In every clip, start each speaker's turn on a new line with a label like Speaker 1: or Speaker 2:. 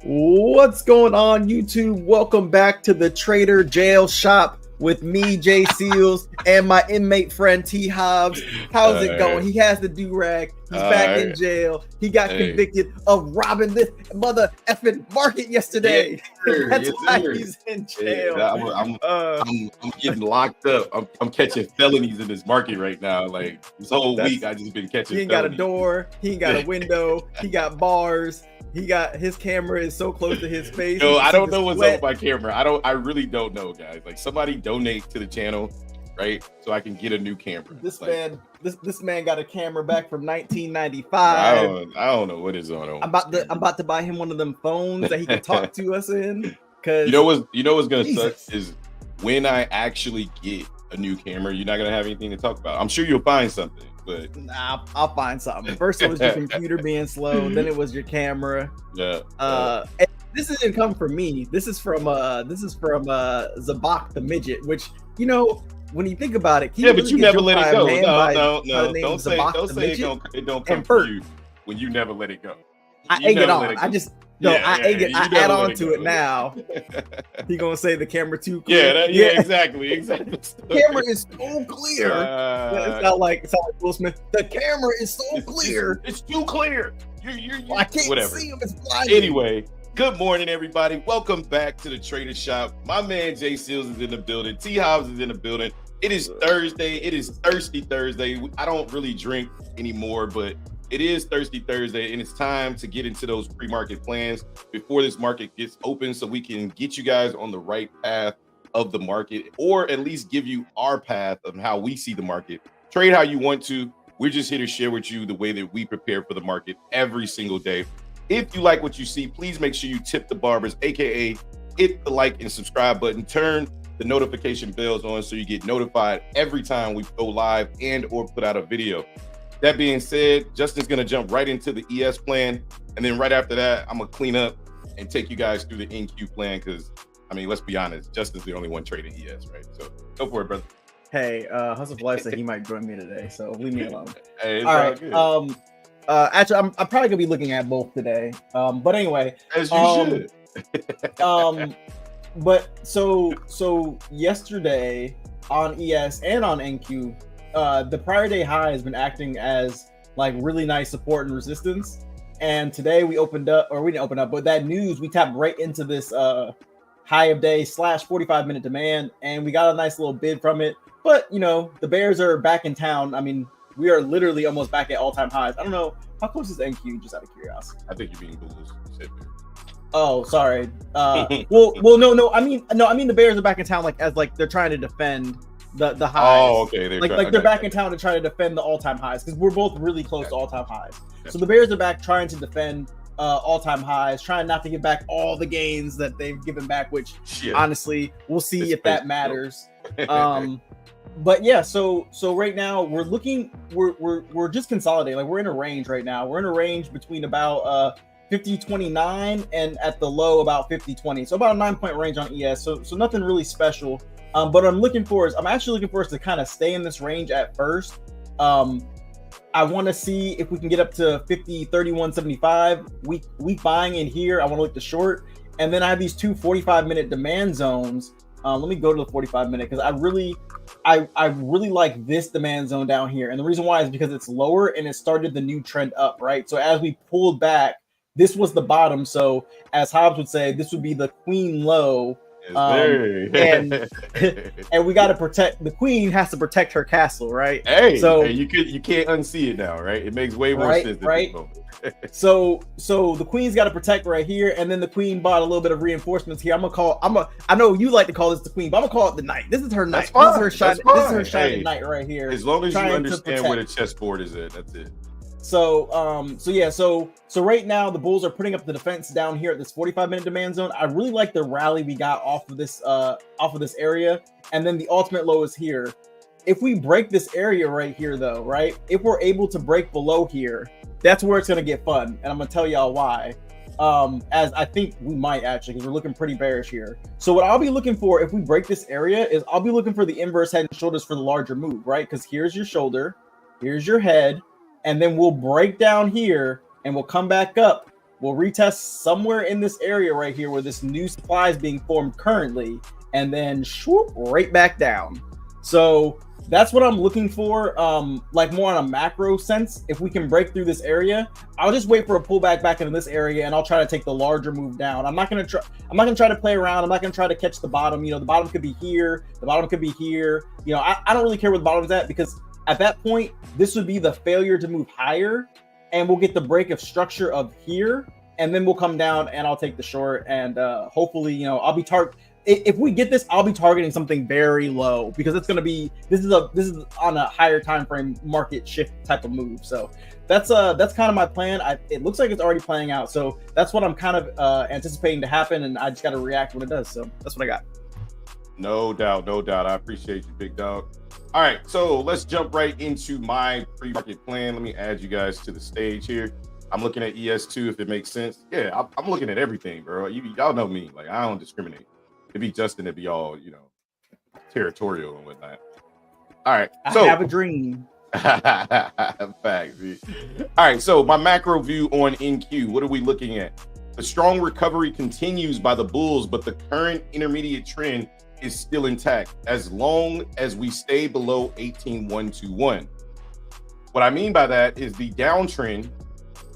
Speaker 1: What's going on, YouTube? Welcome back to the Trader Jail Shop with me, Jay Seals, and my inmate friend T Hobbs. How's it going? He has the do-rag. He's back in jail. He got convicted of robbing this mother effing market yesterday. That's why he's in jail.
Speaker 2: I'm getting locked up. I'm catching felonies in this market right now. Like this whole week, I just been catching.
Speaker 1: He ain't
Speaker 2: felonies.
Speaker 1: got a door. He ain't got a window. He got bars. He got his camera is so close to his face.
Speaker 2: No, I don't know what's up with my camera. I really don't know, guys. Like somebody donate to the channel, right? So I can get a new camera.
Speaker 1: This man got a camera back from 1995.
Speaker 2: I don't know what is on.
Speaker 1: I'm about to buy him one of them phones that he can talk to us in. Cause
Speaker 2: you know what's gonna suck is when I actually get a new camera, you're not gonna have anything to talk about. I'm sure you'll find something. But
Speaker 1: nah, I'll find something. First it was your computer being slow, then it was your camera. And this didn't come from me. This is from Zabak the midget, which when you think about it,
Speaker 2: but you never let it go. No. Don't say it don't come from you when you never let it go.
Speaker 1: I egg it on. I add on to it now. He gonna say the camera too clear.
Speaker 2: Exactly.
Speaker 1: Camera is so clear. It's not like Will Smith. The camera is so clear.
Speaker 2: It's too clear.
Speaker 1: I can't see him. It's blinding.
Speaker 2: Anyway, good morning, everybody. Welcome back to the Trader Shop. My man Jay Seals is in the building. T Hobbs is in the building. It is Thursday. It is Thirsty Thursday. I don't really drink anymore, but it is Thirsty Thursday, and it's time to get into those pre-market plans before this market gets open so we can get you guys on the right path of the market, or at least give you our path of how we see the market. Trade how you want to. We're just here to share with you the way that we prepare for the market every single day. If you like what you see, please make sure you tip the barbers, aka hit the like and subscribe button. Turn the notification bells on so you get notified every time we go live and or put out a video. That being said, Justin's going to jump right into the ES plan. And then right after that, I'm going to clean up and take you guys through the NQ plan. Because, I mean, let's be honest, Justin's the only one trading ES, right? So go for it, brother.
Speaker 1: Hey, Hustle for Life said he might join me today. So leave me alone.
Speaker 2: Hey, it's
Speaker 1: all right.
Speaker 2: Good.
Speaker 1: Actually, I'm probably going to be looking at both today. But anyway.
Speaker 2: As you should.
Speaker 1: But so yesterday on ES and on NQ, the prior day high has been acting as like really nice support and resistance, and today we didn't open up, but that news we tapped right into this high of day / 45-minute demand, and we got a nice little bid from it. But the bears are back in town. I mean, we are literally almost back at all-time highs. I don't know how close is NQ, just out of curiosity.
Speaker 2: I think you're being bullish.
Speaker 1: Oh, sorry. No. I mean the bears are back in town, like they're trying to defend the highs.
Speaker 2: Oh, okay.
Speaker 1: They're back in town to try to defend the all-time highs, because we're both really close to all-time highs. So the Bears are back trying to defend all-time highs, trying not to give back all the gains that they've given back, which honestly, we'll see if that matters. But yeah, so right now we're just consolidating. Like we're in a range right now. We're in a range between about 50-29 and at the low about 50-20. So about a 9-point range on ES. So nothing really special. But I'm actually looking for us to kind of stay in this range at first. I want to see if we can get up to 50, 31, 75. Weak buying in here. I want to look to short. And then I have these two 45-minute demand zones. Let me go to the 45-minute because I really like this demand zone down here. And the reason why is because it's lower and it started the new trend up, right? So as we pulled back, this was the bottom. So as Hobbs would say, this would be the queen low. And we got to protect the queen. Has to protect her castle, right?
Speaker 2: So you can't unsee it now, right? It makes way more sense, right?
Speaker 1: So the queen's got to protect right here, and then the queen bought a little bit of reinforcements here. I know you like to call this the queen, but I'm gonna call it the knight. This is her knight. This is her shining knight right here.
Speaker 2: As long as you understand where the chessboard is at, that's it.
Speaker 1: So right now the Bulls are putting up the defense down here at this 45-minute demand zone. I really like the rally we got off of this area, and then the ultimate low is here. If we break this area right here, though, right? If we're able to break below here, that's where it's gonna get fun, and I'm gonna tell y'all why. As I think we might actually, because we're looking pretty bearish here. So what I'll be looking for if we break this area is I'll be looking for the inverse head and shoulders for the larger move, right? Because here's your shoulder, here's your head. And then we'll break down here and we'll come back up We'll retest somewhere in this area right here where this new supply is being formed currently, and then swoop right back down. So that's what I'm looking for, like more on a macro sense. If we can break through this area, I'll just wait for a pullback back into this area, and I'll try to take the larger move down. I'm not gonna try to play around. I'm not gonna try to catch the bottom. You know, the bottom could be here. The bottom could be here. You know, I don't really care where the bottom's at, because at that point, this would be the failure to move higher, and we'll get the break of structure of here, and then we'll come down, and I'll take the short, and hopefully, you know, I'll be if we get this, I'll be targeting something very low, because it's going to be, this is on a higher time frame market shift type of move. So that's kind of my plan. It looks like it's already playing out. So that's what I'm kind of anticipating to happen, and I just got to react when it does. So that's what I got.
Speaker 2: No doubt. I appreciate you, big dog. All right, so let's jump right into my pre-market plan. Let me add you guys to the stage here. I'm looking at ES2 if it makes sense. Yeah, I'm looking at everything, bro. Y'all know me. Like, I don't discriminate. It'd be Justin to be all, you know, territorial and whatnot. All right. So
Speaker 1: I have a dream.
Speaker 2: Facts. All right. So my macro view on NQ, what are we looking at? The strong recovery continues by the bulls, but the current intermediate trend is still intact as long as we stay below 18,121. What I mean by that is the downtrend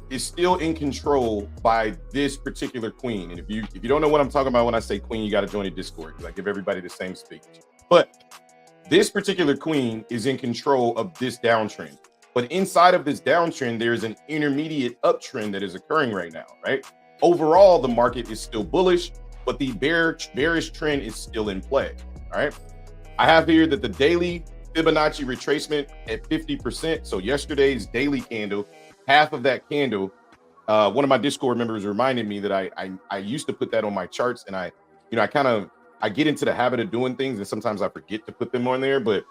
Speaker 2: is still in control by this particular queen. And if you don't know what I'm talking about when I say queen, you got to join the Discord, because I give everybody the same speech. But this particular queen is in control of this downtrend. But inside of this downtrend, there is an intermediate uptrend that is occurring right now, right? Overall, the market is still bullish, but the bearish trend is still in play, all right? I have here that the daily Fibonacci retracement at 50%. So yesterday's daily candle, half of that candle, one of my Discord members reminded me that I used to put that on my charts, and I get into the habit of doing things, and sometimes I forget to put them on there. But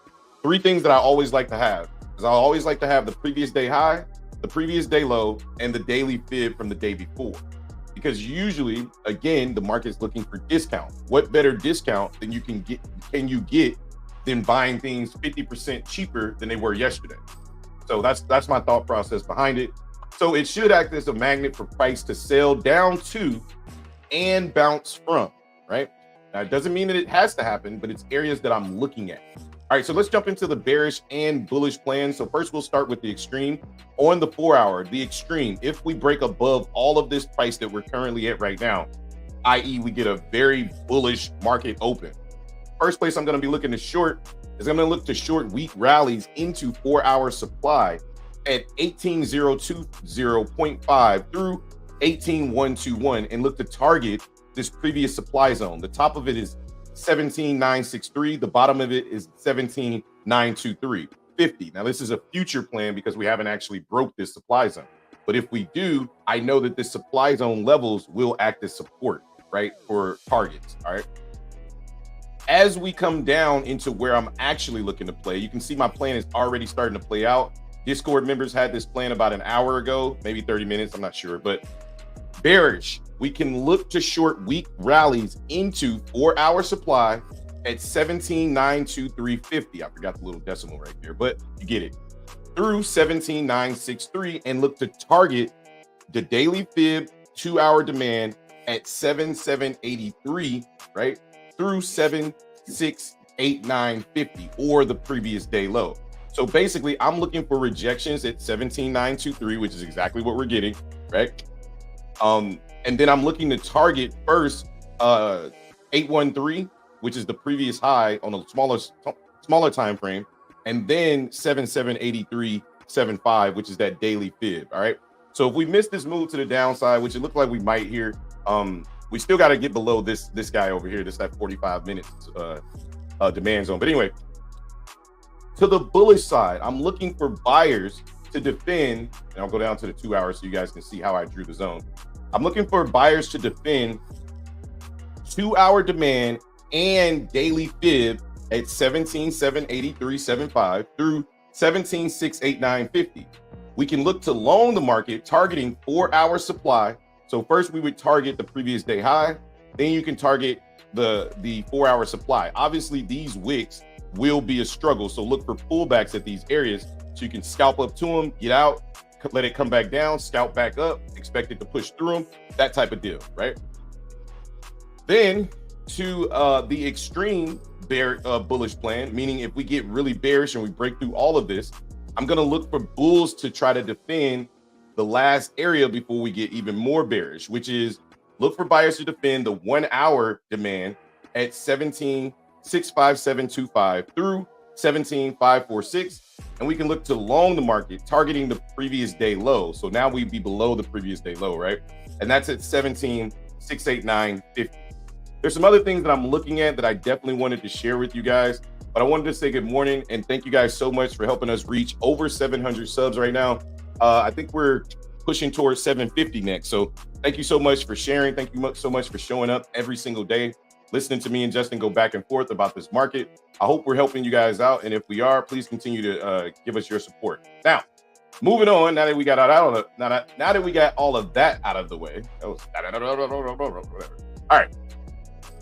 Speaker 2: 3 things that I always like to have is I always like to have the previous day high, the previous day low, and the daily fib from the day before. Because usually, again, the market's looking for discount. What better discount than you can get than buying things 50% cheaper than they were yesterday? So that's my thought process behind it. So it should act as a magnet for price to sell down to and bounce from, right? Now, it doesn't mean that it has to happen, but it's areas that I'm looking at. All right, so let's jump into the bearish and bullish plan. So first we'll start with the extreme. On the 4-hour, the extreme, if we break above all of this price that we're currently at right now, i.e. we get a very bullish market open. First place I'm going to be looking to short is I'm going to look to short weak rallies into 4-hour supply at 18,020.5 through 18,121, and look to target this previous supply zone. The top of it is 17,963. The bottom of it is 17,923.50. Now, this is a future plan because we haven't actually broke this supply zone. But if we do, I know that this supply zone levels will act as support, right, for targets. All right. As we come down into where I'm actually looking to play, you can see my plan is already starting to play out. Discord members had this plan about an hour ago, maybe 30 minutes, I'm not sure. But bearish, we can look to short weak rallies into 4-hour supply at 17,923.50. I forgot the little decimal right there, but you get it. Through 17,963, and look to target the daily fib 2-hour demand at 7783, right? Through 7689.50, or the previous day low. So basically, I'm looking for rejections at 17,923, which is exactly what we're getting, right? And then I'm looking to target first 813, which is the previous high on a smaller time frame, and then 7783.75, which is that daily fib. All right. So if we miss this move to the downside, which it looked like we might here, we still got to get below this guy over here. This that 45 minutes demand zone. But anyway, to the bullish side, I'm looking for buyers to defend, and I'll go down to the 2 hours so you guys can see how I drew the zone. I'm looking for buyers to defend 2-hour demand and daily fib at 17,783.75 through 17,689.50. We can look to long the market targeting 4-hour supply. So first we would target the previous day high, then you can target the 4-hour supply. Obviously these wicks will be a struggle, so look for pullbacks at these areas so you can scalp up to them, get out, let it come back down, scout back up, expect it to push through them, that type of deal, right? Then to the extreme bullish plan, meaning if we get really bearish and we break through all of this, I'm going to look for bulls to try to defend the last area before we get even more bearish, which is look for buyers to defend the 1 hour demand at 17,65725 through 17,546. And we can look to long the market, targeting the previous day low. So now we'd be below the previous day low, right? And that's at 17,689.50. There's some other things that I'm looking at that I definitely wanted to share with you guys, but I wanted to say good morning and thank you guys so much for helping us reach over 700 subs right now. I think we're pushing towards 750 next. So thank you so much for sharing. Thank you so much for showing up every single day, listening to me and Justin go back and forth about this market. I hope we're helping you guys out. And if we are, please continue to give us your support. Now, moving on, now that we got all of that out of the way. All right.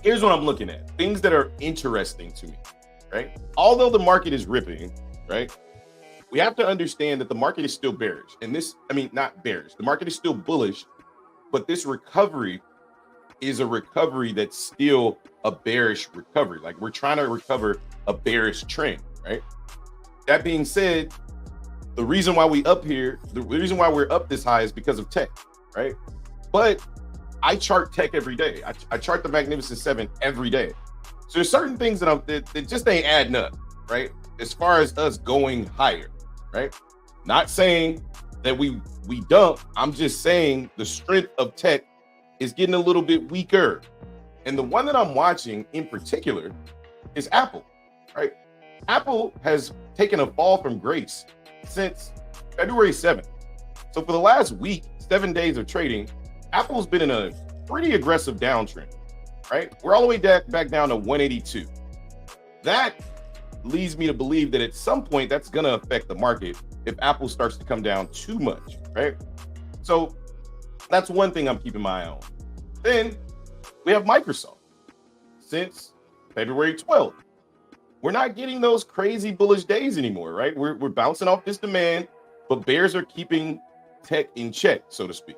Speaker 2: Here's what I'm looking at. Things that are interesting to me, right? Although the market is ripping, right? We have to understand that the market is still bearish. And not bearish. The market is still bullish, but this recovery is a recovery that's still a bearish recovery. Like we're trying to recover a bearish trend, right? That being said, the reason why we're up this high is because of tech, right? But I chart tech every day. I chart the Magnificent Seven every day. So there's certain things that just ain't adding up, right? As far as us going higher, right? Not saying that we dump. I'm just saying the strength of tech is getting a little bit weaker. And the one that I'm watching in particular is Apple, right? Apple has taken a fall from grace since February 7th. So for the last week, 7 days of trading, Apple's been in a pretty aggressive downtrend, right? We're all the way back down to 182. That leads me to believe that at some point that's going to affect the market if Apple starts to come down too much, right? So that's one thing I'm keeping my eye on. Then we have Microsoft since February 12th. We're not getting those crazy bullish days anymore, right? We're bouncing off this demand, but bears are keeping tech in check, so to speak.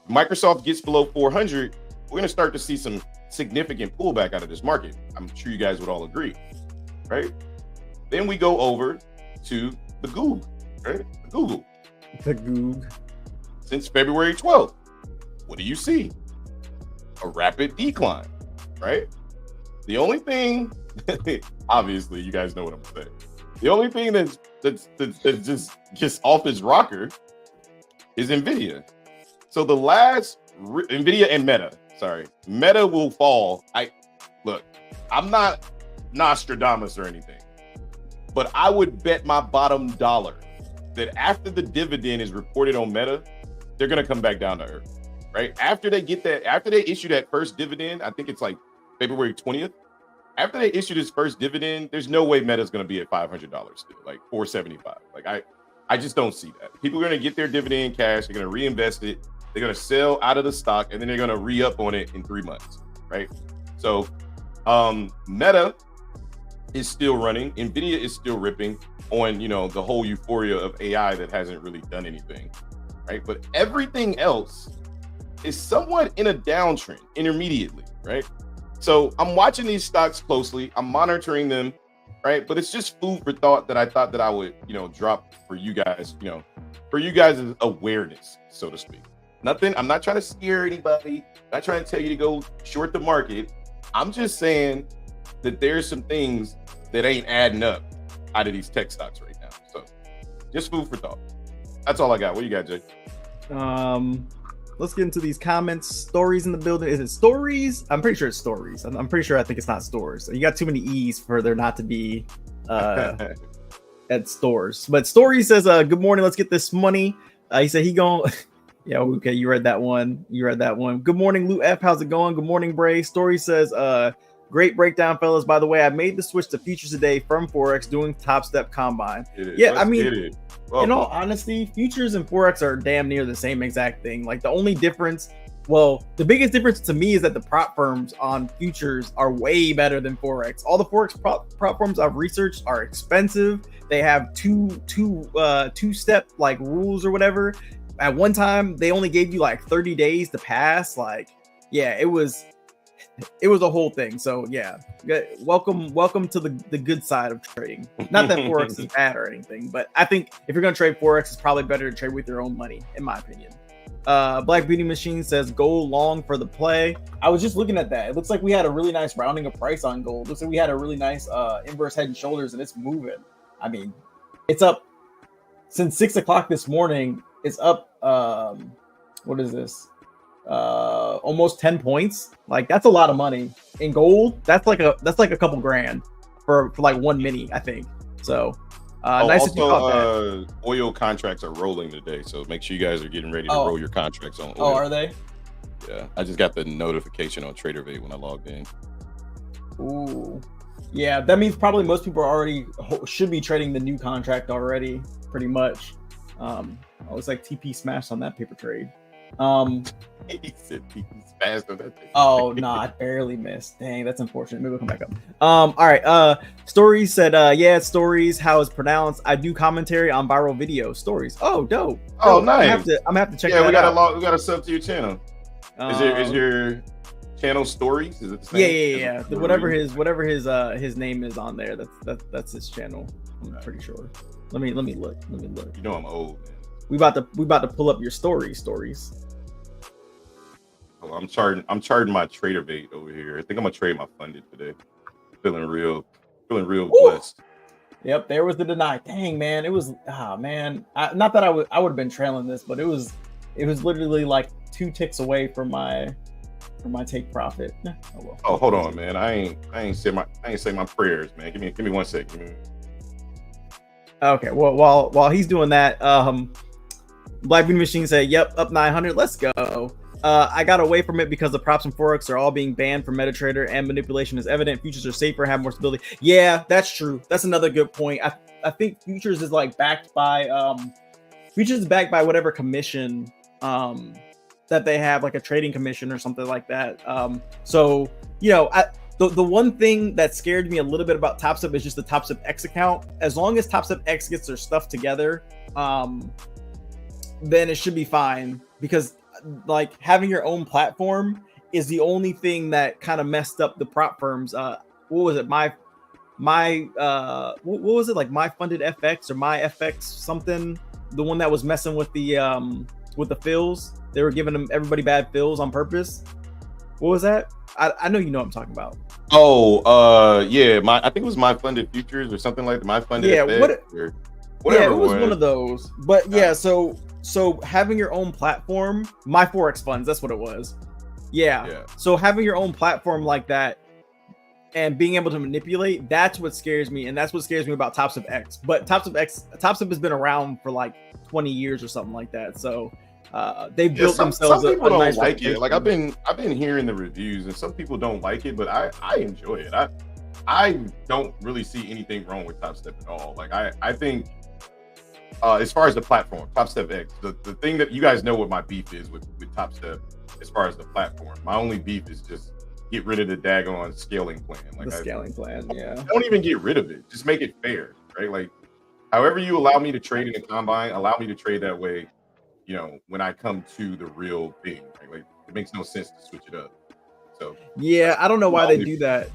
Speaker 2: Microsoft gets below 400, we're going to start to see some significant pullback out of this market. I'm sure you guys would all agree, right? Then we go over to the Google, right? The Google. Since February 12th, what do you see? A rapid decline, right? The only thing, obviously, you guys know what I'm saying. The only thing that's just off its rocker is NVIDIA. So the last NVIDIA and Meta will fall. I'm not Nostradamus or anything, but I would bet my bottom dollar that after the dividend is reported on Meta, they're going to come back down to earth, right? After they issue that first dividend, I think it's like February 20th. After they issue this first dividend, there's no way Meta's going to be at $500 still, like $475. Like I just don't see that. People are going to get their dividend cash. They're going to reinvest it. They're going to sell out of the stock, and then they're going to re-up on it in 3 months, right? So Meta is still running. NVIDIA is still ripping on, the whole euphoria of AI that hasn't really done anything, right? But everything else is somewhat in a downtrend intermediately, right? So I'm watching these stocks closely. I'm monitoring them, right? But it's just food for thought that I thought that I would, drop for you guys, for you guys' awareness, so to speak. Nothing. I'm not trying to scare anybody. I'm not trying to tell you to go short the market. I'm just saying that there's some things that ain't adding up out of these tech stocks right now. So just food for thought. That's all I got. What do you got, Jay?
Speaker 1: Let's get into these comments. Stories in the building. Is it stories? I'm pretty sure it's stories. I'm pretty sure. I think it's not stores. You got too many E's for there not to be at stores. But Story says, good morning. Let's get this money. He said he going. Yeah, okay. You read that one. Good morning, Lou F. How's it going? Good morning, Bray. Story says, great breakdown, fellas. By the way, I made the switch to futures today from Forex doing Top Step Combine. Yeah, I mean, in all honesty, futures and Forex are damn near the same exact thing. Like the only difference Well, the biggest difference to me is that the prop firms on futures are way better than Forex. All the Forex prop firms I've researched are expensive. They have two-step like rules or whatever. At one time, they only gave you like 30 days to pass. Like, yeah, it was a whole thing. So yeah, welcome to the good side of trading. Not that Forex is bad or anything, but I think if you're gonna trade Forex, it's probably better to trade with your own money, in my opinion. Black Beauty Machine says gold long for the play. I was just looking at that. It looks like we had a really nice rounding of price on gold. Looks like we had a really nice inverse head and shoulders, and it's moving. I mean, it's up since 6 o'clock this morning. It's up. What is this? Almost 10 points. Like, that's a lot of money in gold. That's like a couple grand for like one mini, I think. So nice
Speaker 2: also, that. Oil contracts are rolling today, so make sure you guys are getting ready to roll your contracts on oil.
Speaker 1: Oh, are they?
Speaker 2: Yeah, I just got the notification on TraderVate when I logged in.
Speaker 1: Ooh, yeah, that means probably most people should be trading the new contract already, pretty much. It looks like TP smashed on that paper trade.
Speaker 2: He said TP smashed on that thing.
Speaker 1: Oh no, I barely missed. Dang, that's unfortunate. Maybe we'll come back up. All right. Stories said, yeah, Stories, how it's pronounced. I do commentary on viral video Stories. Oh, dope.
Speaker 2: Oh, nice.
Speaker 1: I'm gonna have to check.
Speaker 2: Yeah,
Speaker 1: that out.
Speaker 2: we got a sub to your channel. Is your channel Stories? Is it the
Speaker 1: same? Yeah. Whatever his name is on there. That's his channel. I'm pretty sure. Let me look.
Speaker 2: You know I'm old, man.
Speaker 1: We about to pull up your stories.
Speaker 2: Oh, I'm charting my TraderVate over here. I think I'm gonna trade my funded today. Feeling real blessed.
Speaker 1: Yep, there was the deny. Dang, man, it was man. Not that I would have been trailing this, but it was literally like 2 ticks away from my take profit. Oh, well.
Speaker 2: Oh, hold on, man. I ain't say my prayers, man. Give me 1 second.
Speaker 1: Okay, well, while he's doing that, Black Beauty Machine said, "Yep, up 900. Let's go." I got away from it because the props and Forex are all being banned from MetaTrader and manipulation is evident. Futures are safer, have more stability. Yeah, that's true. That's another good point. I think futures is like backed by whatever commission that they have, like a trading commission or something like that. So you know, the one thing that scared me a little bit about TopStep is just the TopStep X account. As long as TopStep X gets their stuff together, then it should be fine, because like having your own platform is the only thing that kind of messed up the prop firms. What was it? What was it, like My Funded FX or My FX something? The one that was messing with the fills. They were giving everybody bad fills on purpose. What was that? I know you know what I'm talking about.
Speaker 2: Oh, yeah, I think it was My Funded Futures or something like that. My Funded FX
Speaker 1: whatever. Yeah, it was one of those. But yeah, so having your own platform, My Forex Funds, that's what it was. Yeah. So having your own platform like that and being able to manipulate, that's what scares me, and that's what scares me about TopStep X. But TopStep has been around for like 20 years or something like that. So they built themselves.
Speaker 2: Some people don't like it. Like I've been hearing the reviews, and some people don't like it, but I enjoy it. I don't really see anything wrong with TopStep at all. Like I think as far as the platform, TopStep X, the thing that you guys know what my beef is with TopStep as far as the platform. My only beef is just get rid of the daggone scaling plan. Like
Speaker 1: scaling plan, yeah.
Speaker 2: Don't even get rid of it. Just make it fair, right? Like however you allow me to trade in the combine, allow me to trade that way. You know, when I come to the real thing, right? Like it makes no sense to switch it up. So
Speaker 1: yeah, I don't know why they do that.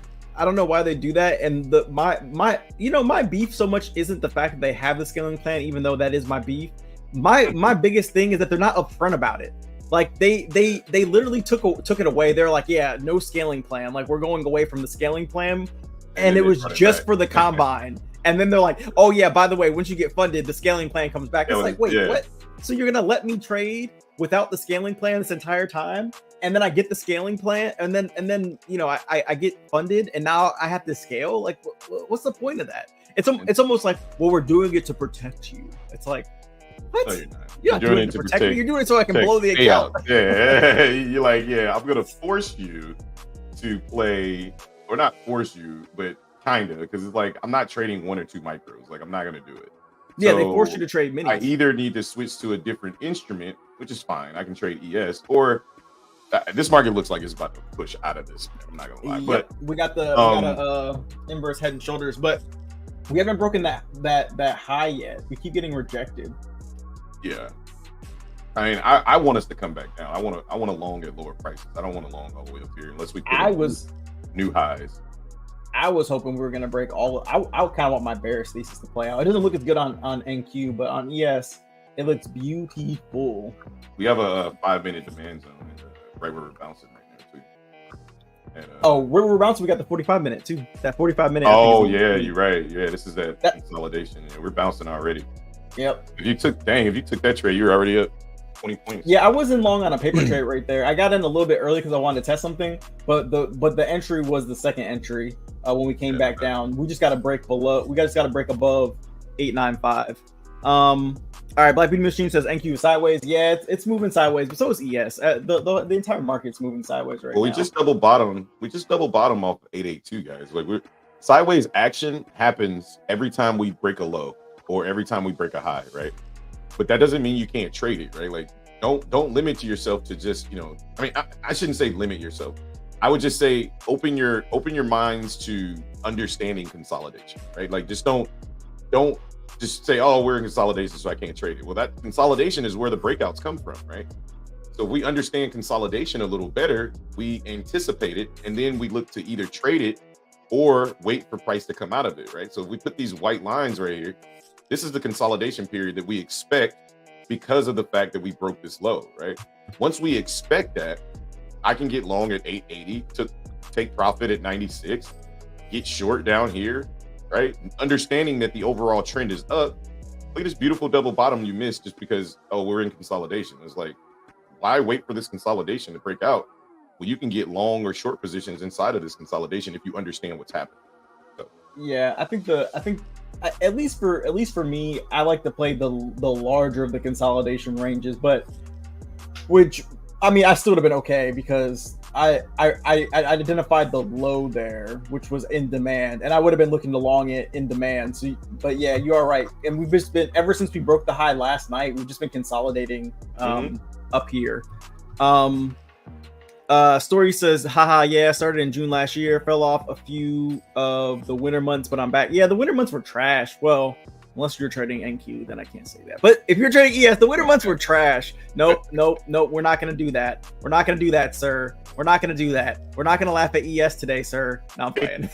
Speaker 1: And my beef so much isn't the fact that they have the scaling plan, even though that is my beef. My biggest thing is that they're not upfront about it. Like they literally took it away. They're like, yeah, no scaling plan. Like we're going away from the scaling plan, and it was just for the combine. And then they're like, oh yeah, by the way, once you get funded, the scaling plan comes back. It's like, wait, what? So you're gonna let me trade without the scaling plan this entire time, and then I get the scaling plan, and then you know I get funded, and now I have to scale? Like, what's the point of that? It's almost like, well, we're doing it to protect you. It's like, what? No, you're not doing it to protect me. You're doing it so I can blow the account.
Speaker 2: Yeah, you're like, yeah, I'm gonna force you to play, or not force you, but kinda, because it's like I'm not trading 1 or 2 micros. Like I'm not gonna do it.
Speaker 1: Yeah, so they force you to trade minis.
Speaker 2: I either need to switch to a different instrument, which is fine. I can trade ES, or This market looks like it's about to push out of this. I'm not gonna lie, but
Speaker 1: we got a inverse head and shoulders, but we haven't broken that high yet. We keep getting rejected.
Speaker 2: Yeah, I mean, I want us to come back down. I want to long at lower prices. I don't want to long all the way up here unless we put new highs.
Speaker 1: I was hoping we were going to break all. I kind of want my bearish thesis to play out. It doesn't look as good on NQ, but on ES, it looks beautiful.
Speaker 2: We have a 5-minute demand zone, right where we're bouncing right now too. And,
Speaker 1: where we're bouncing, we got the 45-minute too. That 45-minute.
Speaker 2: Oh yeah, you're right. Yeah, this is that consolidation. Yeah, we're bouncing already.
Speaker 1: Yep.
Speaker 2: If you took that trade, you're already up 20 points.
Speaker 1: Yeah, I wasn't long on a paper trade right there. I got in a little bit early because I wanted to test something, but the entry was the second entry when we came back down. We just got to break below. We just got to break above 895. All right, Black Beauty Machine says NQ is sideways. Yeah, it's moving sideways, but so is ES. The entire market's moving sideways right now.
Speaker 2: We just double bottom. We just double bottom off 882, guys. Like we're sideways action happens every time we break a low or every time we break a high, right? But that doesn't mean you can't trade it, right? Like don't limit yourself to just, I mean, I shouldn't say limit yourself. I would just say open your minds to understanding consolidation, right? Like just don't just say, oh, we're in consolidation, so I can't trade it. Well, that consolidation is where the breakouts come from, right? So if we understand consolidation a little better, we anticipate it, and then we look to either trade it or wait for price to come out of it, right? So if we put these white lines right here, this is the consolidation period that we expect because of the fact that we broke this low, right? Once we expect that, I can get long at 880 to take profit at 96, get short down here, right? Understanding that the overall trend is up. Look at this beautiful double bottom you missed just because, oh, we're in consolidation. It's like, why wait for this consolidation to break out? Well, you can get long or short positions inside of this consolidation if you understand what's happening. So. Yeah,
Speaker 1: I think at least for me, I like to play the larger of the consolidation ranges, but which I mean, I still would have been okay because I identified the low there, which was in demand, and I would have been looking to long it in demand. So, but yeah, you are right. And we've just been, ever since we broke the high last night, we've just been consolidating up here. Story says, haha, yeah, started in June last year, fell off a few of the winter months, but I'm back. Yeah, the winter months were trash. Well, unless you're trading NQ, then I can't say that. But if you're trading ES, the winter months were trash. Nope. We're not going to do that. We're not going to do that, sir. We're not going to do that. We're not going to laugh at ES today, sir. No, I'm playing.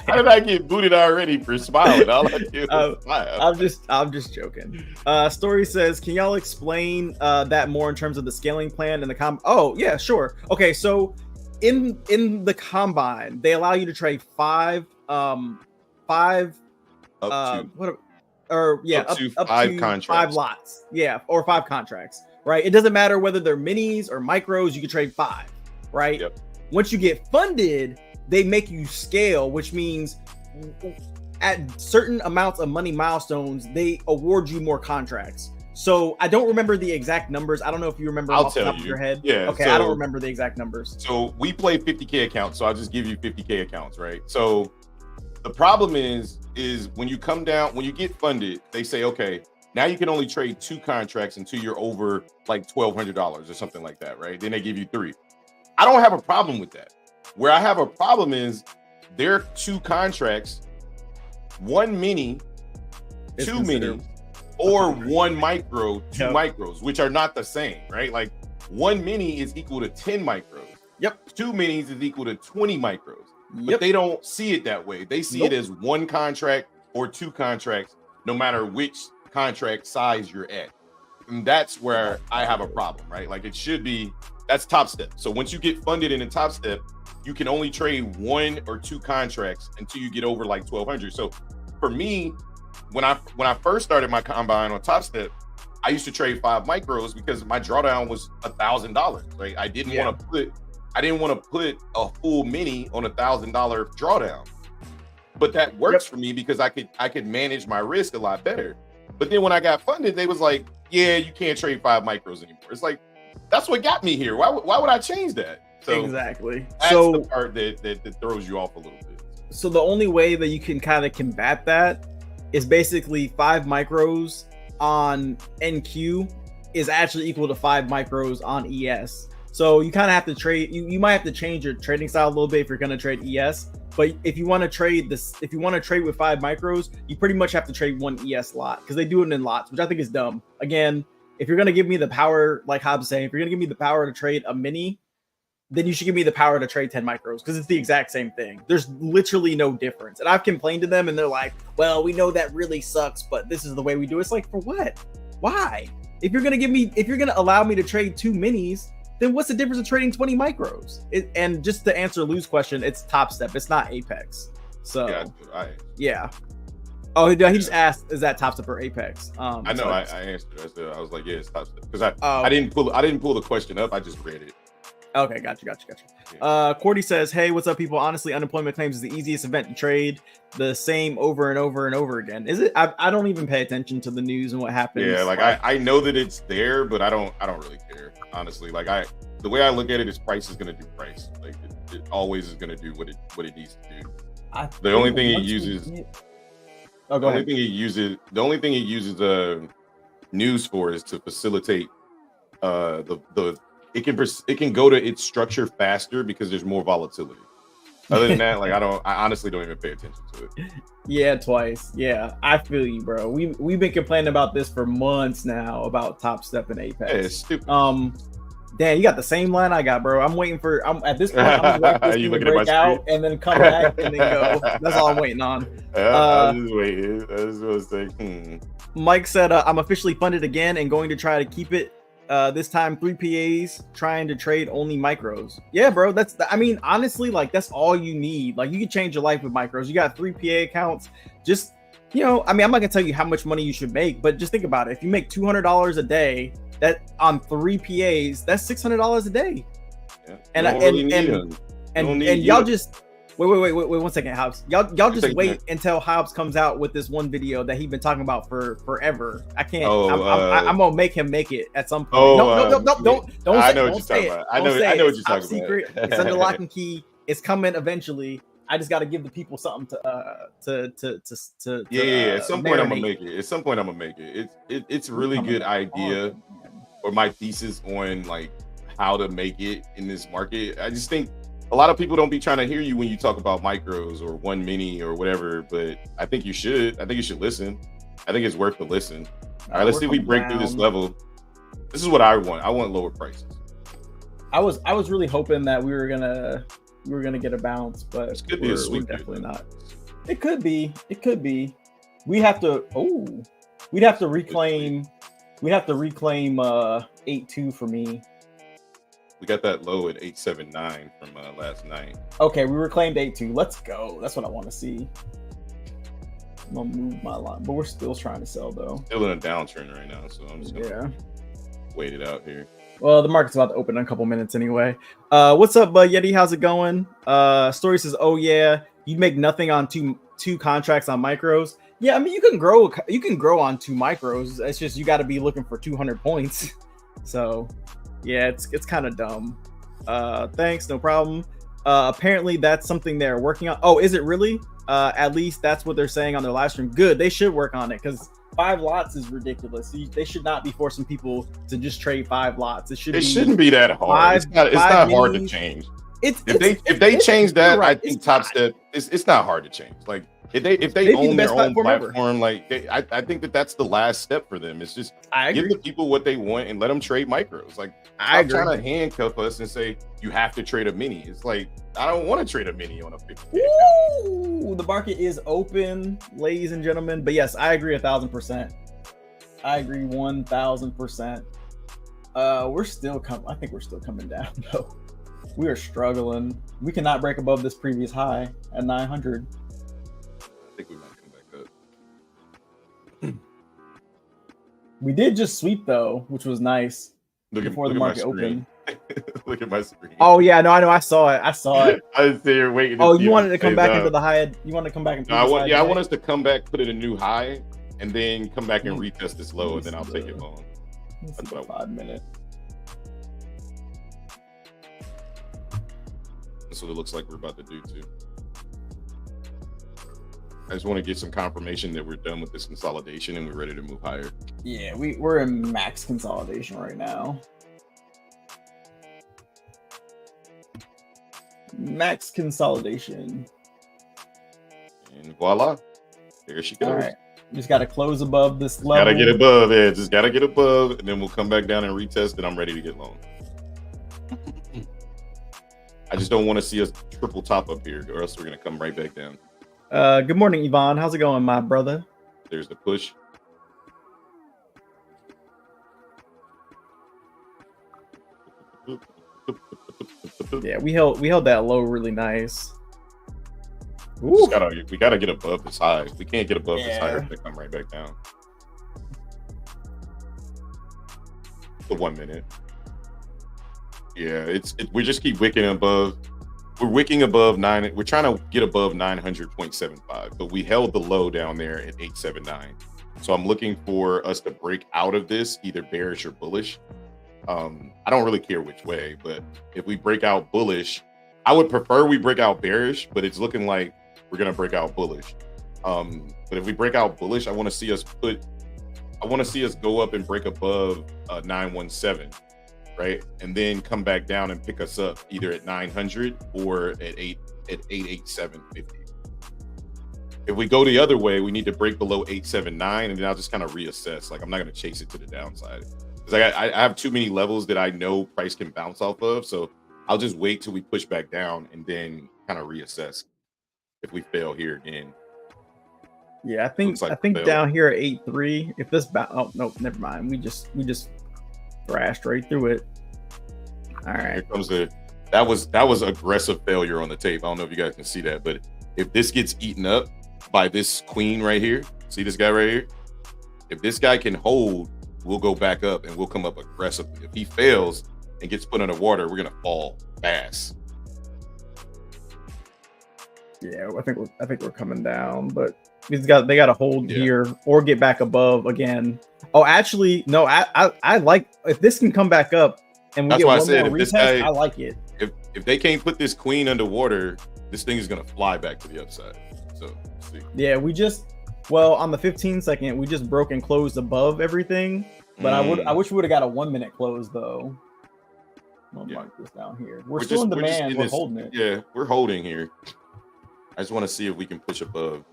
Speaker 2: How did I get booted already for smiling? All I do is smile.
Speaker 1: I'm just joking. Story says, can y'all explain that more in terms of the scaling plan and the Oh, yeah, sure. Okay, so in the combine, they allow you to trade five
Speaker 2: up to
Speaker 1: 5 lots, or 5 contracts, right? It doesn't matter whether they're minis or micros, you can trade 5, right?
Speaker 2: Yep.
Speaker 1: Once you get funded, they make you scale, which means at certain amounts of money milestones, they award you more contracts. So I don't remember the exact numbers. I don't know if you remember off the top of your head.
Speaker 2: Yeah.
Speaker 1: Okay, I don't remember the exact numbers.
Speaker 2: So we play 50K accounts, so I'll just give you 50K accounts, right? So the problem is when you come down, when you get funded, they say, okay, now you can only trade 2 contracts until you're over like $1,200 or something like that, right? Then they give you 3. I don't have a problem with that. Where I have a problem is there are 2 contracts, 1 mini, 2 minis, or 1 micro, 2 micros, which are not the same, right? Like 1 mini is equal to 10 micros.
Speaker 1: Yep.
Speaker 2: 2 minis is equal to 20 micros. But they don't see it that way. They see it as 1 contract or 2 contracts, no matter which contract size you're at. And that's where I have a problem, right? Like it should be, that's Top Step. So once you get funded in a Top Step, you can only trade 1 or 2 contracts until you get over like 1,200. So for me, when I first started my combine on Top Step, I used to trade 5 micros because my drawdown was $1,000, right? I didn't want to put a full mini on $1,000 drawdown, but that works for me because I could manage my risk a lot better. But then when I got funded, they was like, yeah, you can't trade 5 micros anymore. It's like, that's what got me here. Why would I change that? So
Speaker 1: exactly.
Speaker 2: That's the part that throws you off a little bit.
Speaker 1: So the only way that you can kind of combat that is basically 5 micros on NQ is actually equal to 5 micros on ES. So you kind of have to trade. You might have to change your trading style a little bit if you're going to trade ES. But if you want to trade this, if you want to trade with 5 micros, you pretty much have to trade 1 ES lot because they do it in lots, which I think is dumb. Again, if you're going to give me the power, like Hobbs saying, if you're going to give me the power to trade a mini, then you should give me the power to trade 10 micros because it's the exact same thing. There's literally no difference. And I've complained to them and they're like, well, we know that really sucks, but this is the way we do it. It's like, for what? Why? If you're going to allow me to trade 2 minis, then what's the difference of trading 20 micros? And just to answer Lou's question, it's Top Step. It's not Apex. So yeah. Oh, he just asked, is that Top Step or Apex?
Speaker 2: I know. I answered. I was like, yeah, it's Top Step because I didn't pull the question up. I just read it.
Speaker 1: Okay, gotcha. Yeah. Cordy says, hey, what's up, people? Honestly, unemployment claims is the easiest event to trade. The same over and over and over again. Is it? I don't even pay attention to the news and what happens.
Speaker 2: Yeah, like I know that it's there, but I don't really care, honestly. Like the way I look at it is price is gonna do price. Like it always is gonna do what it needs to do. The only thing it uses news for is to facilitate it can go to its structure faster because there's more volatility. Other than that, like I honestly don't even pay attention to it.
Speaker 1: Yeah, twice. Yeah, I feel you, bro. We've been complaining about this for months now about Top Step and Apex.
Speaker 2: Yeah, it's stupid.
Speaker 1: Dan, you got the same line I got, bro. I'm at this point. I'm just waiting for this to break out and then come back and then go. That's all I'm waiting on.
Speaker 2: I'm just waiting. I was gonna say,
Speaker 1: Mike said, I'm officially funded again and going to try to keep it. This time 3 PAs trying to trade only micros. Yeah, bro. Honestly, like that's all you need. Like you can change your life with micros. You got 3 PA accounts. Just, I'm not gonna tell you how much money you should make, but just think about it. If you make $200 a day, that on 3 PAs, that's $600 a day.
Speaker 2: Yeah.
Speaker 1: And y'all just wait 1 second, Hobbs. Y'all just wait until Hobbs comes out with this one video that he's been talking about for forever. I can't. I'm gonna make him make it at some point. Don't.
Speaker 2: I know what you're talking about. I know what you're talking about.
Speaker 1: Secret. It's under lock and key. It's coming eventually. I just got to give the people something to
Speaker 2: yeah. At some point I'm gonna make it. It's a really good idea or my thesis on like how to make it in this market. I just think a lot of people don't be trying to hear you when you talk about micros or 1 mini or whatever, but I think you should. I think you should listen. I think it's worth the listen. All right, let's see if we break through this level. This is what I want. I want lower prices.
Speaker 1: I was really hoping that we were gonna get a bounce, but
Speaker 2: this could be a sweep.
Speaker 1: Definitely not. It could be. We'd have to reclaim 8-2 for me.
Speaker 2: We got that low at 879 from last night.
Speaker 1: Okay, we reclaimed 8-2. Let's go. That's what I want to see. I'm gonna move my line, but we're still trying to sell though.
Speaker 2: Still in a downtrend right now, so I'm just gonna wait it out here.
Speaker 1: Well, the market's about to open in a couple minutes anyway. What's up, Yeti? How's it going? Story says, oh yeah, you make nothing on two contracts on micros. Yeah, I mean you can grow on 2 micros. It's just you got to be looking for 200 points. So yeah, it's kind of dumb. Thanks, no problem. Apparently that's something they're working on. Oh, is it really? At least that's what they're saying on their live stream. Good, they should work on it because 5 lots is ridiculous. They should not be forcing people to just trade 5 lots. It shouldn't
Speaker 2: be that hard. It's not hard to change. If they change that, right. I think Top Step. It's not hard to change. Like if they own their own platform, like I think that's the last step for them. It's just give the people what they want and let them trade micros. Like I'm trying to handcuff us and say you have to trade a mini. It's like I don't want to trade a mini on a 50.
Speaker 1: Ooh, the market is open, ladies and gentlemen. But yes, I agree 1,000%. I agree 1,000%. We're still coming. I think we're still coming down though. We are struggling. We cannot break above this previous high at 900.
Speaker 2: I think we might come back up.
Speaker 1: We did just sweep though, which was nice. Before the market opened.
Speaker 2: Look at my screen.
Speaker 1: Oh yeah, no, I know. I saw it.
Speaker 2: I was there waiting.
Speaker 1: Oh, you wanted to come back into the high? You want to come back and?
Speaker 2: I want us to come back, put it a new high, and then come back and retest this low, and then I'll take it long.
Speaker 1: That's about 5 minutes.
Speaker 2: That's what it looks like we're about to do too. I just want to get some confirmation that we're done with this consolidation and we're ready to move higher.
Speaker 1: Yeah, we're in max consolidation right now. Max consolidation.
Speaker 2: And voila. There she goes.
Speaker 1: All right. Just got to close above this level.
Speaker 2: Got to get above it. Just got to get above, and then we'll come back down and retest it. I'm ready to get long. I just don't want to see us triple top up here, or else we're going to come right back down.
Speaker 1: Good morning, Yvonne. How's it going, my brother?
Speaker 2: There's the push.
Speaker 1: Yeah, we held that low really nice.
Speaker 2: We gotta get above this high. We can't get above this high. They come right back down. For 1 minute. Yeah, we just keep wicking above. We're wicking above 9. We're trying to get above 900.75, but we held the low down there at 879. So I'm looking for us to break out of this, either bearish or bullish. I don't really care which way, but if we break out bullish, I would prefer we break out bearish, but it's looking like we're gonna break out bullish. But if we break out bullish, I want to see us go up and break above 917, right? And then come back down and pick us up either at 900 or at 887.50. If we go the other way, we need to break below 879, and then I'll just kind of reassess. Like, I'm not gonna chase it to the downside. Because I have too many levels that I know price can bounce off of. So I'll just wait till we push back down and then kind of reassess if we fail here again.
Speaker 1: Yeah, I think down here at 8.3, if this oh no, never mind. We just thrashed right through it. All right.
Speaker 2: Here comes that was aggressive failure on the tape. I don't know if you guys can see that, but if this gets eaten up by this queen right here, see this guy right here? If this guy can hold, we'll go back up and we'll come up aggressively. If he fails and gets put underwater, we're gonna fall fast.
Speaker 1: Yeah, I think we're coming down, but they got to hold here or get back above again. Oh, actually, no, I like if this can come back up and we get one more retest. I like it.
Speaker 2: If they can't put this queen underwater, this thing is gonna fly back to the upside. So see.
Speaker 1: Yeah, on the 15 second, we just broke and closed above everything. But I wish we would have got a 1 minute close though. I'll mark this down here. We're still in demand. We're holding it.
Speaker 2: Yeah, we're holding here. I just want to see if we can push above.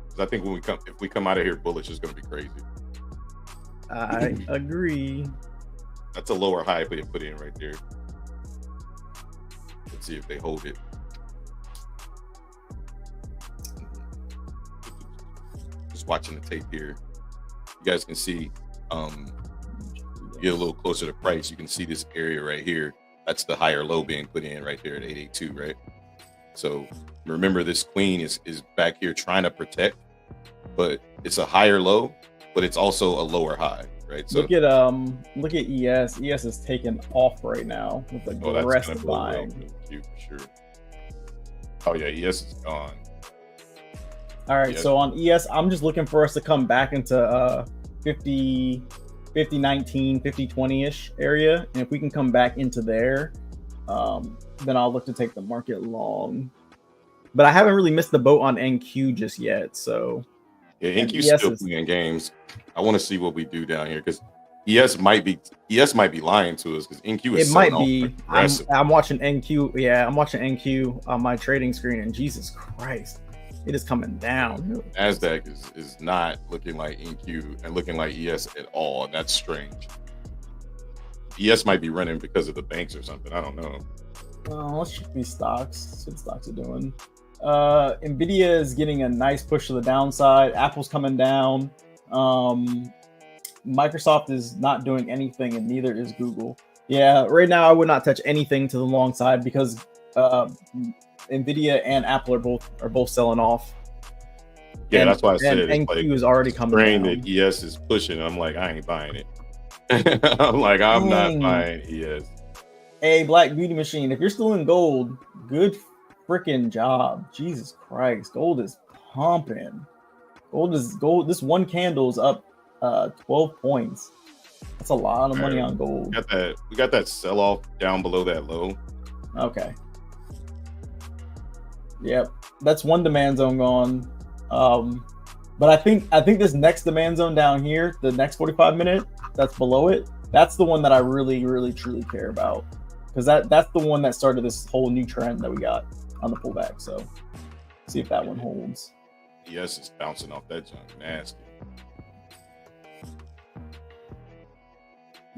Speaker 2: Because I think if we come out of here bullish, it's going to be crazy.
Speaker 1: I agree.
Speaker 2: That's a lower high we put in right there. Let's see if they hold it. Just watching the tape here. You guys can see, get a little closer to price. You can see this area right here. That's the higher low being put in right there at 882, right? So remember, this queen is back here trying to protect, but it's a higher low, but it's also a lower high, right? So
Speaker 1: look at ES. ES is taking off right now with the rest of buying.
Speaker 2: For sure. Oh yeah, ES is gone.
Speaker 1: All right, so on ES, I'm just looking for us to come back into 50 19, 50 20-ish area, and if we can come back into there, then I'll look to take the market long. But I haven't really missed the boat on NQ just yet, so
Speaker 2: yeah, NQ's still playing games. I want to see what we do down here because ES might be lying to us because NQ is
Speaker 1: I'm watching NQ. Yeah, I'm watching NQ on my trading screen, and Jesus Christ, it is coming down.
Speaker 2: NASDAQ is not looking like NQ and looking like ES at all, and that's strange. ES might be running because of the banks or something. I don't know.
Speaker 1: Let's check these stocks. See what stocks are doing. Nvidia is getting a nice push to the downside. Apple's coming down. Microsoft is not doing anything, and neither is Google. Yeah, right now I would not touch anything to the long side because Nvidia and Apple are both selling off.
Speaker 2: Yeah, that's why I said
Speaker 1: NQ is already coming down.
Speaker 2: That ES is pushing. I'm like, I ain't buying it. I'm like, I'm not buying ES.
Speaker 1: Hey, Black Beauty Machine, if you're still in gold, good freaking job. Jesus Christ, gold is pumping. Gold. This one candle is up 12 points. That's a lot of money on gold.
Speaker 2: We got that sell off down below that low.
Speaker 1: Okay. Yep, that's one demand zone gone. But I think this next demand zone down here, the next 45 minute that's below it, that's the one that I really, really, truly care about. because that's the one that started this whole new trend that we got on the pullback. So see if that one holds.
Speaker 2: Yes, it's bouncing off that junk. Nasty.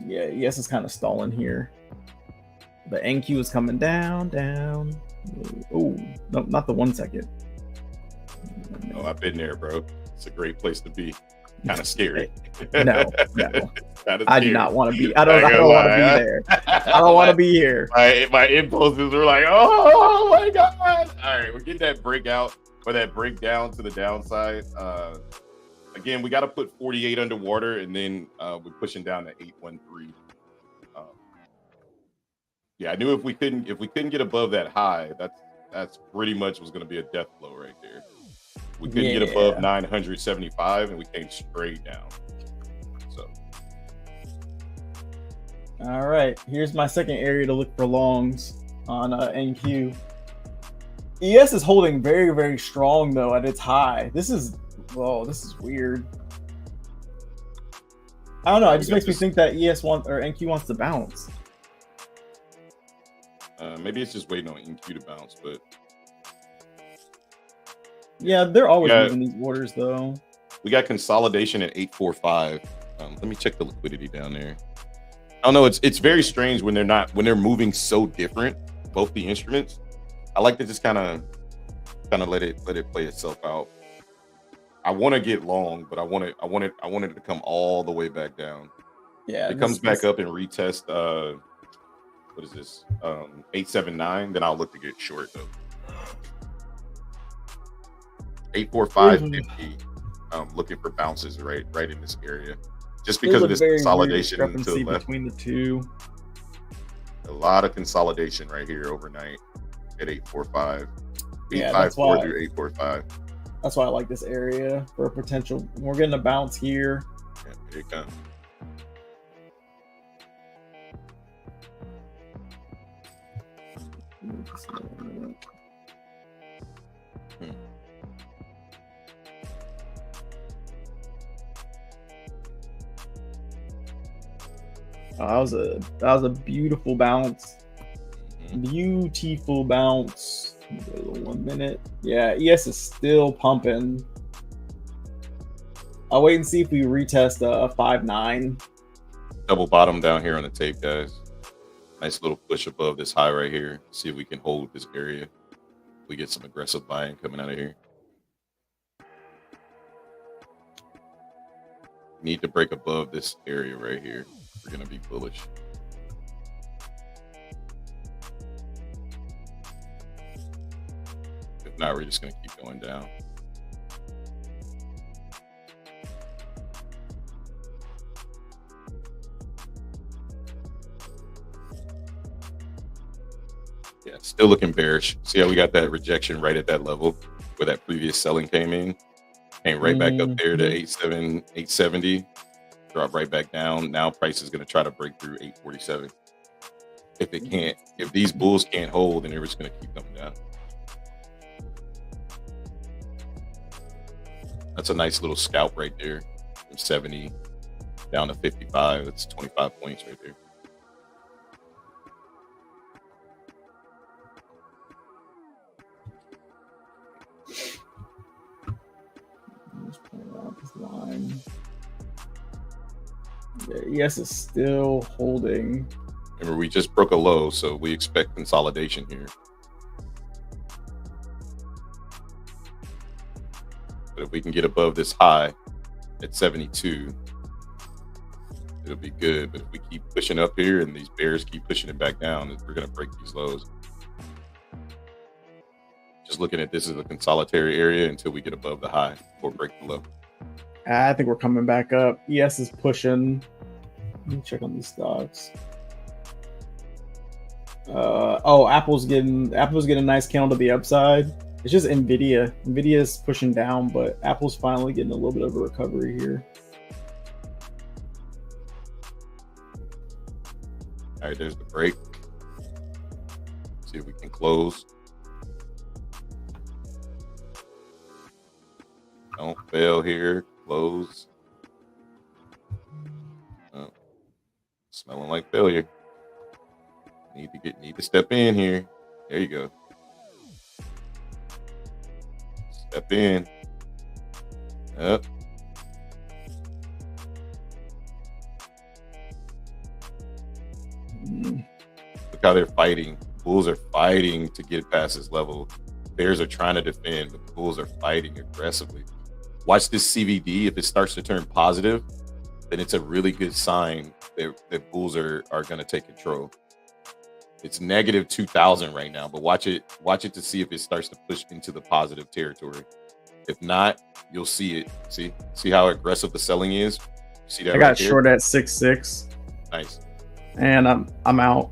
Speaker 1: Yeah, ES is kind of stalling here. The NQ is coming down. Oh, no, not the 1 second.
Speaker 2: Oh, I've been there, bro. It's a great place to be. Kind of scary.
Speaker 1: No. I do not want to be. I don't want to be there. I don't want to be here.
Speaker 2: My impulses were like, oh my god! All right, we're getting that breakout or that breakdown to the downside. Again, we got to put 48 underwater, and then we're pushing down to 813. Yeah, I knew if we couldn't get above that high, that's pretty much was going to be a death blow right there. We couldn't get above 975, and we came straight down. So,
Speaker 1: all right, here's my second area to look for longs on NQ. ES is holding very, very strong though at its high. This is weird. I don't know. It just makes me think that NQ wants to bounce.
Speaker 2: Maybe it's just waiting on NQ to bounce, but
Speaker 1: yeah, they're always moving these orders though.
Speaker 2: We got consolidation at 845. Let me check the liquidity down there. I don't know. It's very strange when they're moving so different, both the instruments. I like to just kind of let it play itself out. I want to get long, but I want it to come all the way back down.
Speaker 1: Yeah,
Speaker 2: it comes back up and retest. What is this? 879. Then I'll look to get short though. 845.50. Looking for bounces right in this area, just because of this consolidation to the left
Speaker 1: between the two.
Speaker 2: A lot of consolidation right here overnight at 845.
Speaker 1: 854
Speaker 2: through 845.
Speaker 1: That's why I like this area for a potential. We're getting a bounce here.
Speaker 2: Yeah, here it comes.
Speaker 1: That was a beautiful bounce. Beautiful bounce. 1 minute. Yeah, ES is still pumping. I'll wait and see if we retest a 5.9.
Speaker 2: Double bottom down here on the tape, guys. Nice little push above this high right here. See if we can hold this area. We get some aggressive buying coming out of here. Need to break above this area right here. We're going to be bullish. If not, we're just going to keep going down. Yeah, still looking bearish. See how we got that rejection right at that level where that previous selling came in? Came right back up there to 870. Drop right back down. Now price is going to try to break through 847. If it can't, if these bulls can't hold, then they're just going to keep coming down. That's a nice little scalp right there. From 70 down to 55. That's 25 points right there.
Speaker 1: Just point out this line. Yeah, ES is still holding.
Speaker 2: Remember, we just broke a low, so we expect consolidation here. But if we can get above this high at 72, it'll be good. But if we keep pushing up here and these bears keep pushing it back down, we're going to break these lows. Just looking at this as a consolidatory area until we get above the high or break the low.
Speaker 1: I think we're coming back up. ES is pushing. Let me check on these stocks. Apple's getting a nice candle to the upside. It's just Nvidia. Nvidia's pushing down, but Apple's finally getting a little bit of a recovery here.
Speaker 2: All right, there's the break. See if we can close. Don't fail here. Close. Oh, smelling like failure. Need to step in here. There you go. Step in. Up. Look how they're fighting. Bulls are fighting to get past this level. Bears are trying to defend, but the Bulls are fighting aggressively. Watch this CVD. If it starts to turn positive, then it's a really good sign that Bulls are going to take control. It's negative 2,000 right now, but watch it to see if it starts to push into the positive territory. If not, you'll see it. See how aggressive the selling is? See that?
Speaker 1: I got short at 6.6.
Speaker 2: Nice.
Speaker 1: And I'm out.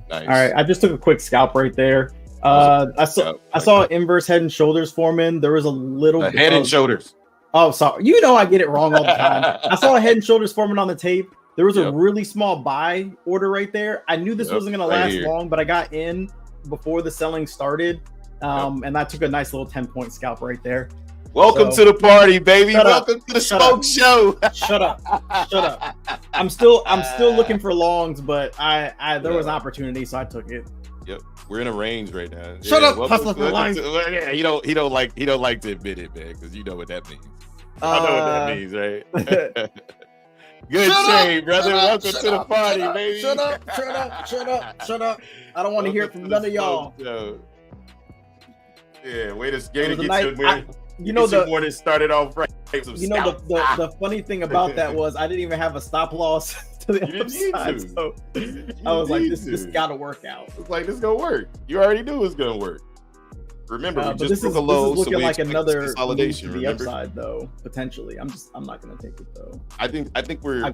Speaker 2: Nice.
Speaker 1: All right, I just took a quick scalp right there. I saw inverse head and shoulders forming. There was a little bit
Speaker 2: head and shoulders.
Speaker 1: Oh, sorry. You know I get it wrong all the time. I saw a head and shoulders forming on the tape. There was a really small buy order right there. I knew this wasn't going to last long, but I got in before the selling started, and I took a nice little 10-point scalp right there.
Speaker 2: Welcome to the party, baby. Welcome to the smoke show.
Speaker 1: Shut up. I'm still looking for longs, but there was an opportunity, so I took it.
Speaker 2: Yep, we're in a range right now.
Speaker 1: Shut up, hustler for longs.
Speaker 2: Yeah, he don't like to admit it, man, because you know what that means. I know what that means, right? Good trade, brother. Welcome to the party, baby.
Speaker 1: Shut up. I don't want to hear from none of y'all.
Speaker 2: Yeah, way to get you.
Speaker 1: You know the
Speaker 2: morning started off right.
Speaker 1: You know the funny thing about that was I didn't even have a stop loss to the upside, so I was like, this got to work out.
Speaker 2: It's like this gonna work. You already knew it was gonna work. Remember, we just broke a low,
Speaker 1: this is looking
Speaker 2: so we
Speaker 1: like another
Speaker 2: consolidation.
Speaker 1: To the upside, though, potentially. I'm not gonna take it though.
Speaker 2: I think we're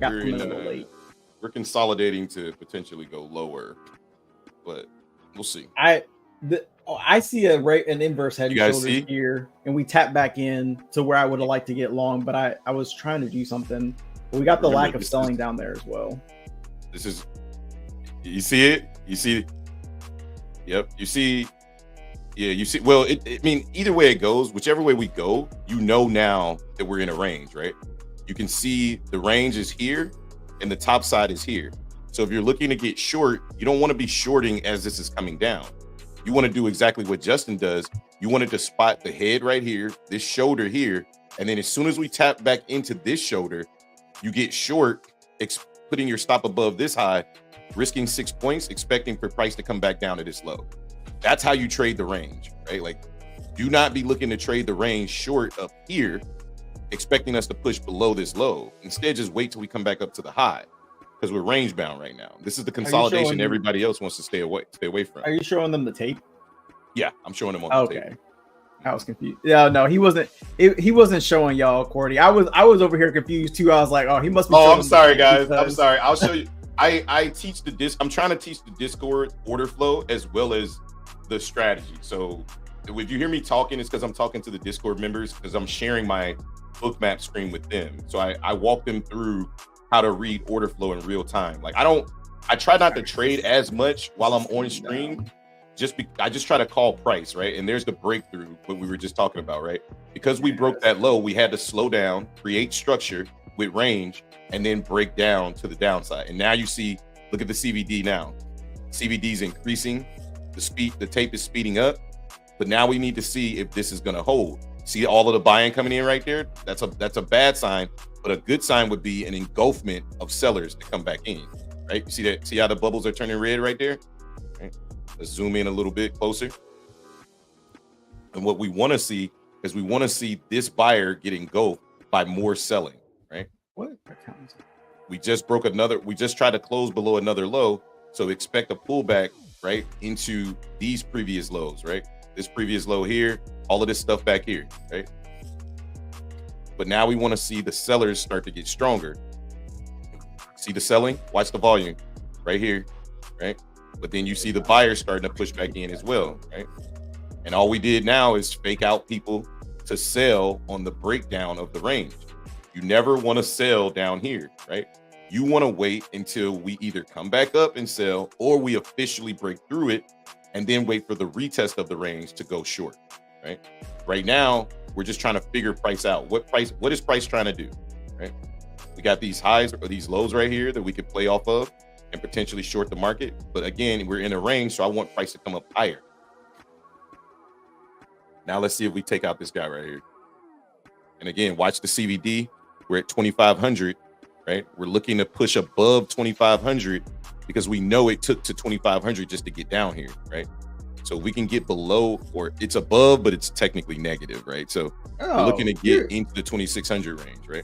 Speaker 2: consolidating to potentially go lower, but we'll see.
Speaker 1: I see an inverse head and shoulders here, and we tap back in to where I would have liked to get long, but I was trying to do something. But we got the lack of selling down there as well.
Speaker 2: This is, you see it? You see? Yep. You see? Yeah, you see. Well, I mean, either way it goes, whichever way we go, you know now that we're in a range, right? You can see the range is here, and the top side is here. So if you're looking to get short, you don't want to be shorting as this is coming down. You want to do exactly what Justin does. You wanted to spot the head right here, this shoulder here, and then as soon as we tap back into this shoulder, you get short, putting your stop above this high, risking 6 points, expecting for price to come back down to this low. That's how you trade the range, right? Like, do not be looking to trade the range short up here, expecting us to push below this low. Instead, just wait till we come back up to the high, because we're range bound right now. This is the consolidation everybody else wants to stay away from.
Speaker 1: Are you showing them the tape?
Speaker 2: Yeah, I'm showing them on the tape.
Speaker 1: I was confused. Yeah, no, he wasn't. He wasn't showing y'all, Cordy. I was over here confused too. I was like, oh, he must be.
Speaker 2: Oh, I'm sorry, guys. I'm sorry. I'll show you. I teach I'm trying to teach the Discord order flow as well as the strategy. So if you hear me talking, it's because I'm talking to the Discord members, because I'm sharing my bookmap screen with them. So I walk them through how to read order flow in real time. Like I try not to trade as much while I'm on stream. I just try to call price, right? And there's the breakthrough, what we were just talking about, right? Because we broke that low, we had to slow down, create structure with range, and then break down to the downside. And now you see, look at the CVD now. CVD is increasing, the tape is speeding up, but now we need to see if this is gonna hold. See all of the buy-in coming in right there? That's a bad sign, but a good sign would be an engulfment of sellers to come back in, right? You see that? See how the bubbles are turning red right there? Right. Let's zoom in a little bit closer. And what we want to see is we want to see this buyer get engulfed by more selling, right?
Speaker 1: What?
Speaker 2: We just tried to close below another low. So expect a pullback, right, into these previous lows, right? This previous low here, all of this stuff back here, right? But now we want to see the sellers start to get stronger. See the selling? Watch the volume right here, right? But then you see the buyers starting to push back in as well, right? And all we did now is fake out people to sell on the breakdown of the range. You never want to sell down here, right? You want to wait until we either come back up and sell, or we officially break through it and then wait for the retest of the range to go short, right? Right now, we're just trying to figure price out. What is price trying to do, right? We got these highs or these lows right here that we could play off of. and potentially short the market. But again, we're in a range, so I want price to come up higher. Now let's see if we take out this guy right here. And again, watch the CVD. We're at 2,500, right? We're looking to push above 2,500 because we know it took to 2,500 just to get down here, right? So we can get below, or it's above, but it's technically negative, right? So we're looking to get into the 2,600 range, right?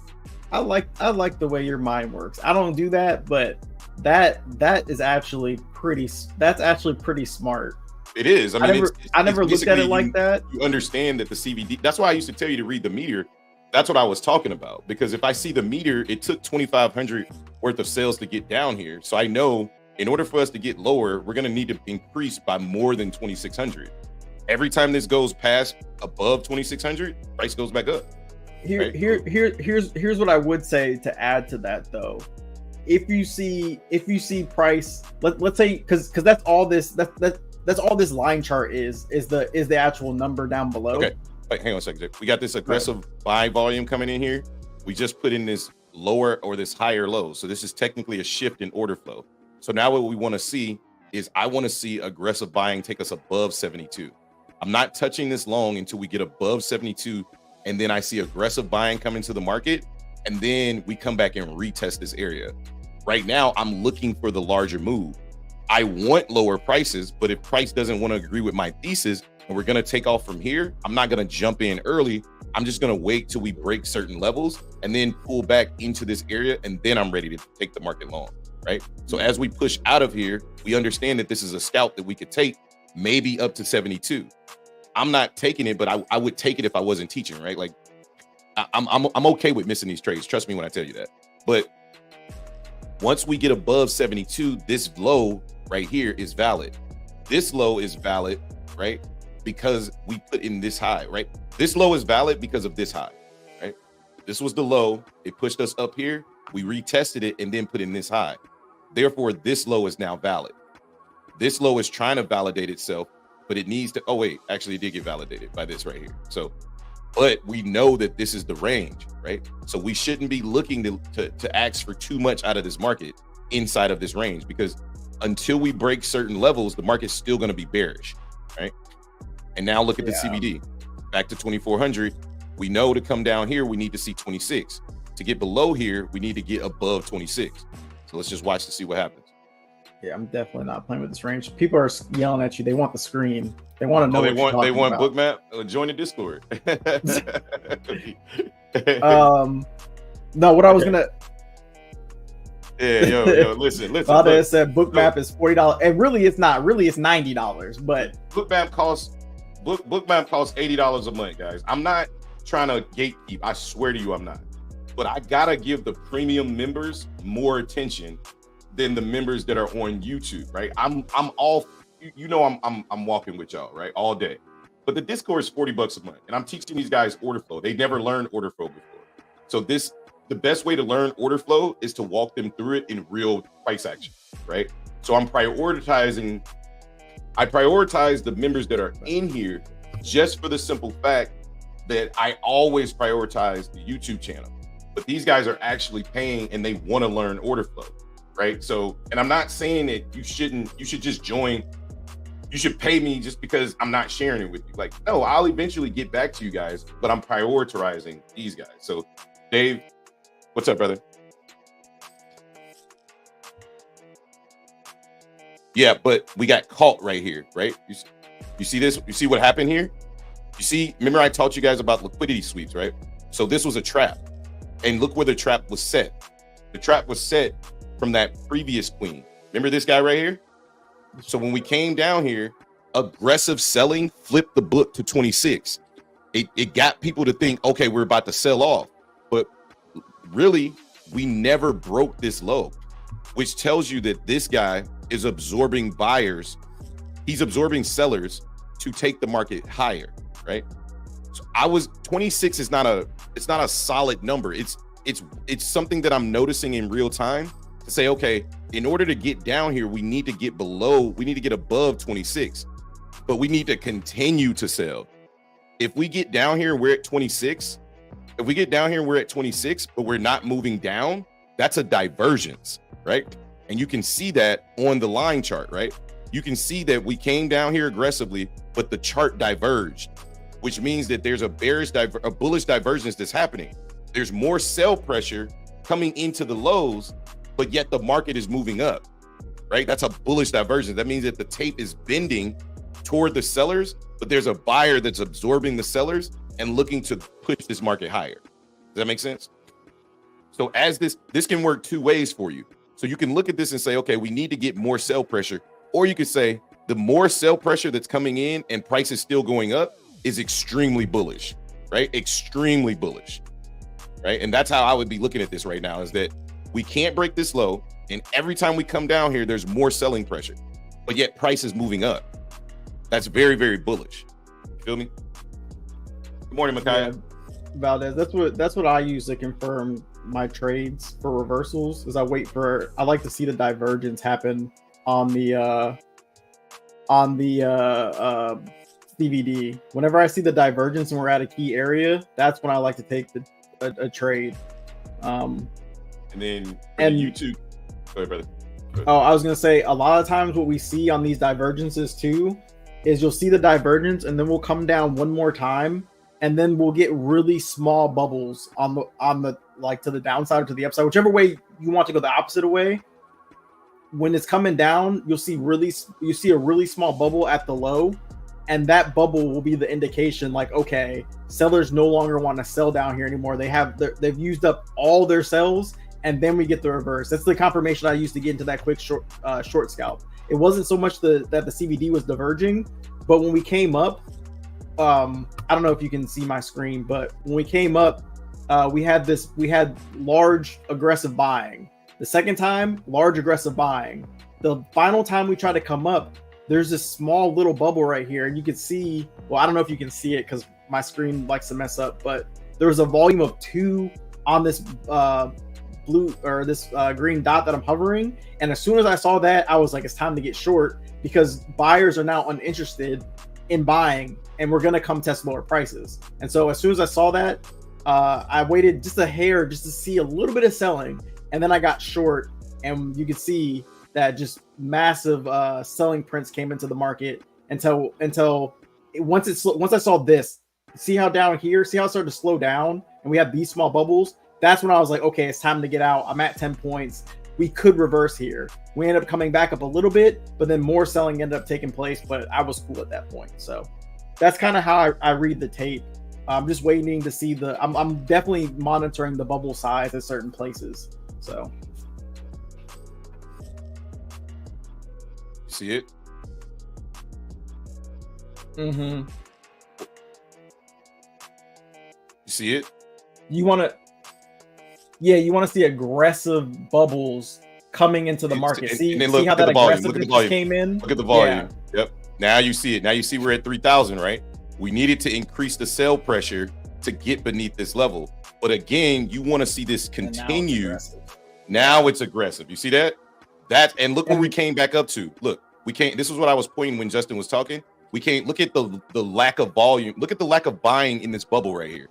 Speaker 1: I like the way your mind works. I don't do that, but that is actually pretty. That's actually pretty smart.
Speaker 2: It is. I mean,
Speaker 1: I never looked at it like that.
Speaker 2: You understand that the CVD. That's why I used to tell you to read the meter. That's what I was talking about. Because if I see the meter, it took 2,500 worth of sales to get down here. So I know in order for us to get lower, we're going to need to increase by more than 2,600. Every time this goes past above 2,600, price goes back up.
Speaker 1: Here's what I would say to add to that though. If you see price, let's say because that's all this line chart is the actual number down below.
Speaker 2: Okay, wait, hang on a second. We got this aggressive buy volume coming in here. We just put in this lower or this higher low. So this is technically a shift in order flow. So now what we want to see is I want to see aggressive buying take us above 72. I'm not touching this long until we get above 72. And then I see aggressive buying come into the market. And then we come back and retest this area. Right now, I'm looking for the larger move. I want lower prices, but if price doesn't want to agree with my thesis and we're going to take off from here, I'm not going to jump in early. I'm just going to wait till we break certain levels and then pull back into this area. And then I'm ready to take the market long, right? So as we push out of here, we understand that this is a scalp that we could take maybe up to 72. I'm not taking it, but I would take it if I wasn't teaching, right? Like I'm okay with missing these trades. Trust me when I tell you that. But once we get above 72, this low right here is valid. This low is valid, right? Because we put in this high, right? This low is valid because of this high, right? This was the low. It pushed us up here. We retested it and then put in this high. Therefore, this low is now valid. This low is trying to validate itself, but it needs to, oh wait, actually it did get validated by this right here. So, but we know that this is the range, right? So we shouldn't be looking to ask for too much out of this market inside of this range, because until we break certain levels, the market's still going to be bearish, right? And now look at the CVD, back to 2,400. We know to come down here, we need to see 26. To get below here, we need to get above 26. So let's just watch to see what happens.
Speaker 1: Yeah, I'm definitely not playing with this range. People are yelling at you. They want the screen. They want to know.
Speaker 2: They want bookmap. Join the Discord.
Speaker 1: No, what I was gonna.
Speaker 2: Yeah, yo, listen.
Speaker 1: Valdez said bookmap is $40, and really it's not. Really, it's $90. But
Speaker 2: bookmap costs $80 a month, guys. I'm not trying to gatekeep. I swear to you, I'm not. But I gotta give the premium members more attention than the members that are on YouTube, right? I'm all, you know, I'm walking with y'all, right, all day. But the Discord is $40 a month, and I'm teaching these guys order flow. They never learned order flow before. So the best way to learn order flow is to walk them through it in real price action, right? So I prioritize the members that are in here just for the simple fact that I always prioritize the YouTube channel. But these guys are actually paying and they want to learn order flow. Right. So, and I'm not saying that you should just join. You should pay me just because I'm not sharing it with you. Like, no, I'll eventually get back to you guys, but I'm prioritizing these guys. So, Dave, what's up, brother? Yeah, but we got caught right here, right? You see this? You see what happened here? You see, remember I taught you guys about liquidity sweeps, right? So this was a trap. And look where the trap was set. The trap was set from that previous queen. Remember this guy right here? So when we came down here, aggressive selling flipped the book to 26. It got people to think, okay, we're about to sell off. But really, we never broke this low, which tells you that this guy is absorbing buyers. He's absorbing sellers to take the market higher, right? So 26 is not a solid number. It's something that I'm noticing in real time. To say, okay, in order to get down here, we need to get above 26, but we need to continue to sell. If we get down here, we're at 26. If we get down here, we're at 26, but we're not moving down, that's a divergence, right? And you can see that on the line chart, right? You can see that we came down here aggressively, but the chart diverged, which means that there's a bullish divergence that's happening. There's more sell pressure coming into the lows, but yet the market is moving up, right? That's a bullish divergence. That means that the tape is bending toward the sellers, but there's a buyer that's absorbing the sellers and looking to push this market higher. Does that make sense? So as this can work two ways for you. So you can look at this and say, okay, we need to get more sell pressure. Or you could say the more sell pressure that's coming in and price is still going up is extremely bullish, right? Extremely bullish, right? And that's how I would be looking at this right now, is that we can't break this low. And every time we come down here, there's more selling pressure, but yet price is moving up. That's very, very bullish. You feel me? Good morning, Micaiah.
Speaker 1: Yeah, Valdez, that's what I use to confirm my trades for reversals. Is I like to see the divergence happen on the CVD. Whenever I see the divergence and we're at a key area, that's when I like to take a trade.
Speaker 2: And then YouTube. Go ahead, brother. Go ahead.
Speaker 1: Oh, I was gonna say, a lot of times what we see on these divergences too is you'll see the divergence and then we'll come down one more time and then we'll get really small bubbles on the like to the downside or to the upside, whichever way you want to go, the opposite way. When it's coming down, you see a really small bubble at the low, and that bubble will be the indication like, okay, sellers no longer want to sell down here anymore. They've used up all their sells, and then we get the reverse. That's the confirmation I used to get into that quick short scalp. It wasn't so much that the CVD was diverging, but when we came up, I don't know if you can see my screen, but when we came up, we had large aggressive buying. The second time, large aggressive buying. The final time we tried to come up, there's this small little bubble right here, and you can see, well, I don't know if you can see it because my screen likes to mess up, but there was a volume of 2 on this blue or this green dot that I'm hovering. And as soon as I saw that, I was like, it's time to get short, because buyers are now uninterested in buying and we're going to come test lower prices. And so as soon as I saw that, I waited just a hair just to see a little bit of selling. And then I got short, and you could see that just massive selling prints came into the market until once I saw this, see how down here, see how it started to slow down, and we have these small bubbles. That's when I was like, okay, it's time to get out. I'm at 10 points. We could reverse here. We ended up coming back up a little bit, but then more selling ended up taking place. But I was cool at that point. So that's kind of how I read the tape. I'm just waiting to see I'm definitely monitoring the bubble size at certain places. So,
Speaker 2: see it?
Speaker 1: Mm-hmm.
Speaker 2: You see it?
Speaker 1: You want to see aggressive bubbles coming into the market. See how that aggressiveness came in?
Speaker 2: Look at the volume. Yeah. Yep. Now you see it. Now you see we're at 3,000, right? We needed to increase the sell pressure to get beneath this level. But again, you want to see this continue. Now it's aggressive. You see that? And look where we came back up to. Look, this is what I was pointing when Justin was talking. We can't look at the lack of volume. Look at the lack of buying in this bubble right here.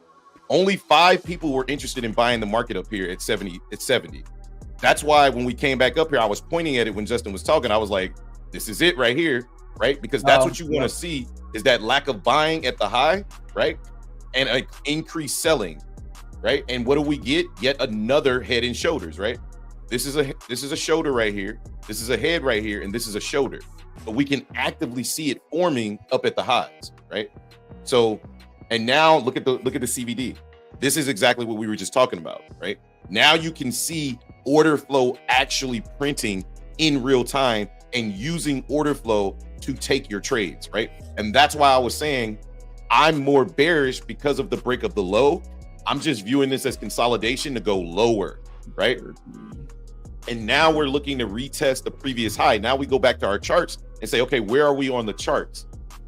Speaker 2: Only 5 people were interested in buying the market up here at 70. It's 70. That's why when we came back up here, I was pointing at it when Justin was talking. I was like, this is it right here, right? Because that's what you want to see, is that lack of buying at the high, right? And increased selling, right? And what do we get? Yet another head and shoulders, right? This is a shoulder right here. This is a head right here, and this is a shoulder. But we can actively see it forming up at the highs, right? So, and now look at the CVD. This is exactly what we were just talking about, right? Now you can see order flow actually printing in real time and using order flow to take your trades, right? And that's why I was saying I'm more bearish because of the break of the low. I'm just viewing this as consolidation to go lower, right? And now we're looking to retest the previous high. Now we go back to our charts and say, okay, where are we on the charts?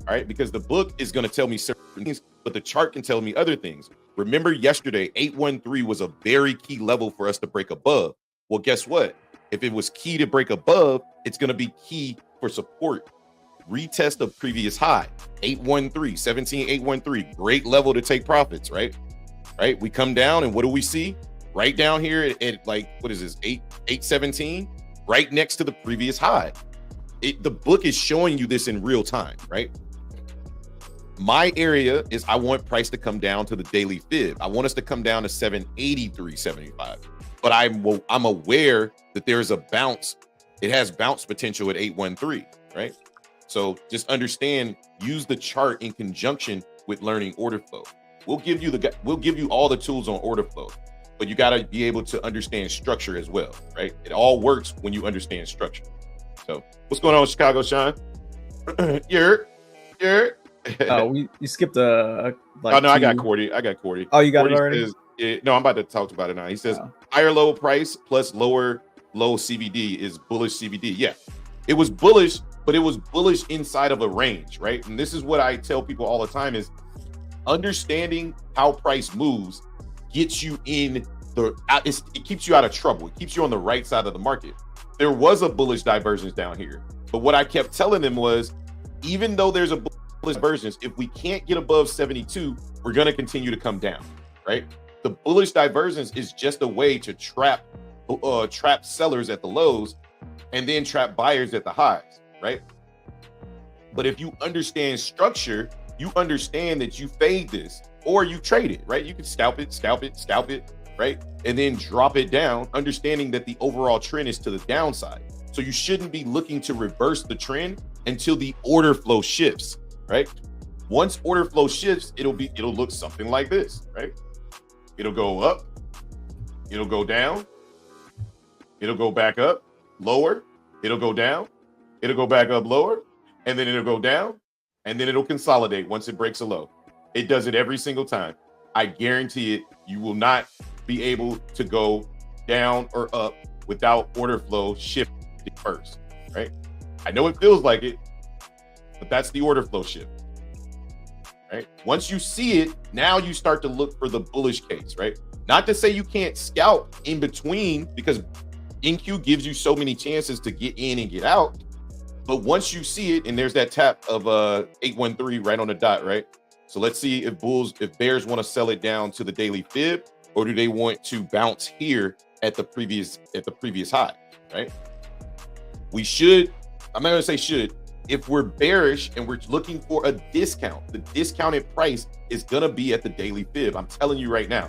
Speaker 2: All right, because the book is going to tell me certain things, but the chart can tell me other things. Remember yesterday, 813 was a very key level for us to break above. Well, guess what? If it was key to break above, it's going to be key for support. Retest of previous high, 813, 17,813, great level to take profits, right? Right? We come down and what do we see? Right down here at like, what is this, 817? right next to the previous high. The book is showing you this in real time, right? My area is I want price to come down to the daily fib. I want us to come down to 783.75. But I'm aware that there's a bounce. It has bounce potential at 813, right? So just understand, use the chart in conjunction with learning order flow. We'll give you all the tools on order flow, but you got to be able to understand structure as well, right? It all works when you understand structure. So what's going on with Chicago, Sean? You're.
Speaker 1: Oh, you skipped
Speaker 2: oh no, I got Cordy.
Speaker 1: Oh, you got
Speaker 2: Cordy
Speaker 1: it already?
Speaker 2: Says, no, I'm about to talk about it now. He says higher low price plus lower low CVD is bullish CVD. Yeah, it was bullish, but it was bullish inside of a range, right? And this is what I tell people all the time is understanding how price moves gets you in it keeps you out of trouble. It keeps you on the right side of the market. There was a bullish divergence down here, but what I kept telling them was, even though there's a bullish divergence, if we can't get above 72, we're going to continue to come down, right? The bullish divergence is just a way to trap sellers at the lows and then trap buyers at the highs, right? But if you understand structure, you understand that you fade this or you trade it, right? You can scalp it, right? And then drop it down, understanding that the overall trend is to the downside. So you shouldn't be looking to reverse the trend until the order flow shifts, right? Once order flow shifts, it'll look something like this, right? It'll go up, it'll go down, it'll go back up, lower, it'll go down, it'll go back up lower, and then it'll go down, and then it'll consolidate once it breaks a low. It does it every single time. I guarantee it. You will not be able to go down or up without order flow shifting first, right? I know it feels like it, but that's the order flow shift, right? Once you see it, now you start to look for the bullish case, right? Not to say you can't scalp in between, because NQ gives you so many chances to get in and get out. But once you see it, and there's that tap of 813 right on the dot, right? So let's see if bears want to sell it down to the daily fib, or do they want to bounce here at the previous high, right? We should, I'm not going to say should, if we're bearish and we're looking for a discount, the discounted price is going to be at the daily fib. I'm telling you right now.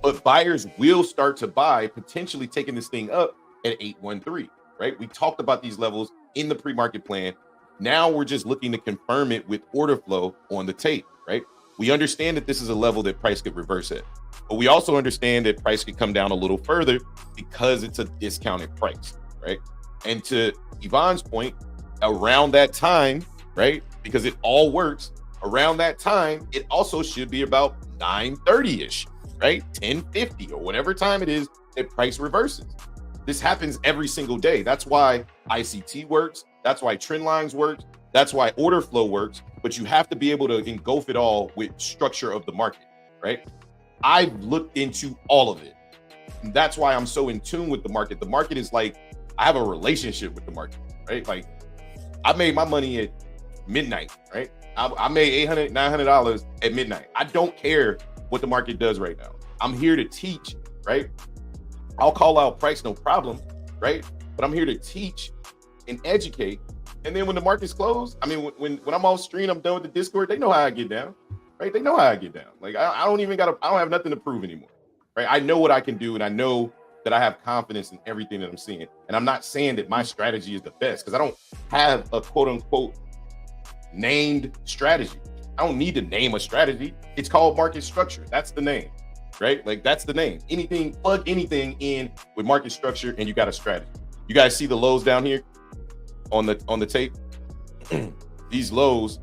Speaker 2: But buyers will start to buy, potentially taking this thing up at 813, right? We talked about these levels in the pre-market plan. Now we're just looking to confirm it with order flow on the tape, right? We understand that this is a level that price could reverse at, but we also understand that price could come down a little further because it's a discounted price, right? And to Yvonne's point, around that time, right? Because it all works around that time, it also should be about 9:30-ish, right? 10:50 or whatever time it is that price reverses. This happens every single day. That's why ICT works. That's why trend lines work. That's why order flow works. But you have to be able to engulf it all with structure of the market, right? I've looked into all of it. And that's why I'm so in tune with the market. The market is like, I have a relationship with the market, right? Like, I made my money at midnight, right? I made $800, $900 at midnight. I don't care what the market does right now. I'm here to teach, right? I'll call out price, no problem, right? But I'm here to teach and educate. And then when the market's closed, I mean, when I'm off stream, I'm done with the Discord, they know how I get down, right? They know how I get down. Like, I don't have nothing to prove anymore, right? I know what I can do, and I know that I have confidence in everything that I'm seeing. And I'm not saying that my strategy is the best, because I don't have a quote unquote named strategy. I don't need to name a strategy. It's called market structure. That's the name, right? Like, that's the name. Plug anything in with market structure and you got a strategy. You guys see the lows down here on the tape? These lows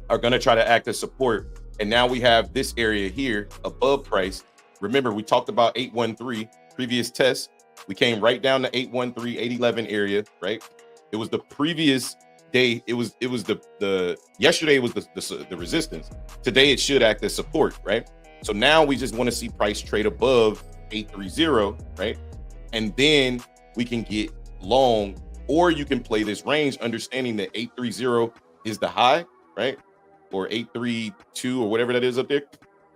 Speaker 2: are going to try to act as support. And now we have this area here above price. Remember, we talked about 813 previous test. We came right down to 813, 811 area, right? It was the previous day. It was the yesterday was the resistance. Today it should act as support, right? So now we just want to see price trade above 830, right? And then we can get long, or you can play this range, understanding that 830 is the high, right? Or 832 or whatever that is up there.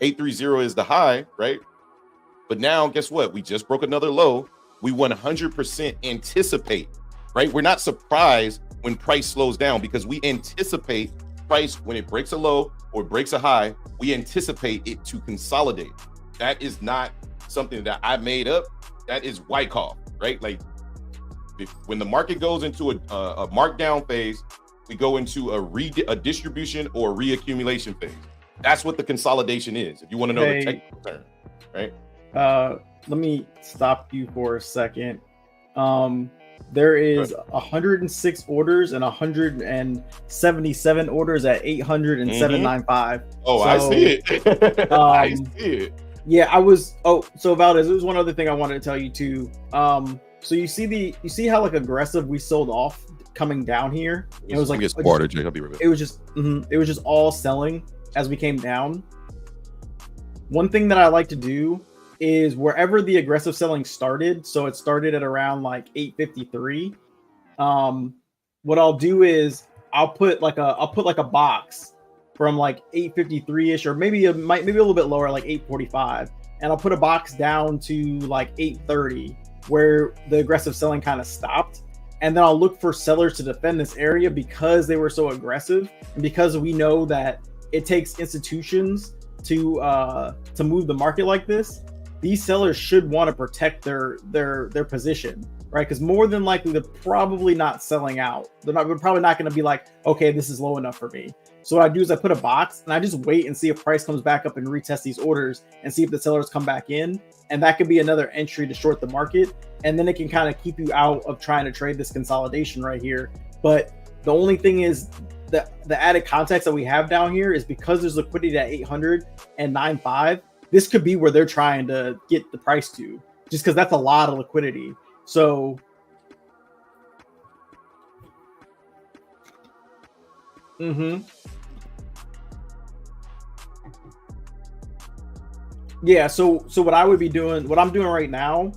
Speaker 2: 830 is the high, right? But now guess what? We just broke another low. we 100% anticipate, right? We're not surprised when price slows down because we anticipate price when it breaks a low or breaks a high, we anticipate it to consolidate. That is not something that I made up. That is Wyckoff, right? Like when the market goes into a markdown phase, we go into a distribution or reaccumulation phase. That's what the consolidation is. If you want to know the technical term, right?
Speaker 1: Let me stop you for a second. There is 106 orders and 177 orders at 800 and 795.
Speaker 2: Oh, so, I see it. I see it.
Speaker 1: Yeah, I was. Oh, so Valdez, there was one other thing I wanted to tell you too. So you see how like aggressive we sold off coming down here. It was like
Speaker 2: water, Jay. I'll be right back.
Speaker 1: It was just all selling as we came down. One thing that I like to do is wherever the aggressive selling started, so it started at around like 853. What I'll do is I'll put like a box from like 853-ish, or maybe a little bit lower, like 845, and I'll put a box down to like 830, where the aggressive selling kind of stopped. And then I'll look for sellers to defend this area because they were so aggressive, and because we know that it takes institutions to move the market like this. These sellers should want to protect their position, right? Because more than likely they're probably not selling out. They're probably not going to be like, okay, this is low enough for me. So what I do is I put a box and I just wait and see if price comes back up and retest these orders and see if the sellers come back in. And that could be another entry to short the market. And then it can kind of keep you out of trying to trade this consolidation right here. But the only thing is the added context that we have down here is because there's liquidity at 800 and 9.5. This could be where they're trying to get the price to, just because that's a lot of liquidity. So, yeah. So what I would be doing, what I'm doing right now,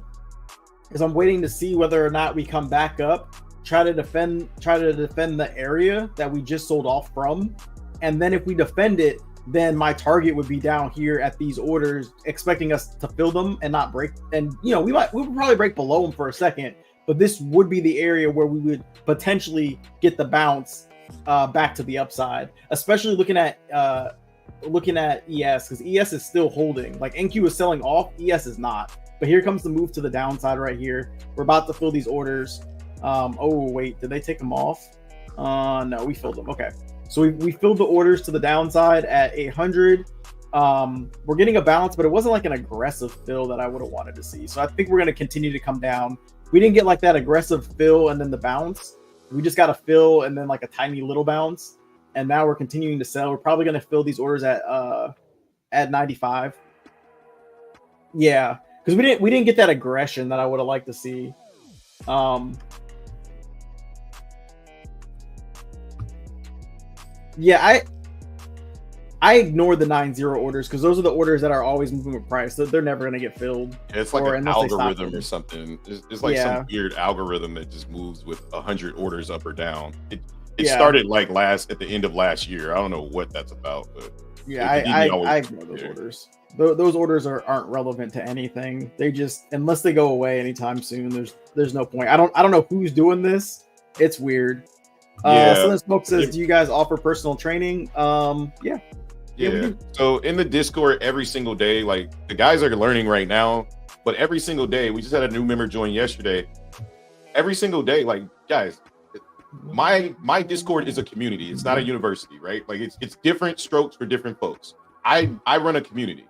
Speaker 1: is I'm waiting to see whether or not we come back up, try to defend the area that we just sold off from, and then if we defend it, then my target would be down here at these orders, expecting us to fill them and not break. And we would probably break below them for a second, but this would be the area where we would potentially get the bounce back to the upside, especially looking at ES, because ES is still holding. Like NQ is selling off, ES is not. But here comes the move to the downside right here. We're about to fill these orders. Oh wait, did they take them off? No, we filled them. Okay. So we filled the orders to the downside at 800. We're getting a bounce, but it wasn't like an aggressive fill that I would have wanted to see. So I think we're going to continue to come down. We didn't get like that aggressive fill and then the bounce. We just got a fill and then like a tiny little bounce. And now we're continuing to sell. We're probably going to fill these orders at 95. Yeah, because we didn't get that aggression that I would have liked to see. Yeah, I ignore the 9-0 orders because those are the orders that are always moving with price. They're never going to get filled.
Speaker 2: Yeah, it's like an algorithm or something. It's like some weird algorithm that just moves with 100 orders up or down. It started like at the end of last year. I don't know what that's about, but
Speaker 1: yeah, I ignore those orders. Those orders aren't relevant to anything. They just, unless they go away anytime soon, there's no point. I don't know who's doing this. It's weird. Southern Smoke says, do you guys offer personal training? Yeah.
Speaker 2: So in the Discord every single day, like the guys are learning right now, but every single day, we just had a new member join yesterday. Every single day, like guys, my Discord is a community. It's not a university, right? Like it's different strokes for different folks. I run a community.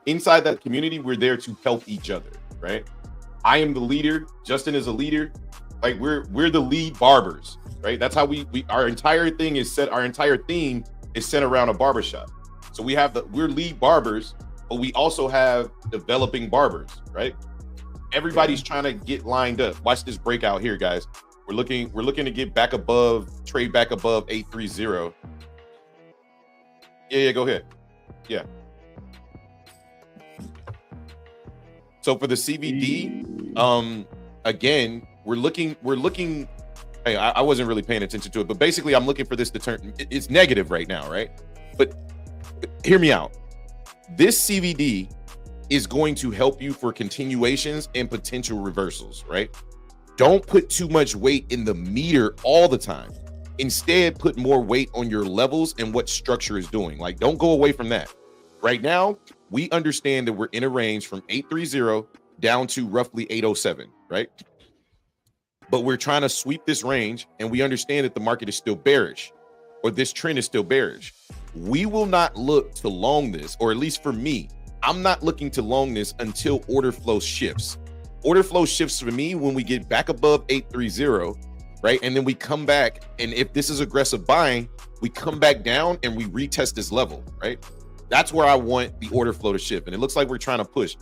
Speaker 2: Inside that community, we're there to help each other, right? I am the leader. Justin is a leader. Like we're the lead barbers, right? That's how our entire thing is set. Our entire theme is set around a barbershop. So we're lead barbers, but we also have developing barbers, right? Everybody's trying to get lined up. Watch this breakout here, guys. We're looking to get back above, trade back above 830. Yeah, go ahead. Yeah. So for the CVD, again, we're looking. Hey, I wasn't really paying attention to it, but basically I'm looking for this to turn. It's negative right now, right? But hear me out. This CVD is going to help you for continuations and potential reversals, right? Don't put too much weight in the meter all the time. Instead, put more weight on your levels and what structure is doing. Like, don't go away from that. Right now, we understand that we're in a range from 830 down to roughly 807, right? But we're trying to sweep this range, and we understand that the market is still bearish, or this trend is still bearish. We will not look to long this, or at least for me, I'm not looking to long this until order flow shifts. Order flow shifts for me when we get back above 830, right? And then we come back, and if this is aggressive buying, we come back down and we retest this level, right? That's where I want the order flow to shift. And it looks like we're trying to push.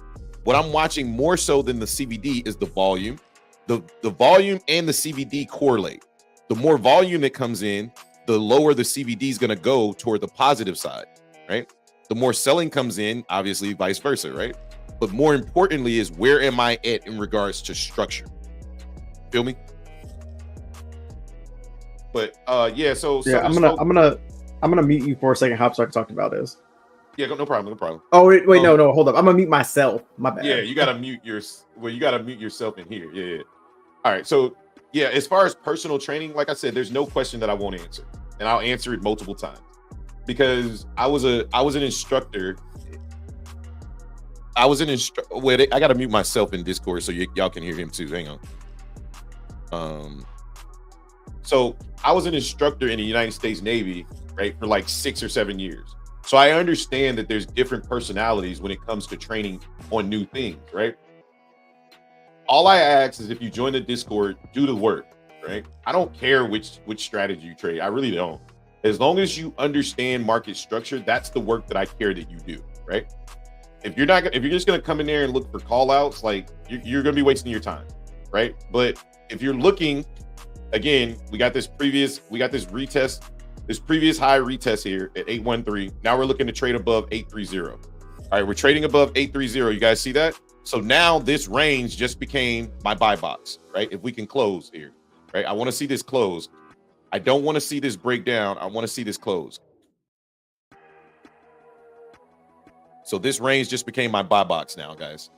Speaker 2: What I'm watching more so than the CVD is the volume. The volume and the CVD correlate. The more volume that comes in, the lower the CVD is going to go toward the positive side, right? The more selling comes in, obviously vice versa, right? But more importantly is, where am I at in regards to structure? Feel me? But yeah, so
Speaker 1: I'm gonna mute you for a second, Hop, so I can talk about this.
Speaker 2: Yeah, no problem, no problem.
Speaker 1: Oh wait, no, hold up. I'm gonna mute myself. My bad.
Speaker 2: Yeah, you gotta mute yourself in here. Yeah. All right, so yeah, as far as personal training, like I said, there's no question that I won't answer, and I'll answer it multiple times, because I was an instructor. Wait, I gotta mute myself in Discord so y'all can hear him too. Hang on. So I was an instructor in the United States Navy, right, for like 6 or 7 years. So I understand that there's different personalities when it comes to training on new things, right? All I ask is, if you join the Discord, do the work, right? I don't care which strategy you trade. I really don't. As long as you understand market structure, that's the work that I care that you do, right? If you're just gonna come in there and look for call outs, like you're gonna be wasting your time, right? But if you're looking, again, we got this previous retest, this previous high retest here at 813. Now we're looking to trade above 830. All right, we're trading above 830. You guys see that? So now this range just became my buy box, right? If we can close here, right? I want to see this close. I don't want to see this break down. I want to see this close. So this range just became my buy box now, guys.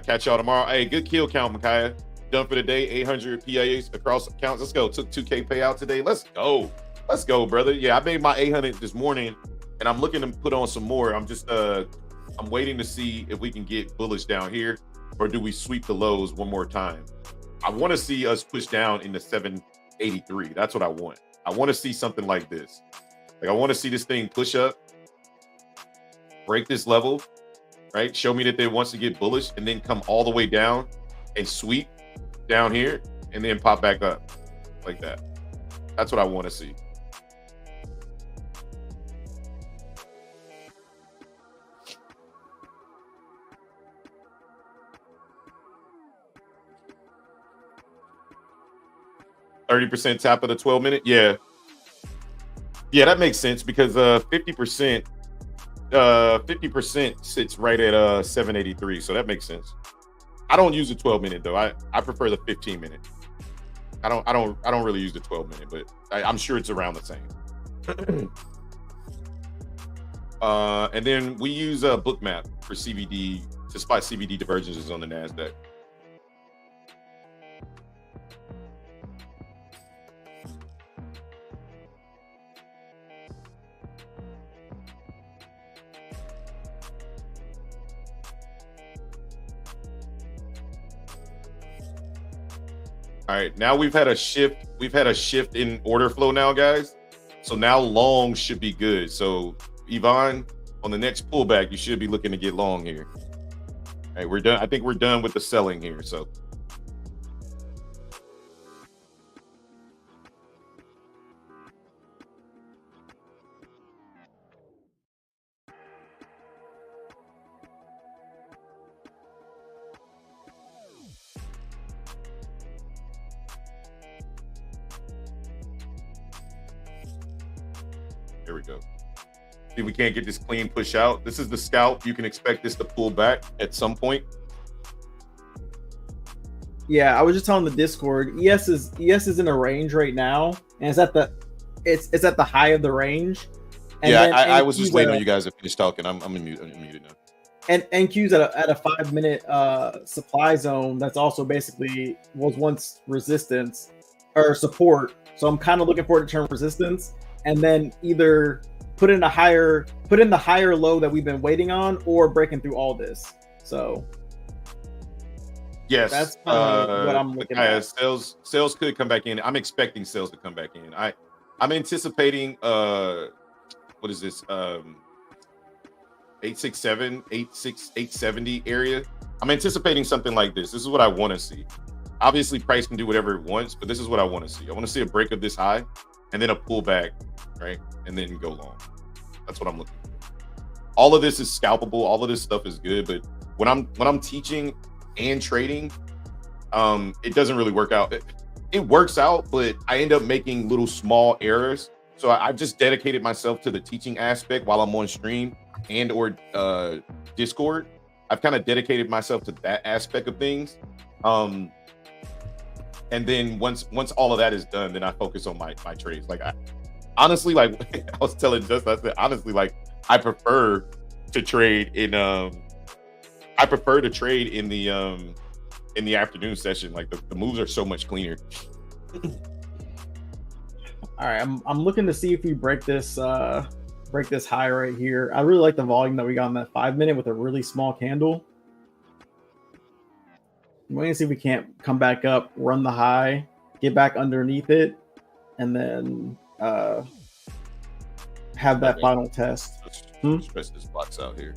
Speaker 2: Catch y'all tomorrow. Hey, good kill count, Micaiah. Done for the day. 800 PAs across accounts. Let's go. Took 2K payout today. Let's go. Let's go, brother. Yeah, I made my 800 this morning, and I'm looking to put on some more. I'm just I'm waiting to see if we can get bullish down here, or do we sweep the lows one more time. I want to see us push down in the 783. That's what I want. I want to see something like this. Like, I want to see this thing push up, break this level, right? Show me that it wants to get bullish, and then come all the way down and sweep down here, and then pop back up like that. That's what I want to see. %, tap of the 12-minute. Yeah, that makes sense, because 50% sits right at 783, so that makes sense. I don't use the 12-minute though. I prefer the 15-minute. I don't really use the 12-minute, but I'm sure it's around the same. And then we use a bookmap for CVD to spot CVD divergences on the NASDAQ. All right, now we've had a shift. We've had a shift in order flow now, guys. So now long should be good. So Yvonne, on the next pullback, you should be looking to get long here. All right, we're done. I think we're done with the selling here. So here we go. See, we can't get this clean push out. This is the scalp. You can expect this to pull back at some point.
Speaker 1: Yeah, I was just telling the Discord, ES is in a range right now, and it's at the it's at the high of the range. And
Speaker 2: yeah,
Speaker 1: then
Speaker 2: I was just waiting on you guys to finish talking. I'm muted now.
Speaker 1: And NQ's at a 5 minute supply zone. That's also basically was once resistance or support. So I'm kind of looking forward to turn resistance, and then either put in the higher low that we've been waiting on, or breaking through all this. So
Speaker 2: yes,
Speaker 1: that's what I'm looking at.
Speaker 2: Sales could come back in. I'm expecting sales to come back in. I'm anticipating what is this 867 870 area. I'm anticipating something like this. This is what I want to see. Obviously price can do whatever it wants, but this is what I want to see. I want to see a break of this high and then a pullback, right? And then go long. That's what I'm looking for. All of this is scalpable. All of this stuff is good, but when I'm teaching and trading, it doesn't really work out. It works out, but I end up making little small errors. So I've just dedicated myself to the teaching aspect while I'm on stream and or Discord. I've kind of dedicated myself to that aspect of things. And then once all of that is done, then I focus on my trades. Like I was telling Justin, I said, honestly, like I prefer to trade in the afternoon session. Like the moves are so much cleaner.
Speaker 1: All right, I'm looking to see if we break this high right here. I really like the volume that we got in that 5 minute with a really small candle. I'm waiting to see if we can't come back up, run the high, get back underneath it, and then have that final test.
Speaker 2: Let's stress this box out here.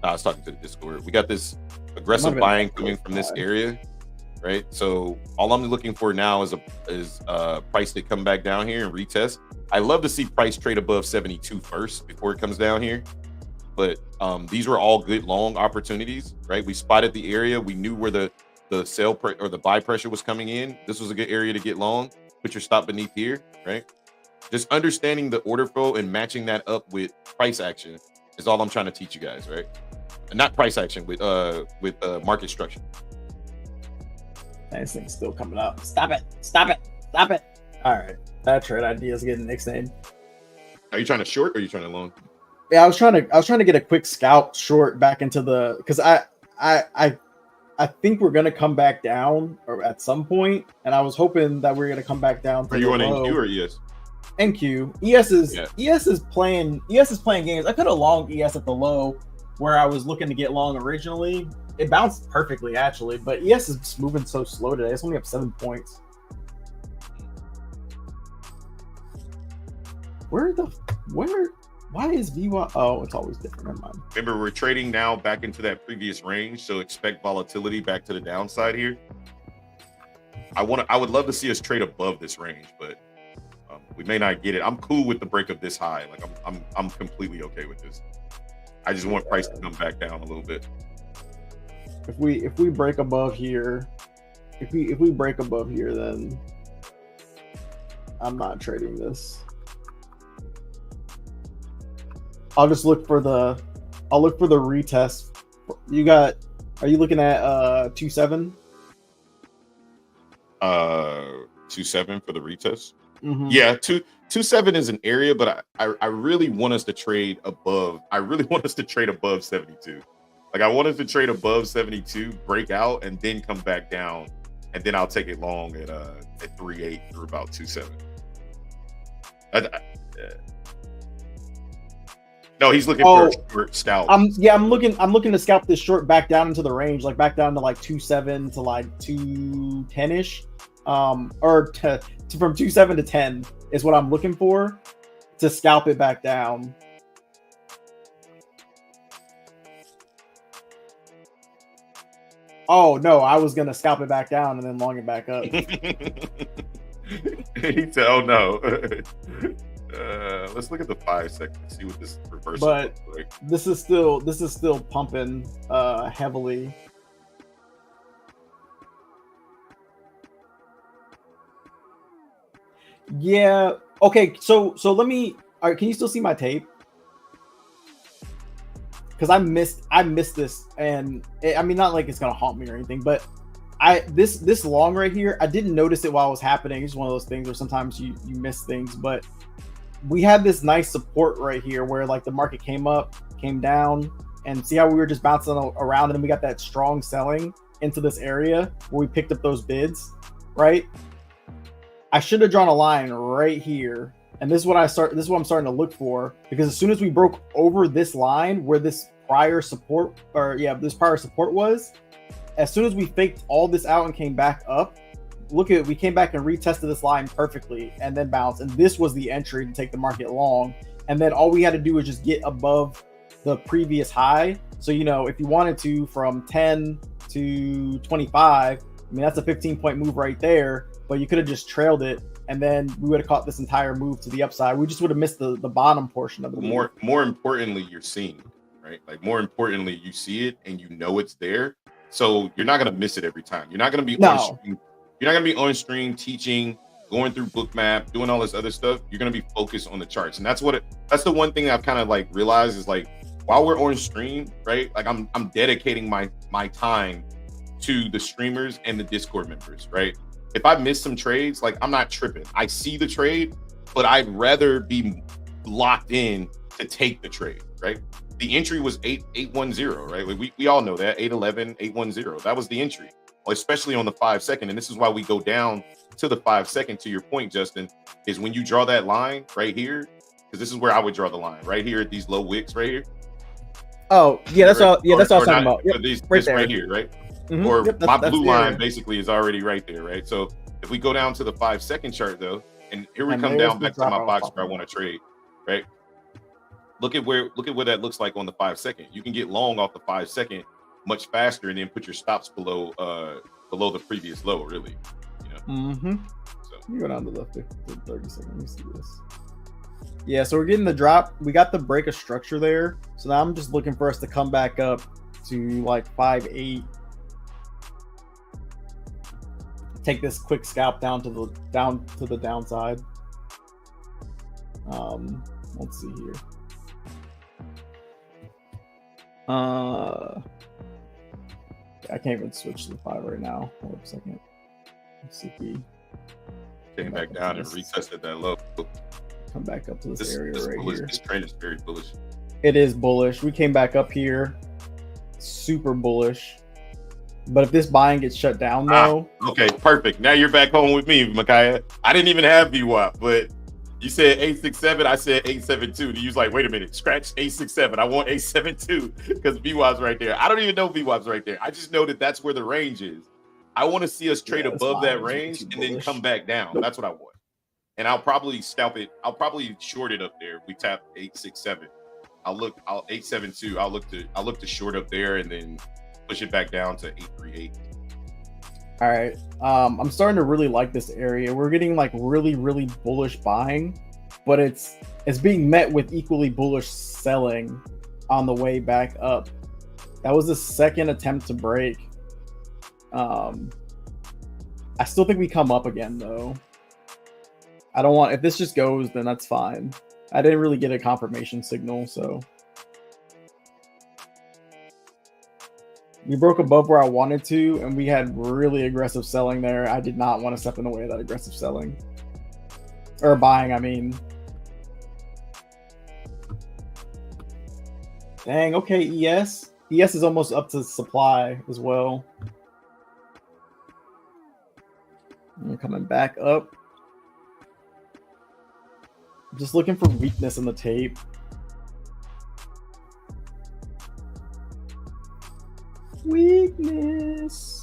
Speaker 2: I was talking to the Discord. We got this aggressive buying coming from this area, right? So all I'm looking for now is price to come back down here and retest. I love to see price trade above 72 first before it comes down here. But these were all good long opportunities, right? We spotted the area. We knew where the sell or the buy pressure was coming in. This was a good area to get long. Put your stop beneath here, right? Just understanding the order flow and matching that up with price action is all I'm trying to teach you guys, right? And not price action, with market structure.
Speaker 1: This thing's still coming up. Stop it. All right, that trade idea is getting nicknamed.
Speaker 2: Are you trying to short or are you trying to long?
Speaker 1: Yeah, I was trying to get a quick scalp short back into the, because I think we're gonna come back down or at some point, and I was hoping that we're gonna come back down.
Speaker 2: Are you on NQ or ES?
Speaker 1: NQ. ES is playing games. I could have long ES at the low where I was looking to get long originally. It bounced perfectly actually, but ES is moving so slow today. It's only up 7 points. Why is VWAP? Oh, it's always different. Never mind.
Speaker 2: Remember, we're trading now back into that previous range, so expect volatility back to the downside here. I would love to see us trade above this range, but we may not get it. I'm cool with the break of this high. Like I'm completely okay with this. I just want price to come back down a little bit.
Speaker 1: If we break above here, then I'm not trading this. I'll look for the retest. Are you looking at 2.7?
Speaker 2: 2.7 for the retest.
Speaker 1: Mm-hmm.
Speaker 2: Yeah, 2.7 is an area, but I really want us to trade above. I really want us to trade above 72. Like I want us to trade above 72, break out, and then come back down, and then I'll take it long at 3.8 through about 2.7. No, he's looking for a short scalp.
Speaker 1: I'm looking to scalp this short back down into the range, like back down to like 2.7 to like 2.10ish, from 2.7 to 10 is what I'm looking for to scalp it back down. Oh no, I was gonna scalp it back down and then long it back up.
Speaker 2: He said, "Oh no." Let's look at the 5 seconds, see what this reversal looks like.
Speaker 1: This is still pumping heavily. Yeah. Okay. So let me. All right, can you still see my tape? Because I missed this, and I mean, not like it's gonna haunt me or anything, but this long right here, I didn't notice it while it was happening. It's one of those things where sometimes you miss things, but we had this nice support right here where like the market came up, came down, and see how we were just bouncing around, and then we got that strong selling into this area where we picked up those bids, right? I should have drawn a line right here. And this is what I'm starting to look for, because as soon as we broke over this line where this prior support was, as soon as we faked all this out and came back up, we came back and retested this line perfectly and then bounced. And this was the entry to take the market long. And then all we had to do was just get above the previous high. So, if you wanted to, from 10 to 25, I mean, that's a 15-point move right there, but you could have just trailed it, and then we would have caught this entire move to the upside. We just would have missed the bottom portion of the move.
Speaker 2: More importantly, you're seeing it, right? Like, more importantly, you see it and you know it's there. So you're not going to miss it every time. You're not going to be on stream. You're not going to be on stream teaching, going through bookmap, doing all this other stuff. You're going to be focused on the charts. And that's the one thing I've kind of like realized is like, while we're on stream, right? Like I'm dedicating my time to the streamers and the Discord members, right? If I miss some trades, like I'm not tripping. I see the trade, but I'd rather be locked in to take the trade, right? The entry was 810, right? Like we all know that 811, 810. That was the entry, especially on the 5 second. And this is why we go down to the 5 second. To your point, Justin, is when you draw that line right here, because this is where I would draw the line right here at these low wicks right here.
Speaker 1: Oh yeah, that's all. Yeah, that's all I'm talking about.
Speaker 2: Yep, this right here, right? Mm-hmm. Or yep, my blue line basically is already right there, right? So if we go down to the 5 second chart though, and here we come down back to my box where I want to trade, right? Look at what that looks like on the 5 second. You can get long off the 5 second much faster, and then put your stops below the previous low, really.
Speaker 1: Mm-hmm. So you go down to the 30 second. Let me see this. Yeah, so we're getting the drop. We got the break of structure there. So now I'm just looking for us to come back up to like 5.8. Take this quick scalp down to the downside. Let's see here. I can't even switch to the 5 right now. Hold up a second. Let's see if we
Speaker 2: came back down and retested that low.
Speaker 1: Come back up to this area right here.
Speaker 2: This trend is very bullish.
Speaker 1: It is bullish. We came back up here. Super bullish. But if this buying gets shut down, though...
Speaker 2: okay, perfect. Now you're back home with me, Micaiah. I didn't even have VWAP, but you said 867. I said 872. You was like, wait a minute, scratch 867. I want 872 because VWAP's right there. I don't even know VWAP's right there. I just know that that's where the range is. I want to see us trade above that range and then come back down. Nope. That's what I want. And I'll probably scalp it. I'll probably short it up there. If we tap 867. I'll 872. I'll look to short up there and then push it back down to 838.
Speaker 1: All right. I'm starting to really like this area. We're getting like really, really bullish buying, but it's being met with equally bullish selling on the way back up. That was the second attempt to break. I still think we come up again though. I don't want, if this just goes, then that's fine. I didn't really get a confirmation signal, so. We broke above where I wanted to, and we had really aggressive selling there. I did not want to step in the way of that aggressive selling. Or buying, I mean. Dang, okay, ES. ES is almost up to supply as well. And coming back up. Just looking for weakness in the tape. Weakness.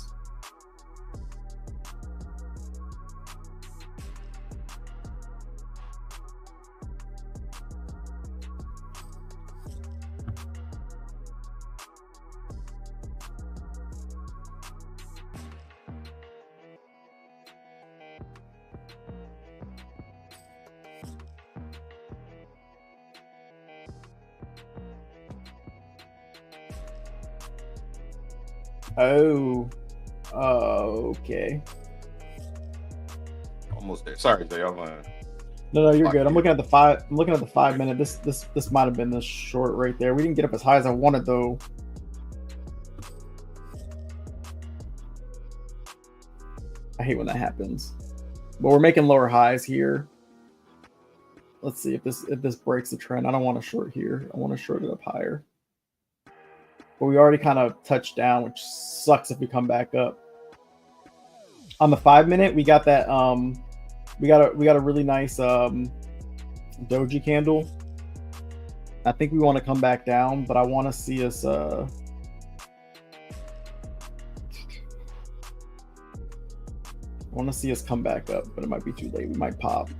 Speaker 1: Oh, okay.
Speaker 2: Almost there. Sorry, Jay.
Speaker 1: No, you're good. I'm looking at the 5. I'm looking at the 5 minute. This might have been the short right there. We didn't get up as high as I wanted though. I hate when that happens. But we're making lower highs here. Let's see if this breaks the trend. I don't want to short here. I want to short it up higher. But we already kind of touched down, which sucks if we come back up. On the 5-minute, we got that we got a really nice doji candle. I think we want to come back down, but I want to see us I want to see us come back up, but it might be too late. We might pop.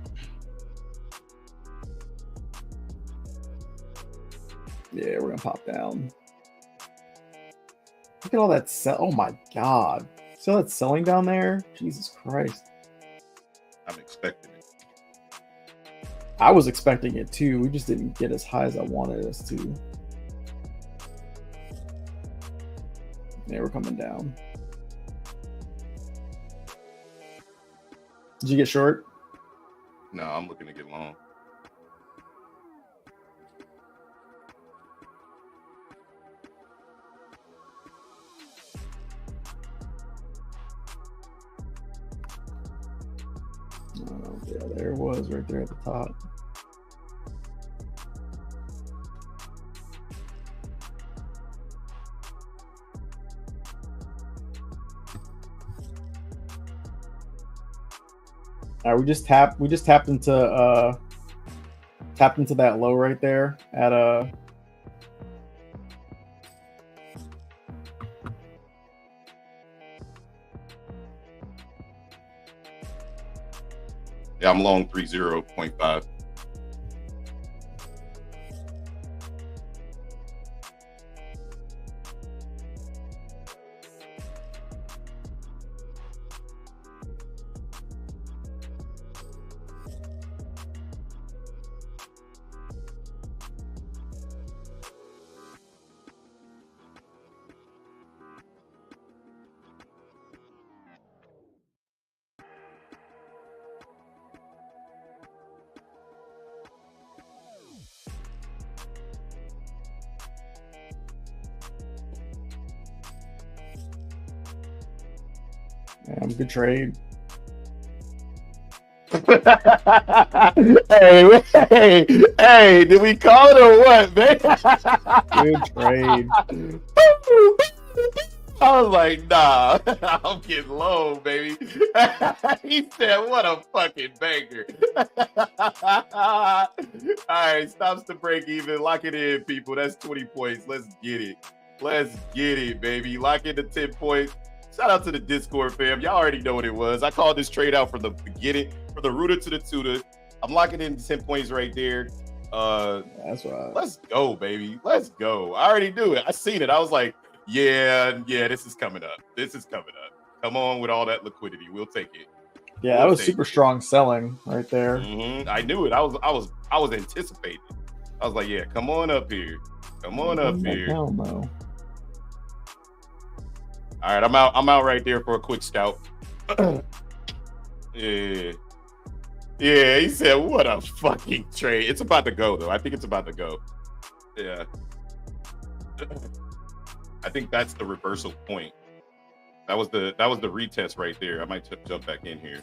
Speaker 1: Yeah, we're gonna pop down. Look at all that sell. Oh my god. See all that selling down there? Jesus Christ.
Speaker 2: I'm expecting it.
Speaker 1: I was expecting it too. We just didn't get as high as I wanted us to. Yeah, we're coming down. Did you get short?
Speaker 2: No, I'm looking to get long.
Speaker 1: Oh, yeah, there it was right there at the top. All right, we just tapped into that low right there at
Speaker 2: Yeah, I'm long 30.5.
Speaker 1: good trade.
Speaker 2: hey, did we call it or what, man?
Speaker 1: Good trade.
Speaker 2: I was like, nah, I'm getting low, baby. He said, what a fucking banger. All right, stops the break even. Lock it in, people. That's 20 points. Let's get it. Let's get it, baby. Lock in the 10 points. Shout out to the Discord fam. Y'all already know what it was. I called this trade out from the beginning, from the rooter to the tutor. I'm locking in 10 points right there.
Speaker 1: That's right.
Speaker 2: Let's go, baby. Let's go. I already knew it. I seen it. I was like, yeah, this is coming up. This is coming up. Come on with all that liquidity. We'll take it.
Speaker 1: Yeah, that was super strong selling right there.
Speaker 2: Mm-hmm. I knew it. I was anticipating. I was like, yeah, come on up here. Come on up here.
Speaker 1: Hell no.
Speaker 2: All right, I'm out right there for a quick scout. Yeah. Yeah, he said, what a fucking trade. It's about to go, though. I think it's about to go. Yeah. I think that's the reversal point. That was the retest right there. I might jump back in here.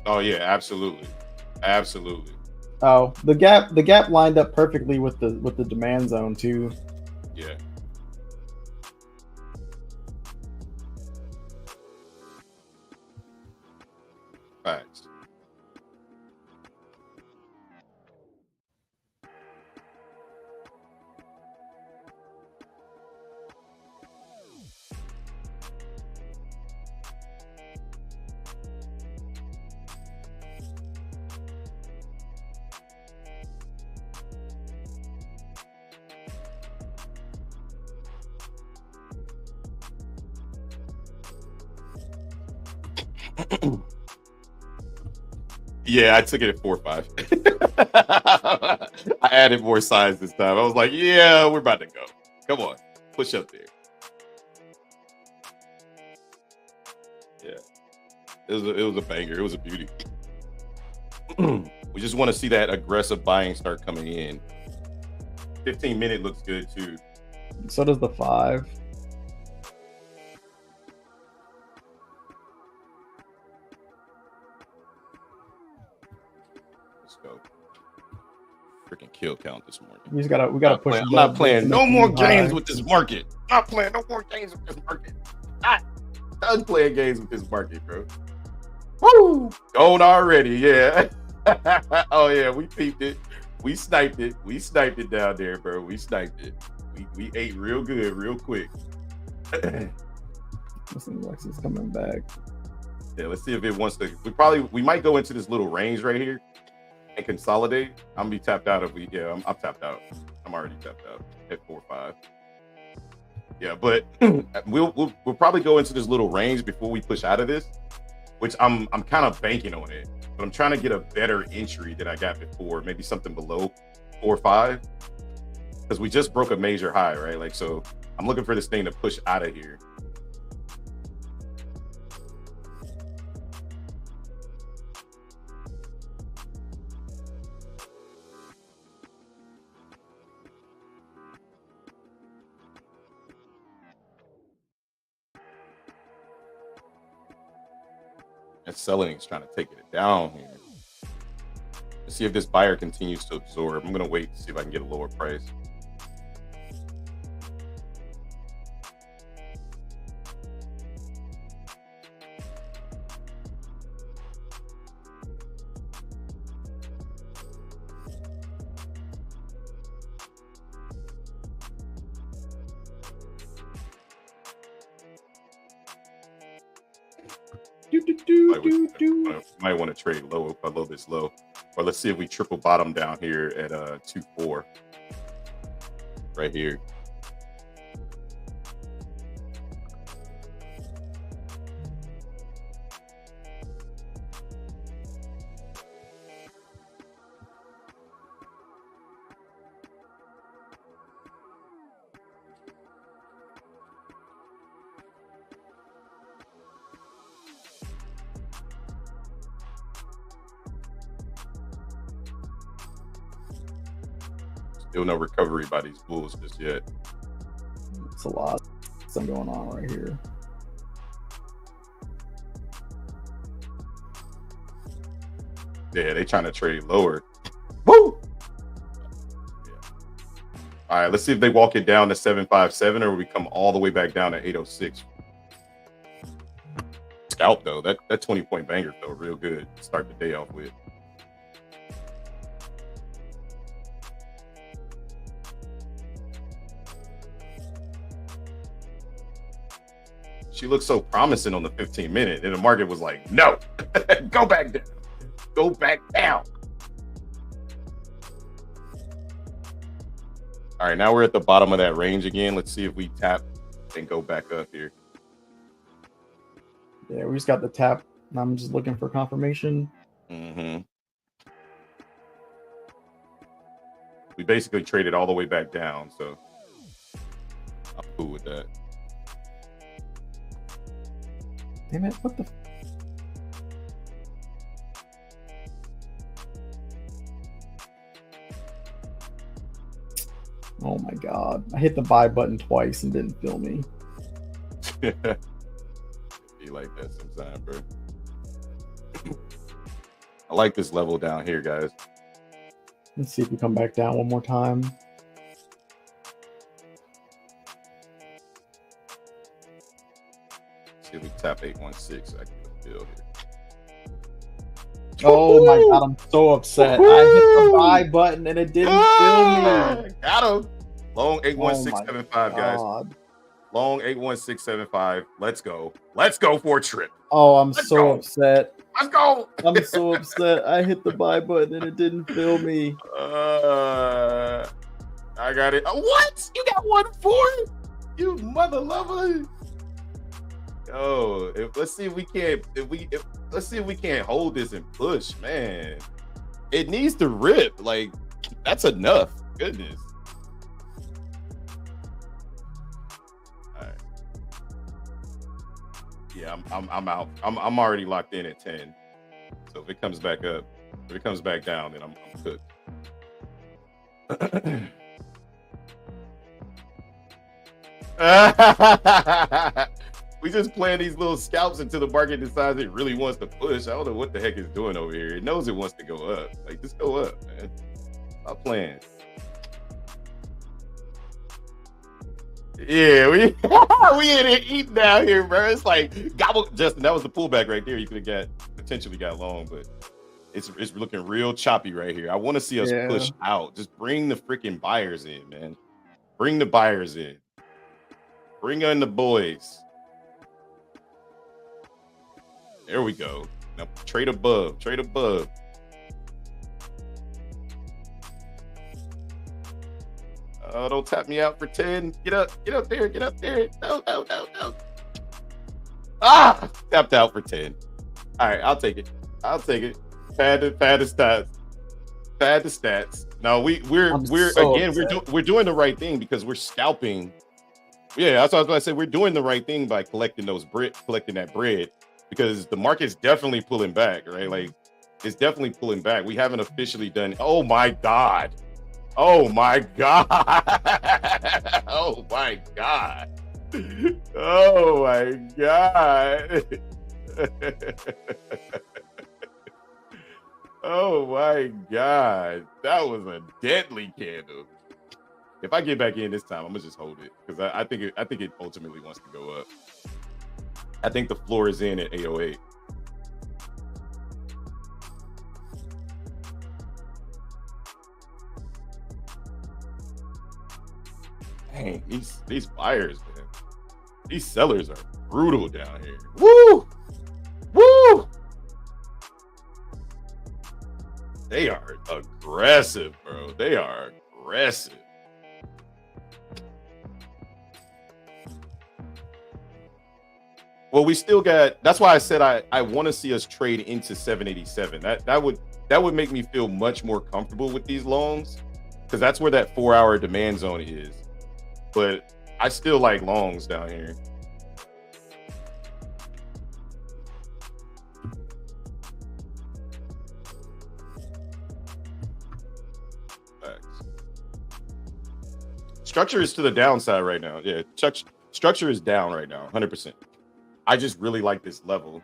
Speaker 2: Oh yeah, absolutely, absolutely.
Speaker 1: Oh, the gap lined up perfectly with the demand zone too.
Speaker 2: Yeah. Facts. Yeah, I took it at 4-5. I added more size this time. I was like, yeah, we're about to go. Come on, push up there. Yeah. It was a banger. It was a beauty. We just want to see that aggressive buying start coming in. 15-minute looks good too.
Speaker 1: So does the 5.
Speaker 2: Let's go. Freaking kill count this morning.
Speaker 1: We gotta push.
Speaker 2: I'm not playing no more games with this market. Not playing no more games with this market. Not done playing games with this market, bro. Woo! Going already, yeah. Oh yeah, we peeped it. We sniped it. We sniped it down there, bro. We sniped it. We ate real good, real quick.
Speaker 1: Listen, Lex is coming back.
Speaker 2: Yeah, let's see if it wants to. We might go into this little range right here and consolidate. I'm gonna be tapped out if I'm tapped out. I'm already tapped out at 4-5. Yeah, but we'll probably go into this little range before we push out of this, which I'm kind of banking on it. But I'm trying to get a better entry than I got before, maybe something below 4-5. Because we just broke a major high, right? Like, so I'm looking for this thing to push out of here. And selling is trying to take it down here. Let's see if this buyer continues to absorb. I'm going to wait to see if I can get a lower price. Might want to trade low below this low, or let's see if we triple bottom down here at 2-4 right here. Still no recovery by these bulls just yet.
Speaker 1: It's a lot. Something going on right here.
Speaker 2: Yeah, they trying to trade lower. Woo! Yeah. All right, let's see if they walk it down to 757 or we come all the way back down to 806. Scalp though, that 20-point banger felt real good to start the day off with. She looked so promising on the 15-minute, and the market was like, no, go back down. Go back down. All right, now we're at the bottom of that range again. Let's see if we tap and go back up here.
Speaker 1: Yeah, we just got the tap. I'm just looking for confirmation.
Speaker 2: Mm-hmm. We basically traded all the way back down, so I'm cool with that.
Speaker 1: Damn it, what the... Oh my god. I hit the buy button twice and didn't feel me.
Speaker 2: Be like that sometimes, bro. I like this level down here, guys.
Speaker 1: Let's see if we come back down one more time.
Speaker 2: See if we tap 816. I can feel here.
Speaker 1: Oh my god, I'm so upset. I hit the buy button and it didn't feel me.
Speaker 2: Got him. Long 81675, guys.
Speaker 1: God.
Speaker 2: Long 81675. Let's go. Let's go for a trip.
Speaker 1: Oh, I'm so upset.
Speaker 2: Let's go.
Speaker 1: I'm so upset. I hit the buy button and it didn't feel me.
Speaker 2: I got it. What? You got 1-4? You mother lover. Yo, let's see if we can't. Let's see if we can't hold this and push, man. It needs to rip. Like, that's enough. Goodness. All right. Yeah, I'm out. I'm already locked in at 10. So if it comes back up, if it comes back down, then I'm cooked. We just playing these little scalps until the market decides it really wants to push. I don't know what the heck it's doing over here. It knows it wants to go up. Like, just go up, man. Stop playing. Yeah, we in here eating down here, bro. It's like gobble. Justin, that was the pullback right there. You could have potentially got long, but it's looking real choppy right here. I want to see us push out. Just bring the freaking buyers in, man. Bring the buyers in. Bring in the boys. There we go. Now trade above. Trade above. Oh, don't tap me out for 10. Get up there. Get up there. No. Ah, tapped out for 10. All right, I'll take it. Pad the stats. Pad the stats. No, we're doing the right thing because we're scalping. Yeah, that's what I was gonna say. We're doing the right thing by collecting that bread, because the market's definitely pulling back, right? Like, it's definitely pulling back. We haven't officially done. Oh my god. Oh my god. Oh my god. Oh my god. Oh my god. That was a deadly candle. If I get back in this time, I'm gonna just hold it, because I think it ultimately wants to go up. I think the floor is in at 808. Dang, these buyers, man. These sellers are brutal down here. Woo! Woo! They are aggressive, bro. They are aggressive. Well, we still got. That's why I said I want to see us trade into 787. That would make me feel much more comfortable with these longs, because that's where that 4-hour demand zone is. But I still like longs down here. Structure is to the downside right now. Yeah, structure is down right now, 100%. I just really like this level.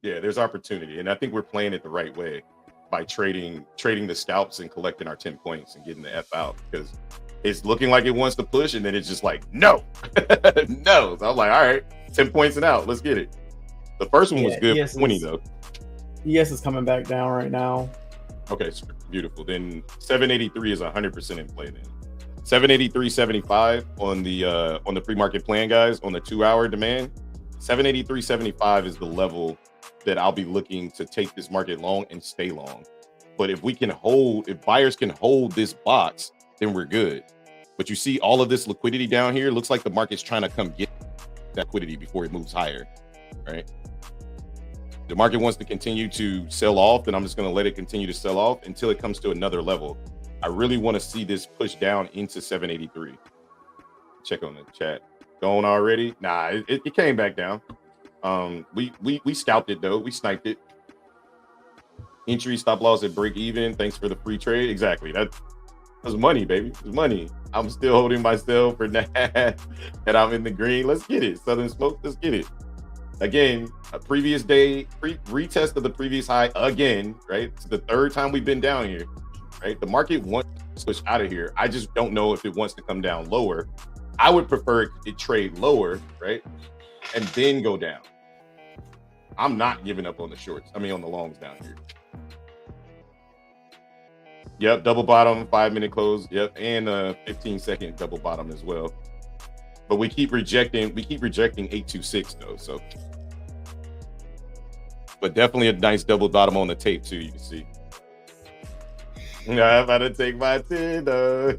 Speaker 2: Yeah, there's opportunity, and I think we're playing it the right way by trading the scalps and collecting our 10 points and getting the F out, because it's looking like it wants to push, and then it's just like, no. No. So I'm like, all right, 10 points and out. Let's get it. The first one was good for 20, though.
Speaker 1: ES is coming back down right now.
Speaker 2: Okay, beautiful. Then 783 is 100% in play then. 783.75 on the pre-market plan, guys, on the 2-hour demand. 783.75 is the level that I'll be looking to take this market long and stay long. But if buyers can hold this box, then we're good. But you see all of this liquidity down here. Looks like the market's trying to come get that liquidity before it moves higher, right? The market wants to continue to sell off, then I'm just going to let it continue to sell off until it comes to another level. I really want to see this push down into 783. Check on the chat. Going already? Nah, it came back down. We scalped it though. We sniped it. Entry, stop loss at break even. Thanks for the free trade. Exactly. That was money, baby. It was money. I'm still holding myself for that, and I'm in the green. Let's get it. Southern Smoke. Let's get it. Again, a previous day retest of the previous high again. Right. It's the third time we've been down here. Right. The market wants to push out of here. I just don't know if it wants to come down lower. I would prefer it trade lower, right, and then go down. I'm not giving up on the shorts. I mean, on the longs down here. Yep, double bottom, 5-minute close. Yep, and a 15-second double bottom as well. But we keep rejecting 826 though. So, but definitely a nice double bottom on the tape too. You can see. I'm about to take my 10 though.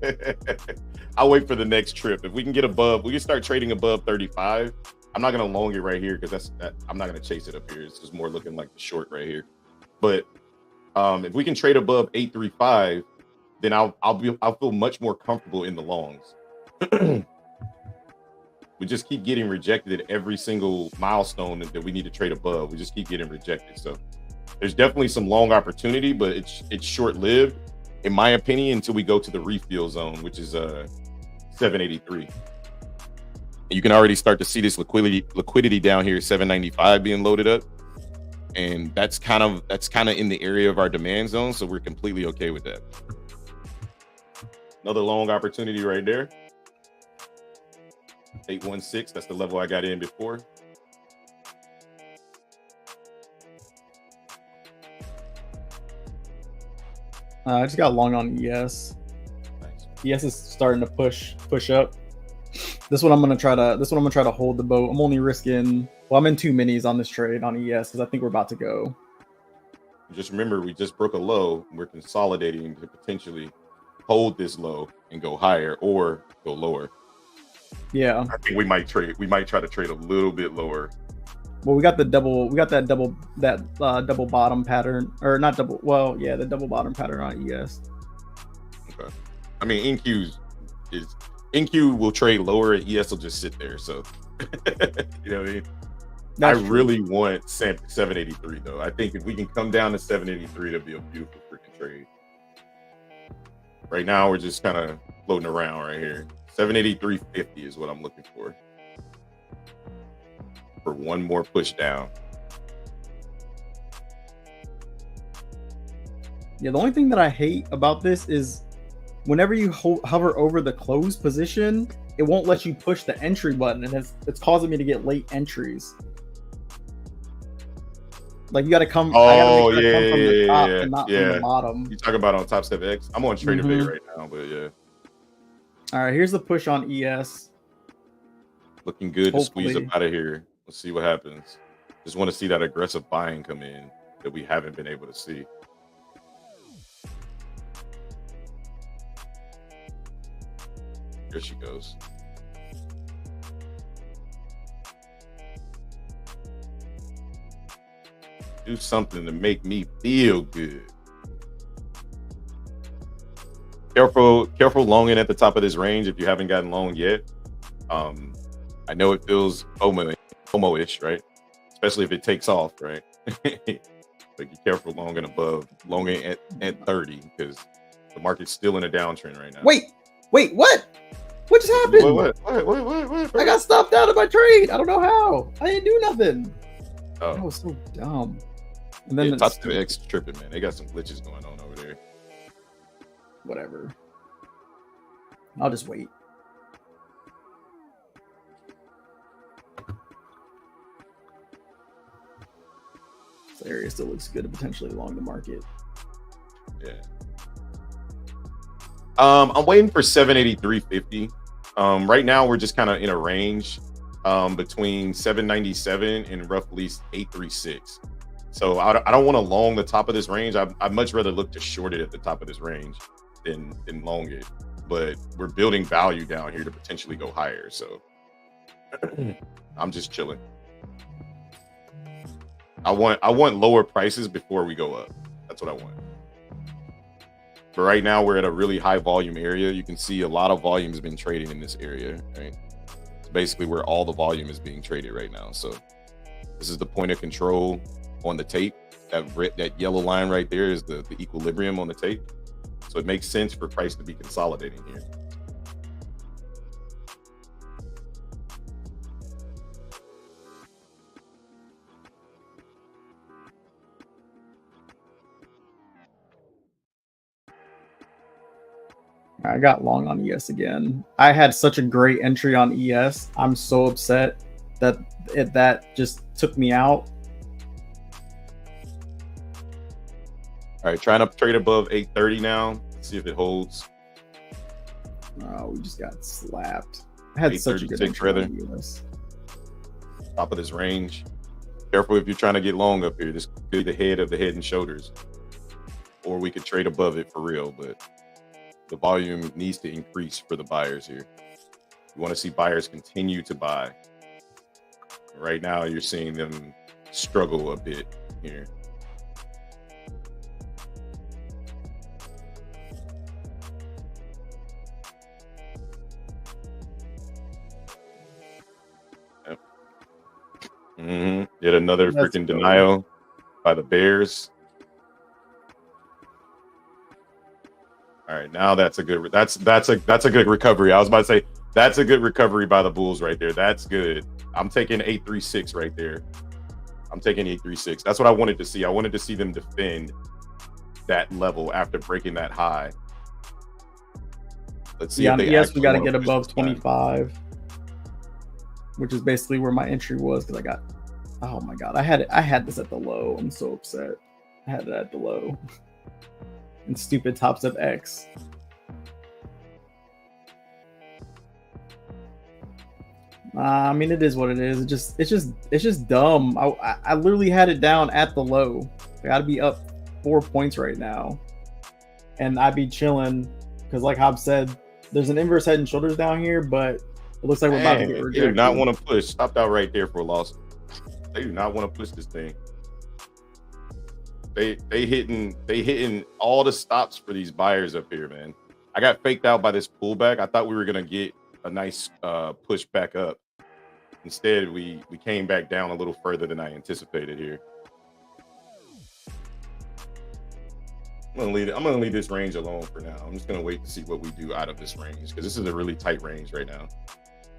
Speaker 2: I'll wait for the next trip. If we can get above, we can start trading above 35. I'm not gonna long it right here because I'm not gonna chase it up here. It's just more looking like the short right here. But if we can trade above 835, then I'll feel much more comfortable in the longs. we just keep getting rejected at every single milestone that we need to trade above. We just keep getting rejected. So there's definitely some long opportunity, but it's short-lived, in my opinion, until we go to the refill zone, which is 783. You can already start to see this liquidity down here, 795 being loaded up. And that's kind of in the area of our demand zone. So we're completely okay with that. Another long opportunity right there. 816, that's the level I got in before.
Speaker 1: I just got long on ES.
Speaker 2: Nice.
Speaker 1: ES is starting to push up. This one I'm gonna try to hold the boat. I'm only risking. Well, I'm in 2 minis on this trade on ES because I think we're about to go.
Speaker 2: Just remember, we just broke a low. We're consolidating to potentially hold this low and go higher or go lower.
Speaker 1: Yeah,
Speaker 2: I think we might try to trade a little bit lower.
Speaker 1: Well, we got that double bottom pattern, or not double. Well, yeah, the double bottom pattern on ES.
Speaker 2: Okay. I mean, NQ will trade lower, and ES will just sit there. So, you know what I mean? That's true. Really want 783 though. I think if we can come down to 783, that'd be a beautiful freaking trade. Right now, we're just kind of floating around right here. 783.50 is what I'm looking for one more push down.
Speaker 1: Yeah, the only thing that I hate about this is whenever you hover over the close position, it won't let you push the entry button, and it's causing me to get late entries. Like you got to come.
Speaker 2: Oh,
Speaker 1: I gotta
Speaker 2: yeah,
Speaker 1: come from the top and not
Speaker 2: yeah.
Speaker 1: from the bottom.
Speaker 2: You talking about on Top Step X? I'm on Trader Bay right now, but yeah.
Speaker 1: All right, here's the push on ES.
Speaker 2: Looking good to squeeze up out of here. Let's see what happens. Just want to see that aggressive buying come in that we haven't been able to see. There she goes. Do something to make me feel good. Careful longing at the top of this range if you haven't gotten long yet. I know it feels FOMO-ish, right? Especially if it takes off, right? But be careful longing above, longing at 30 because the market's still in a downtrend right now.
Speaker 1: Wait, what? What just happened?
Speaker 2: What?
Speaker 1: I got stopped out of my trade. I don't know how. I didn't do nothing.
Speaker 2: Oh.
Speaker 1: That was so dumb. And then
Speaker 2: Top Step X tripping, man. They got some glitches going on over there.
Speaker 1: Whatever. I'll just wait. This area still looks good, potentially along the market.
Speaker 2: Yeah. I'm waiting for 783.50. Right now we're just kind of in a range between 797 and roughly 836. So I don't want to long the top of this range. I'd much rather look to short it at the top of this range than long it. But we're building value down here to potentially go higher. So I'm just chilling. I want lower prices before we go up. That's what I want. But right now we're at a really high volume area. You can see a lot of volume has been trading in this area, right? It's basically where all the volume is being traded right now. So this is the point of control on the tape. That yellow line right there is the equilibrium on the tape. So it makes sense for price to be consolidating here.
Speaker 1: I got long on ES again. I had such a great entry on ES. I'm so upset that that just took me out.
Speaker 2: All right, trying to trade above 830 now. Let's see if it holds.
Speaker 1: Oh, we just got slapped. I had such a good entry on ES.
Speaker 2: Top of this range. Careful if you're trying to get long up here. This could be the head of the Head and Shoulders. Or we could trade above it for real, but the volume needs to increase for the buyers here. You want to see buyers continue to buy. Right now, you're seeing them struggle a bit here. Yet another freaking denial by the Bears. All right, now that's a good good recovery. I was about to say that's a good recovery by the Bulls right there. That's good. I'm taking 836 right there. I'm taking 836. That's what I wanted to see. I wanted to see them defend that level after breaking that high. Let's see.
Speaker 1: Yes, we got to get above 25, which is basically where my entry was because I got. Oh my god, I had this at the low. I'm so upset. I had it at the low. And stupid tops of X. I mean, it is what it is. It's just dumb. I literally had it down at the low. I got to be up 4 points right now, and I'd be chilling because, like Hob said, there's an inverse head and shoulders down here, but it looks like we're about to get rejected.
Speaker 2: They do not want to push. Stopped out right there for a loss. They do not want to push this thing. They hitting all the stops for these buyers up here, man. I got faked out by this pullback. I thought we were gonna get a nice push back up. Instead, we came back down a little further than I anticipated here. I'm gonna leave this range alone for now. I'm just gonna wait to see what we do out of this range because this is a really tight range right now.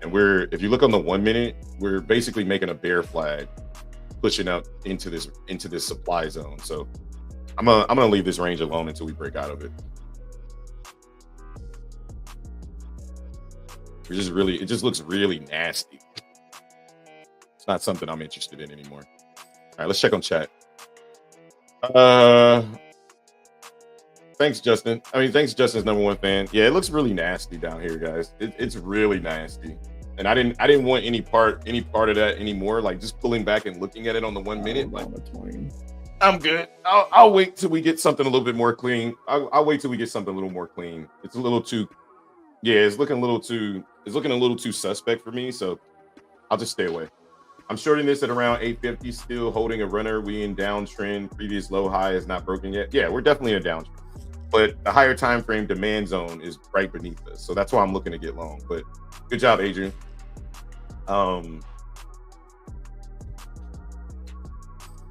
Speaker 2: And if you look on the 1 minute, we're basically making a bear flag, pushing up into this supply zone. So I'm gonna leave this range alone until we break out of it. It just looks really nasty. It's not something I'm interested in anymore. All right, let's check on chat. Thanks, Justin. Thanks, Justin's #1 fan. Yeah, it looks really nasty down here, guys. It's really nasty. And I didn't want any part of that anymore. Like just pulling back and looking at it on the 1 minute. Like, I'm good. I'll wait till we get something a little bit more clean. I'll wait till we get something a little more clean. It's a little too, it's looking a little too suspect for me. So I'll just stay away. I'm shorting this at around 850, still holding a runner. We in downtrend. Previous low high is not broken yet. Yeah, we're definitely in a downtrend. But the higher time frame demand zone is right beneath us. So that's why I'm looking to get long. But good job, Adrian.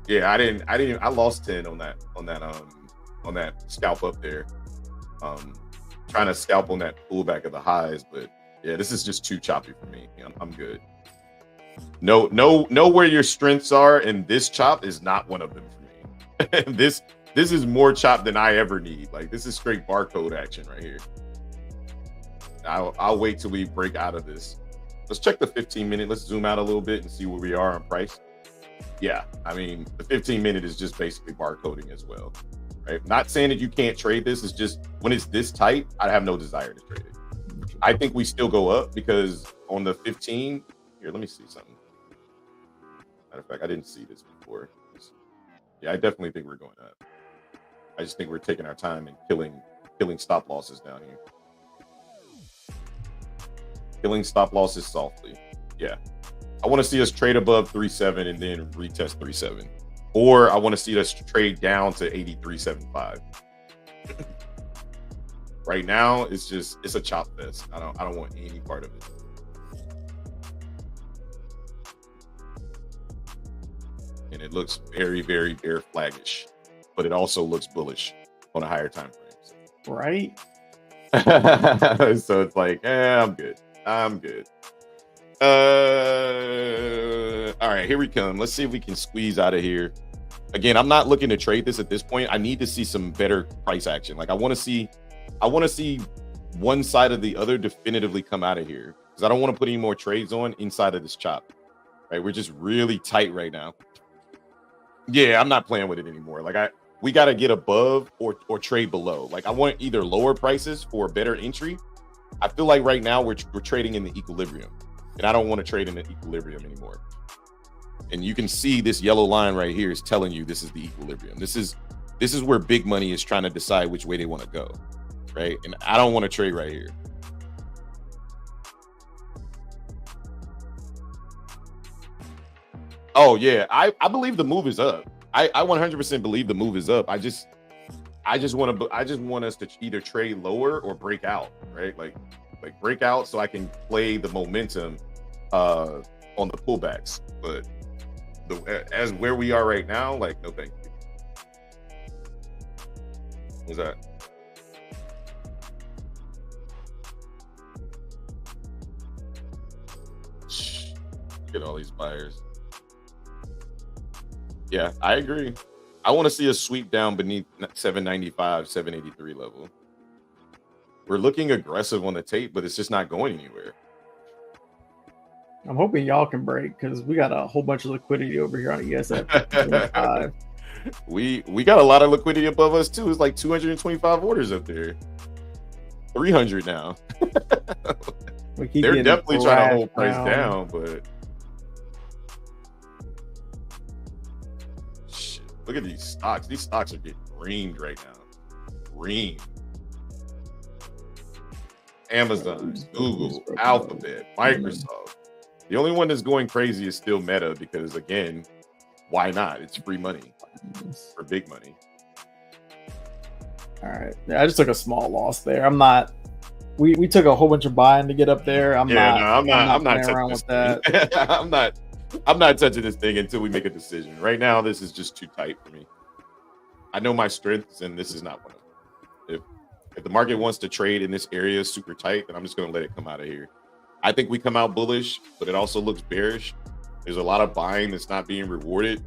Speaker 2: Yeah, I lost 10 on that scalp up there. Trying to scalp on that pullback of the highs, but yeah, this is just too choppy for me. I'm good. Know where your strengths are, and this chop is not one of them for me. This is more chop than I ever need. Like this is straight barcode action right here. I'll wait till we break out of this. Let's check the 15-minute. Let's zoom out a little bit and see where we are on price. Yeah, the 15-minute is just basically barcoding as well, right? Not saying that you can't trade this. It's just when it's this tight, I have no desire to trade it. I think we still go up because on the 15, here, let me see something. Matter of fact, I didn't see this before. Yeah, I definitely think we're going up. I just think we're taking our time and killing stop losses down here. Killing stop losses softly. Yeah. I want to see us trade above 3.7 and then retest 3.7. Or I want to see us trade down to 83.75. Right now, it's a chop fest. I don't want any part of it. And it looks very, very bear flaggish, but it also looks bullish on a higher time frame.
Speaker 1: Right.
Speaker 2: So it's like, I'm good. All right, here we come. Let's see if we can squeeze out of here. Again, I'm not looking to trade this at this point. I need to see some better price action. Like I want to see one side or the other definitively come out of here because I don't want to put any more trades on inside of this chop. Right, we're just really tight right now. Yeah, I'm not playing with it anymore. Like we got to get above or trade below. Like I want either lower prices for a better entry. I feel like right now we're trading in the equilibrium, and I don't want to trade in the equilibrium anymore. And you can see this yellow line right here is telling you this is the equilibrium. This is where big money is trying to decide which way they want to go, right? And I don't want to trade right here. Oh yeah, I believe the move is up. I 100% believe the move is up. I just want us to either trade lower or break out, right? Like break out so I can play the momentum on the pullbacks. But as where we are right now, like, no thank you. What's that? Look at all these buyers. Yeah, I agree. I want to see a sweep down beneath 795, 783 level. We're looking aggressive on the tape, but it's just not going anywhere.
Speaker 1: I'm hoping y'all can break because we got a whole bunch of liquidity over here on ESF.
Speaker 2: We got a lot of liquidity above us too. It's like 225 orders up there. 300 now. They're definitely trying to hold price down, but shit, look at these stocks. These stocks are getting reamed right now. Reamed. Amazon, Google, Alphabet, Microsoft. The only one that's going crazy is still Meta because, again, why not? It's free money for big money.
Speaker 1: All right. Yeah, I just took a small loss there. I'm not. We took a whole bunch of buying to get up there. I'm not
Speaker 2: touching this thing. I'm not touching this thing until we make a decision. Right now, this is just too tight for me. I know my strengths, and this is not one of them. If the market wants to trade in this area super tight, then I'm just going to let it come out of here. I think we come out bullish, but it also looks bearish. There's a lot of buying that's not being rewarded,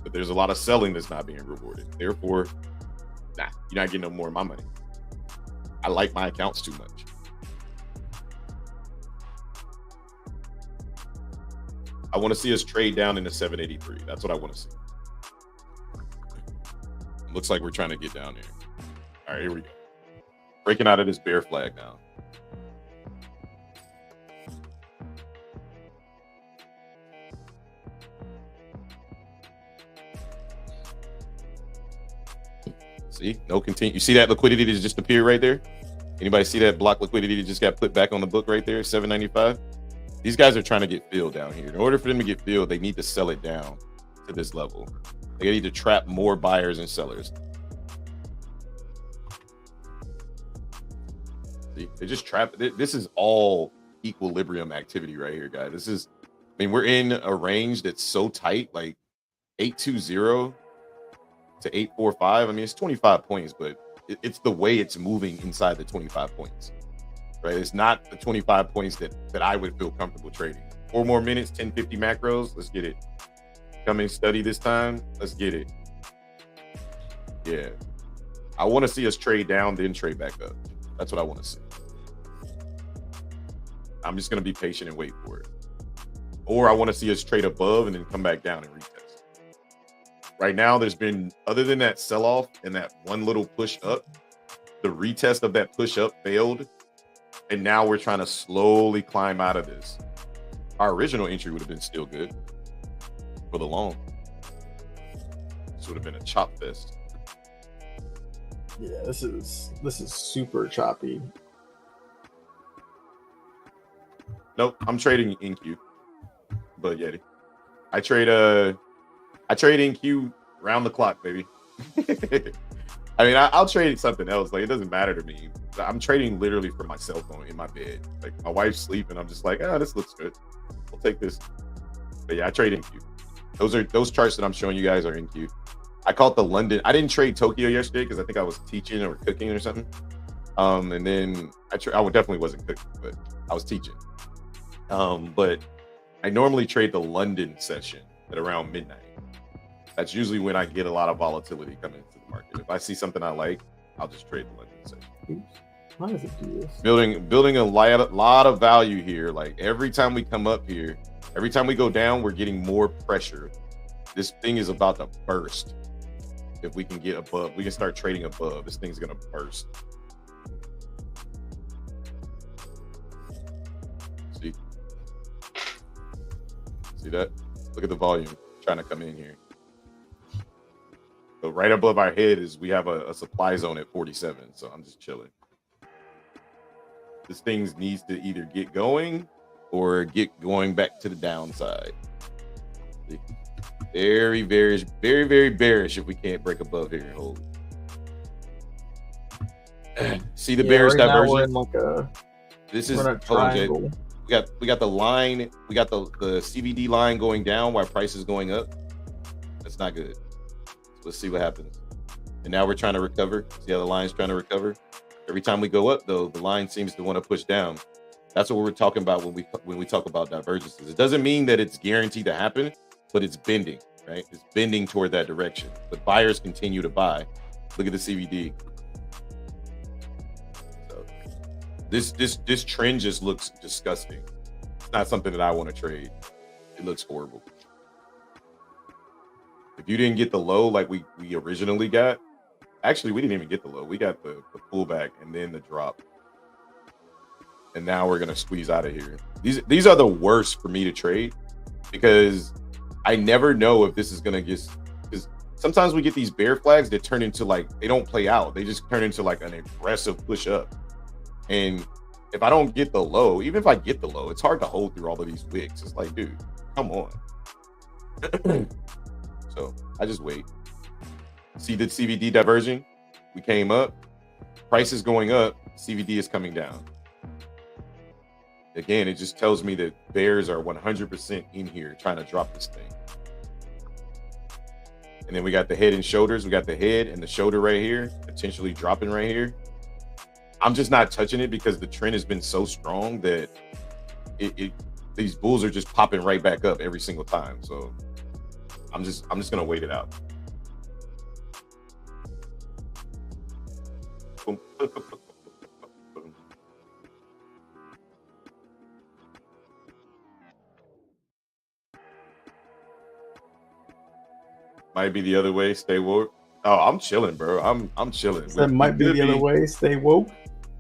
Speaker 2: but there's a lot of selling that's not being rewarded. Therefore, you're not getting no more of my money. I like my accounts too much. I want to see us trade down into 783. That's what I want to see. Looks like we're trying to get down there. All right, here we go. Breaking out of this bear flag now. See, no continue. You see that liquidity that just appeared right there? Anybody see that block liquidity that just got put back on the book right there, 795? These guys are trying to get filled down here. In order for them to get filled, they need to sell it down to this level. They need to trap more buyers and sellers. See, they just trap. This is all equilibrium activity right here, guys. This is, I mean, we're in a range that's so tight, like 820 to 845. I mean, it's 25 points, but it's the way it's moving inside the 25 points, right? It's not the 25 points that I would feel comfortable trading. 4 more minutes, 1050 macros. Let's get it. Come and study this time. Let's get it. Yeah. I want to see us trade down, then trade back up. That's what I want to see. I'm just going to be patient and wait for it. Or I want to see us trade above and then come back down and retest. Right now, there's been, other than that sell-off and that one little push up, the retest of that push up failed. And now we're trying to slowly climb out of this. Our original entry would have been still good for the long. This would have been a chop fest.
Speaker 1: Yeah, this is super choppy.
Speaker 2: Nope, I'm trading NQ. But Yeti, I trade NQ round the clock, baby. I mean, I'll trade something else. Like, it doesn't matter to me. I'm trading literally from my cell phone in my bed. Like, my wife's sleeping. I'm just like, this looks good. I'll take this. But yeah, I trade NQ. Those charts that I'm showing you guys are NQ. I caught the London. I didn't trade Tokyo yesterday because I think I was teaching or cooking or something. And then I definitely wasn't cooking, but I was teaching. But I normally trade the London session at around midnight. That's usually when I get a lot of volatility coming into the market. If I see something I like, I'll just trade the London session.
Speaker 1: Oops. Why does it do this?
Speaker 2: Building a lot of value here. Like, every time we come up here, every time we go down, we're getting more pressure. This thing is about to burst. If we can get above, we can start trading above. This thing's gonna burst. See that? Look at the volume trying to come in here. So right above our head is we have a supply zone at 47. So I'm just chilling. This thing needs to either get going or get going back to the downside. See? Very, very, very, very bearish if we can't break above here and hold. See the bearish diversion? This is
Speaker 1: triangle.
Speaker 2: We got the line, we got the CVD line going down while price is going up. That's not good. So let's see what happens. And now we're trying to recover. See how the line's trying to recover? Every time we go up, though, the line seems to want to push down. That's what we're talking about when we talk about divergences. It doesn't mean that it's guaranteed to happen, but it's bending, right? It's bending toward that direction. But buyers continue to buy. Look at the CVD. So this trend just looks disgusting. It's not something that I want to trade. It looks horrible. If you didn't get the low like we originally got, actually we didn't even get the low. We got the pullback and then the drop. And now we're gonna squeeze out of here. These are the worst for me to trade because I never know if this is gonna just, because sometimes we get these bear flags that turn into like, they don't play out. They just turn into like an aggressive push up. And if I don't get the low, even if I get the low, it's hard to hold through all of these wicks. It's like, dude, come on. So I just wait. See the CVD diversion? We came up, price is going up, CVD is coming down. Again, it just tells me that bears are 100% in here trying to drop this thing. And then we got the head and shoulders. We got the head and the shoulder right here, potentially dropping right here. I'm just not touching it because the trend has been so strong that these bulls are just popping right back up every single time. So I'm just gonna wait it out. Might be the other way. Stay woke. Oh, I'm chilling, bro. I'm chilling.
Speaker 1: That might be the other way. Stay woke.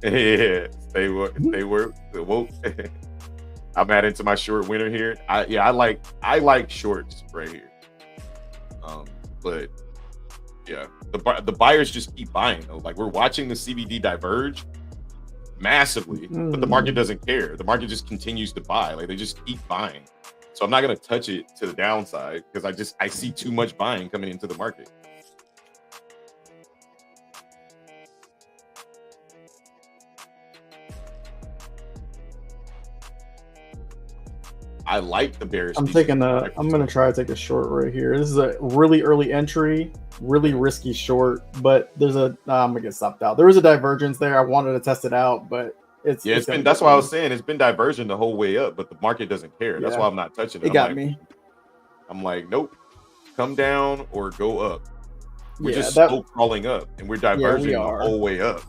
Speaker 2: Yeah, stay woke. Stay woke. I'm adding to my short winner here. I like shorts right here. But yeah, the buyers just keep buying though. Like we're watching the CVD diverge massively, but the market doesn't care. The market just continues to buy. Like they just keep buying. So I'm not gonna touch it to the downside because I see too much buying coming into the market. I like the bearish.
Speaker 1: I'm gonna try to take a short right here. This is a really early entry, really risky short, but there's I'm gonna get stopped out. There was a divergence there. I wanted to test it out, but it's been,
Speaker 2: that's why I was saying it's been diverging the whole way up, but the market doesn't care. That's why I'm not touching it.
Speaker 1: It got me.
Speaker 2: I'm like, nope, come down or go up. We're just slow crawling up and we're diverging the whole way up.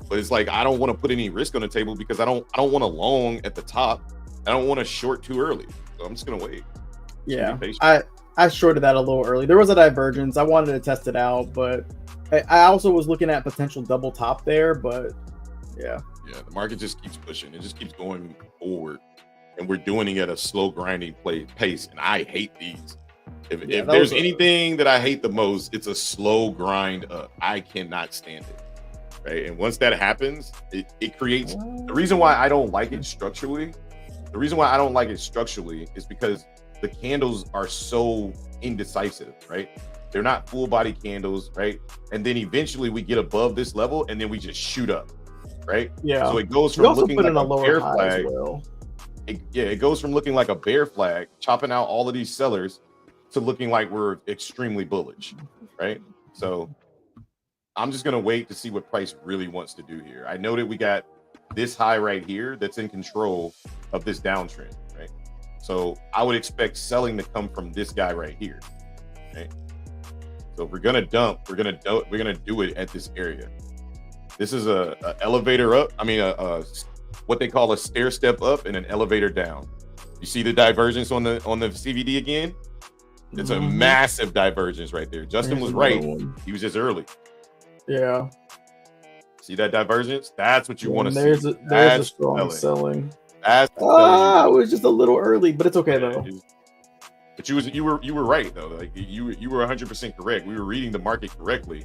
Speaker 2: But it's like I don't want to put any risk on the table because I don't want to long at the top. I don't want to short too early. So I'm just gonna wait.
Speaker 1: Yeah. I shorted that a little early. There was a divergence. I wanted to test it out, but I also was looking at potential double top there, but yeah.
Speaker 2: Yeah, the market just keeps pushing. It just keeps going forward. And we're doing it at a slow grinding pace. And I hate these. If there's anything that I hate the most, it's a slow grind up. I cannot stand it. Right. And once that happens, it creates the reason why I don't like it structurally. The reason why I don't like it structurally is because the candles are so indecisive, right? They're not full body candles, right? And then eventually we get above this level and then we just shoot up, right?
Speaker 1: Yeah.
Speaker 2: So it goes from looking like a bear flag. It goes from looking like a bear flag, chopping out all of these sellers, to looking like we're extremely bullish, right? So I'm just gonna wait to see what price really wants to do here. I know that we got this high right here that's in control of this downtrend, right? So I would expect selling to come from this guy right here, right? So if we're gonna dump, we're gonna do it at this area. This is a elevator up. I mean, a what they call a stair step up and an elevator down. You see the divergence on the CVD again? It's a massive divergence right there. Justin was right. He was just early.
Speaker 1: Yeah.
Speaker 2: See that divergence? That's what you want to see.
Speaker 1: There's a strong selling.
Speaker 2: It
Speaker 1: was just a little early, but it's okay though.
Speaker 2: But you were right though. Like you were 100% correct. We were reading the market correctly.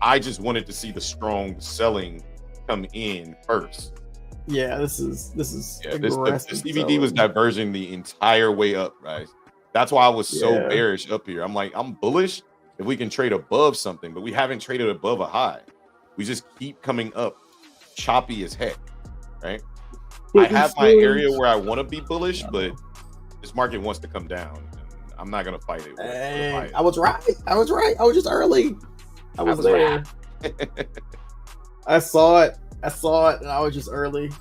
Speaker 2: I just wanted to see the strong selling come in first.
Speaker 1: Yeah, this is
Speaker 2: the CVD was diverging the entire way up, guys. That's why I was so bearish up here. I'm like, I'm bullish if we can trade above something, but we haven't traded above a high. We just keep coming up choppy as heck, right? I have my area where I want to be bullish, but this market wants to come down. And I'm not gonna fight it.
Speaker 1: Hey, I was right. I was just early. I was there. I saw it, and I was just early.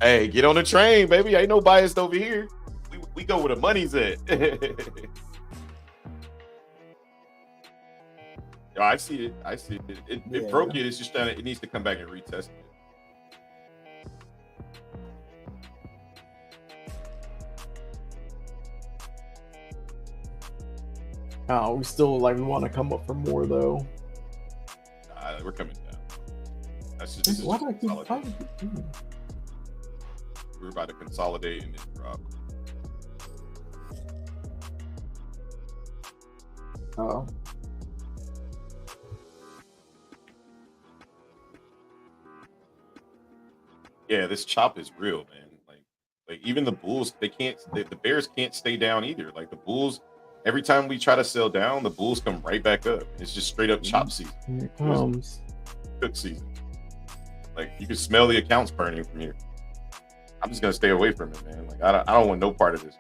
Speaker 2: Hey, get on the train, baby. Ain't no bias over here. We go where the money's at. Yo, I see it. It broke it. It's just it needs to come back and retest it.
Speaker 1: Oh, we still we want to come up for more though.
Speaker 2: We're coming down. That's just. We're about to consolidate and then drop.
Speaker 1: Oh.
Speaker 2: Yeah, this chop is real, man. Like even the Bulls, the Bears can't stay down either. Like the Bulls, every time we try to sell down, the Bulls come right back up. It's just straight up chop season.
Speaker 1: Here it comes.
Speaker 2: Cook season. Like you can smell the accounts burning from here. I'm just gonna stay away from it, man. Like I don't want no part of this.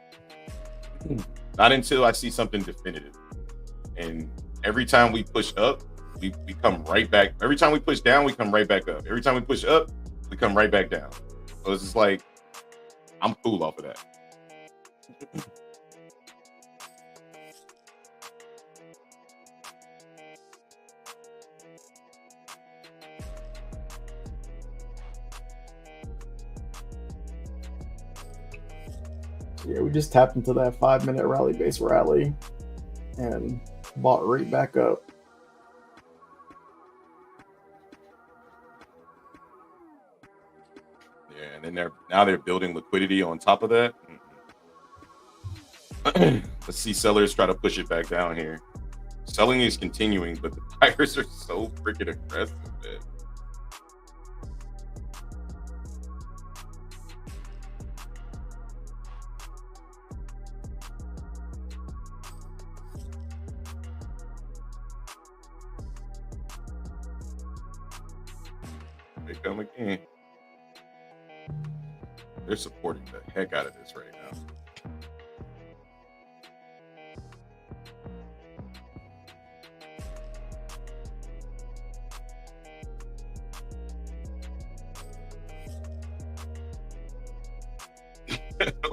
Speaker 2: Not until I see something definitive. And every time we push up, we come right back. Every time we push down, we come right back up. Every time we push up, we come right back down. So it's just like I'm cool off of that.
Speaker 1: Yeah, we just tapped into that 5-minute rally-based rally and bought right back up.
Speaker 2: Yeah, and then they're building liquidity on top of that. Let's see sellers try to push it back down here. Selling is continuing, but the buyers are so freaking aggressive, man. They come again. They're supporting the heck out of this right now.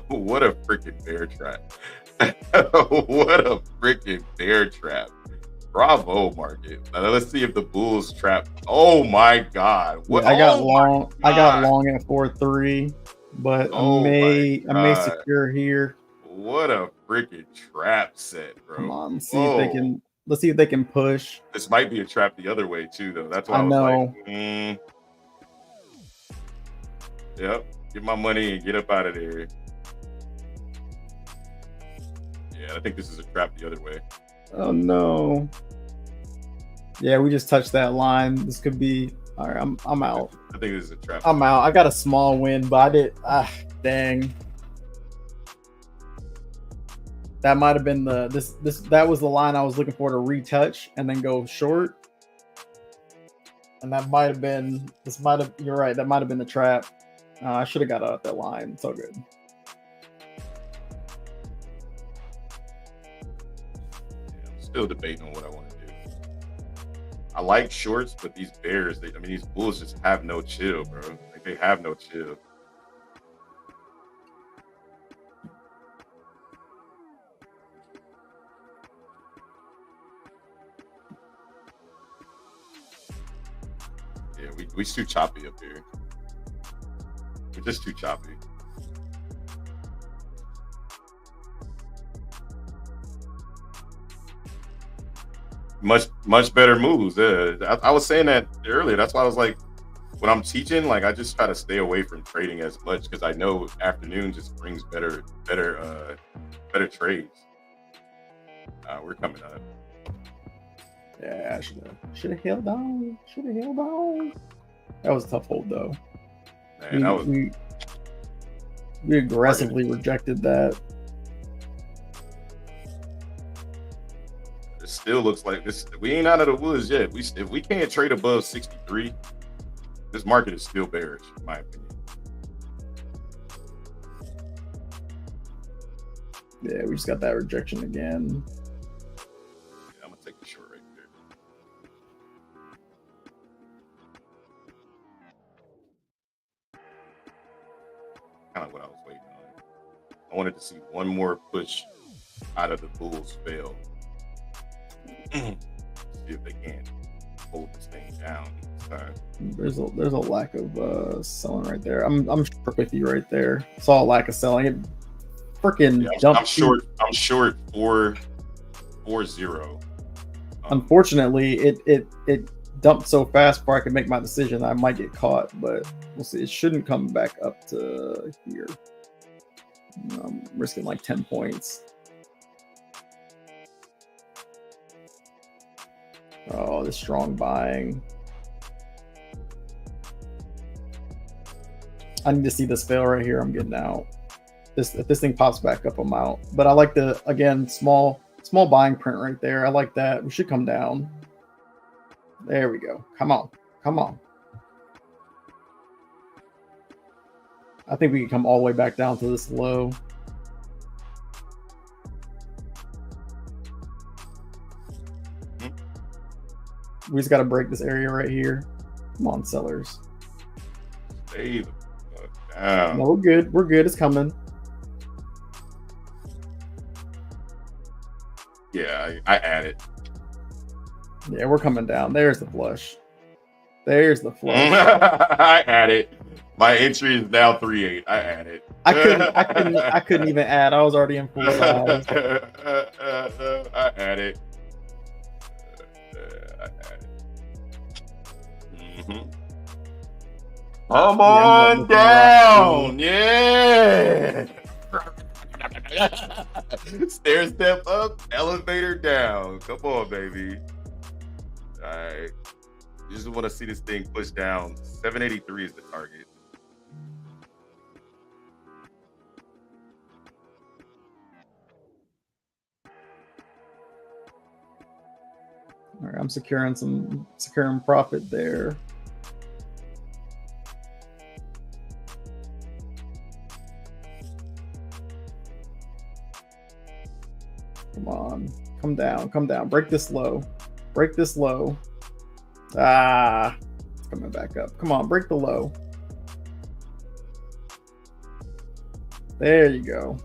Speaker 2: What a freaking bear trap. What a freaking bear trap. Bravo, market. Now let's see if the Bulls trap. Oh my God.
Speaker 1: What? Yeah, I got long. I got long at 4-3, but I may secure here.
Speaker 2: What a freaking trap set, bro.
Speaker 1: Come on, let's see if they can. Let's see if they can push.
Speaker 2: This might be a trap the other way too, though. That's why I was like, yep. Get my money and get up out of there. Yeah, I think this is a trap the other way.
Speaker 1: Oh no. Yeah, we just touched that line. This could be all right. I'm out.
Speaker 2: I think this is a trap.
Speaker 1: I'm out. I got a small win, but I did. Dang. That might have been that was the line I was looking for to retouch and then go short. And that might have been you're right. That might have been the trap. I should have got out that line. It's all good.
Speaker 2: Yeah, I'm still debating on what I want to do. I like shorts, but these bears, these Bulls just have no chill, bro. Like they have no chill. Yeah, we too choppy up here. We're just too choppy. Much better moves. I was saying that earlier. That's why I was like, when I'm teaching, like I just try to stay away from trading as much because I know afternoon just brings better trades. We're coming up.
Speaker 1: Yeah, should have held on. That was a tough hold though. Man, we aggressively rejected that.
Speaker 2: It still looks like this. We ain't out of the woods yet. If we can't trade above 63, this market is still bearish, in my opinion.
Speaker 1: Yeah, we just got that rejection again.
Speaker 2: Yeah, I'm gonna take the short right there. Kind of what I was waiting on. I wanted to see one more push out of the Bulls fail. See if they can hold this thing down.
Speaker 1: There's a lack of selling right there. I'm short with you right there. Saw a lack of selling. It freaking jumped.
Speaker 2: I'm short 4-0.
Speaker 1: Unfortunately, it dumped so fast before I could make my decision. I might get caught, but we'll see. It shouldn't come back up to here. I'm risking like 10 points. Oh, this strong buying. I need to see this fail right here. I'm getting out. If this thing pops back up, I'm out. But I like the, again, small buying print right there. I like that. We should come down. There we go. Come on. Come on. I think we can come all the way back down to this low. We just got to break this area right here. Come on, sellers.
Speaker 2: Stay the fuck down.
Speaker 1: No, we're good. We're good. It's coming.
Speaker 2: Yeah, I added.
Speaker 1: Yeah, we're coming down. There's the flush. There's the flush.
Speaker 2: I added. My entry is now 3-8. I added.
Speaker 1: I couldn't even add. I was already in full size.
Speaker 2: I added. Come on down. Yeah. Stair step up, elevator down. Come on, baby. All right. You just want to see this thing push down. 783 is the target.
Speaker 1: All right, I'm securing profit there. Come on, come down. Break this low. Ah, it's coming back up. Come on, break the low. There you go.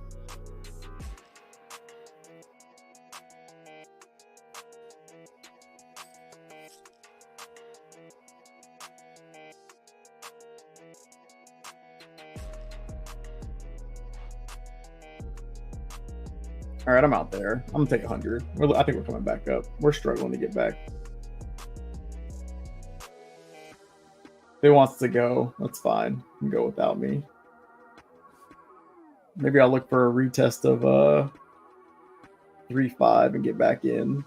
Speaker 1: All right, I'm out there. I'm gonna take 100. I think we're coming back up. We're struggling to get back. If it wants to go, that's fine. You can go without me. Maybe I'll look for a retest of 3.5 and get back in.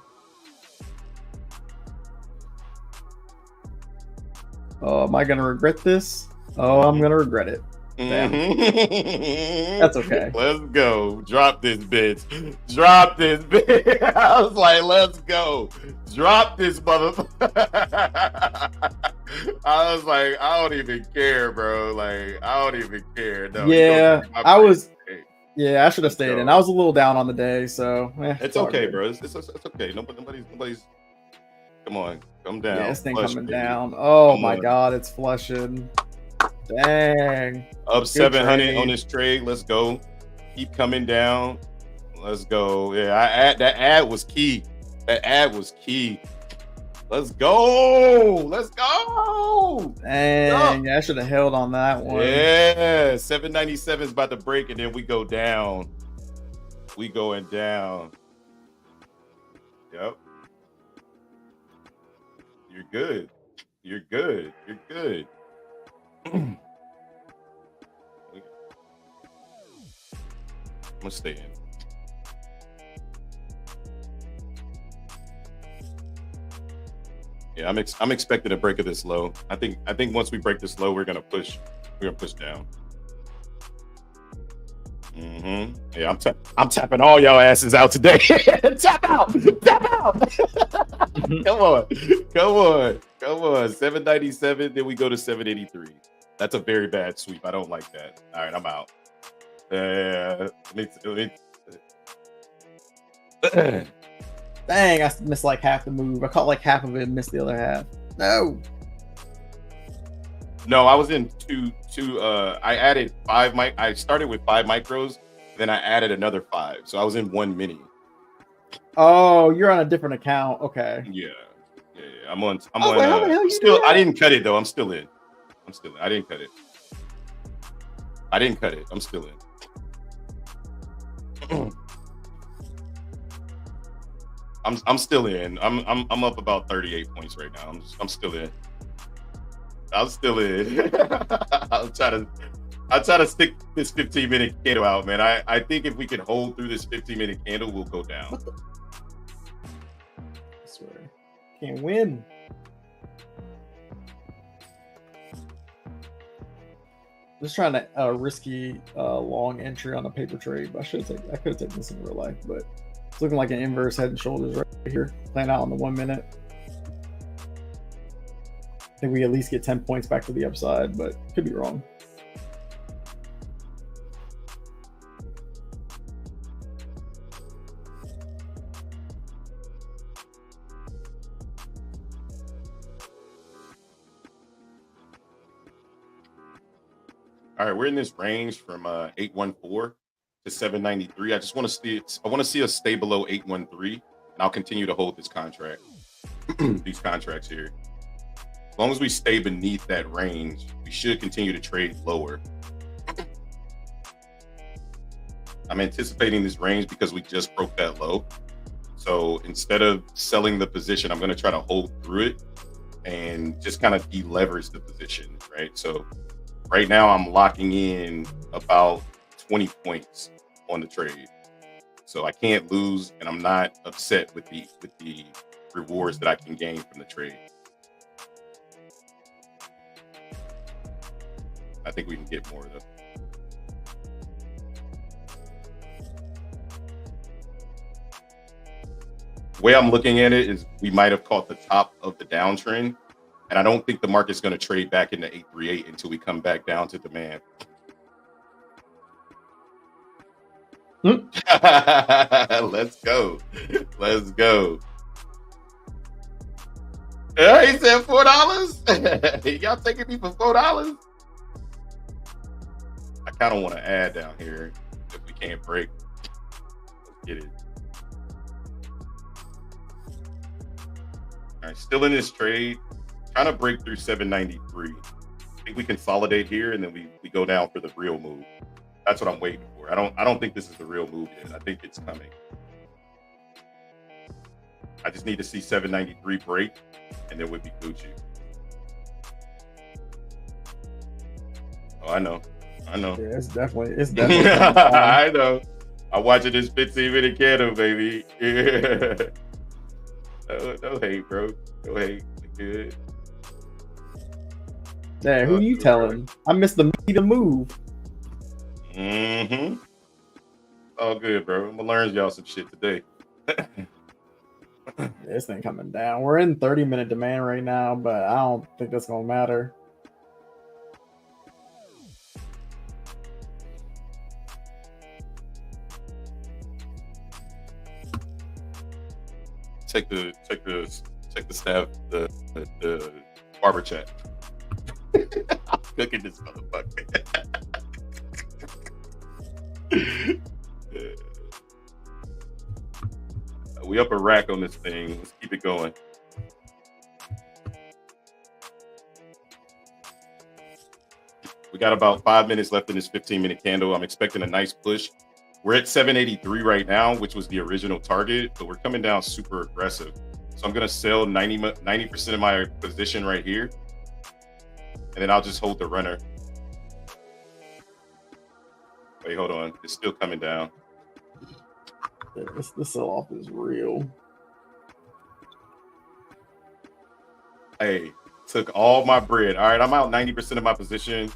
Speaker 1: Oh, am I gonna regret this? Oh, I'm gonna regret it. That's okay.
Speaker 2: Let's go. Drop this bitch. I was like, let's go. Drop this motherfucker. I was like, I don't even care, bro. Like, I don't even care. No,
Speaker 1: yeah, I was. Yeah, I should have stayed in. I was a little down on the day, so
Speaker 2: it's okay, bro. It's okay. Nobody's. Come on, come down.
Speaker 1: Yeah, this thing coming down. Oh my God, it's flushing. Dang.
Speaker 2: Up 700 on this trade. Let's go. Keep coming down. Let's go. Yeah, that ad was key. Let's go.
Speaker 1: Dang, I should have held on that one.
Speaker 2: Yeah, 797 is about to break, and then we go down. We going down. Yep. You're good. I'm gonna stay in. Yeah, I'm expecting a break of this low. I think once we break this low, we're gonna push down. Yeah, I'm tapping all y'all asses out today. Tap out. Come on. 797. Then we go to 783. That's a very bad sweep. I don't like that. All right, I'm out.
Speaker 1: Dang, I missed like half the move. I caught like half of it and missed the other half. No.
Speaker 2: No, I was in two. I added 5 I started with 5 micros, then I added another 5. So I was in 1 mini.
Speaker 1: Oh, you're on a different account. Okay.
Speaker 2: Yeah. I'm on.
Speaker 1: How the hell you
Speaker 2: still.
Speaker 1: do that?
Speaker 2: I didn't cut it though. I'm still in. I didn't cut it. I'm still in. I'm still in. I'm up about 38 points right now. I'm still in. I'm still in. I'll try to stick this 15-minute candle out, man. I think if we can hold through this 15-minute candle, we'll go down.
Speaker 1: I swear. Can't win. Just trying to risky long entry on a paper trade, but I could have taken this in real life, but it's looking like an inverse head and shoulders right here, playing out on the 1 minute. I think we at least get 10 points back to the upside, but could be wrong.
Speaker 2: All right, we're in this range from 814 to 793. I just want to see us stay below 813, and I'll continue to hold this contract. These contracts here. As long as we stay beneath that range, we should continue to trade lower. I'm anticipating this range because we just broke that low. So instead of selling the position, I'm going to try to hold through it and just kind of deleverage the position, right? So right now I'm locking in about 20 points on the trade. So I can't lose, and I'm not upset with the rewards that I can gain from the trade. I think we can get more though. The way I'm looking at it is we might have caught the top of the downtrend, and I don't think the market's going to trade back into 838 until we come back down to demand. Let's go. He said $4. Y'all taking me for $4? I kind of want to add down here if we can't break. Let's get it. All right, still in this trade, trying to break through 793. I think we consolidate here and then we go down for the real move. That's what I'm waiting for. I don't think this is the real move yet. I think it's coming. I just need to see 793 break, and then we'll be Gucci. Oh, I know.
Speaker 1: Yeah, it's definitely.
Speaker 2: I know. I'm watching this 15-minute candle, baby. Yeah. No hate, bro. No hate. Good.
Speaker 1: Hey, who you telling? I missed the move.
Speaker 2: Mm-hmm. All good, bro. I'm gonna learn y'all some shit today.
Speaker 1: This thing coming down. We're in 30-minute demand right now, but I don't think that's gonna matter.
Speaker 2: Check the staff, the barber chat. I'm cooking this motherfucker. We up a rack on this thing. Let's keep it going. We got about 5 minutes left in this 15-minute candle. I'm expecting a nice push. We're at 783 right now, which was the original target, but we're coming down super aggressive. So I'm going to sell 90% of my position right here, and then I'll just hold the runner. Wait, hold on. It's still coming down.
Speaker 1: This sell-off is real.
Speaker 2: Hey, took all my bread. All right, I'm out 90% of my position.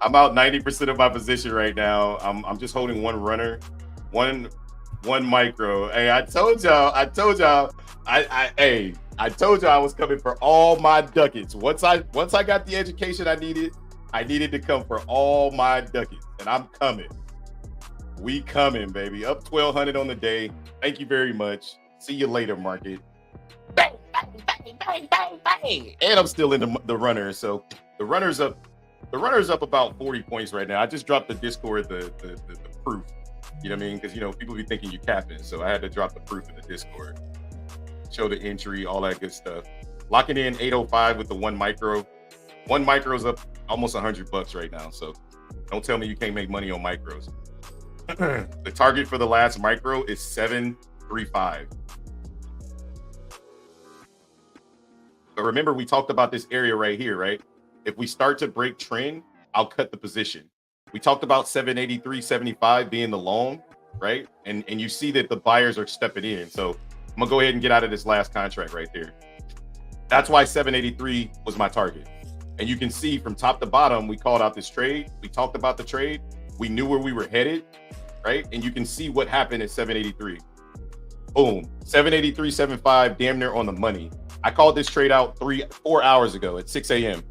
Speaker 2: I'm out 90% of my position right now. I'm just holding one runner, one micro. Hey, I told y'all. I told y'all I was coming for all my ducats. Once I got the education I needed to come for all my ducats, and I'm coming. We coming, baby. Up 1,200 on the day. Thank you very much. See you later, market. Bang, bang, bang, bang, bang, bang. And I'm still in the runner. So the runner's up about 40 points right now. I just dropped the Discord, the proof. You know what I mean? Because, people be thinking you capping. So I had to drop the proof in the Discord. Show the entry, all that good stuff. Locking in 805 with the 1 micro. 1 micro's up almost $100 right now. So don't tell me you can't make money on micros. The target for the last micro is 735. But remember, we talked about this area right here, right? If we start to break trend, I'll cut the position. We talked about 783.75 being the long, right? And you see that the buyers are stepping in. So I'm gonna go ahead and get out of this last contract right there. That's why 783 was my target. And you can see from top to bottom, we called out this trade. We talked about the trade. We knew where we were headed, right? And you can see what happened at 783. Boom, 783.75, damn near on the money. I called this trade out 4 hours ago at 6 a.m.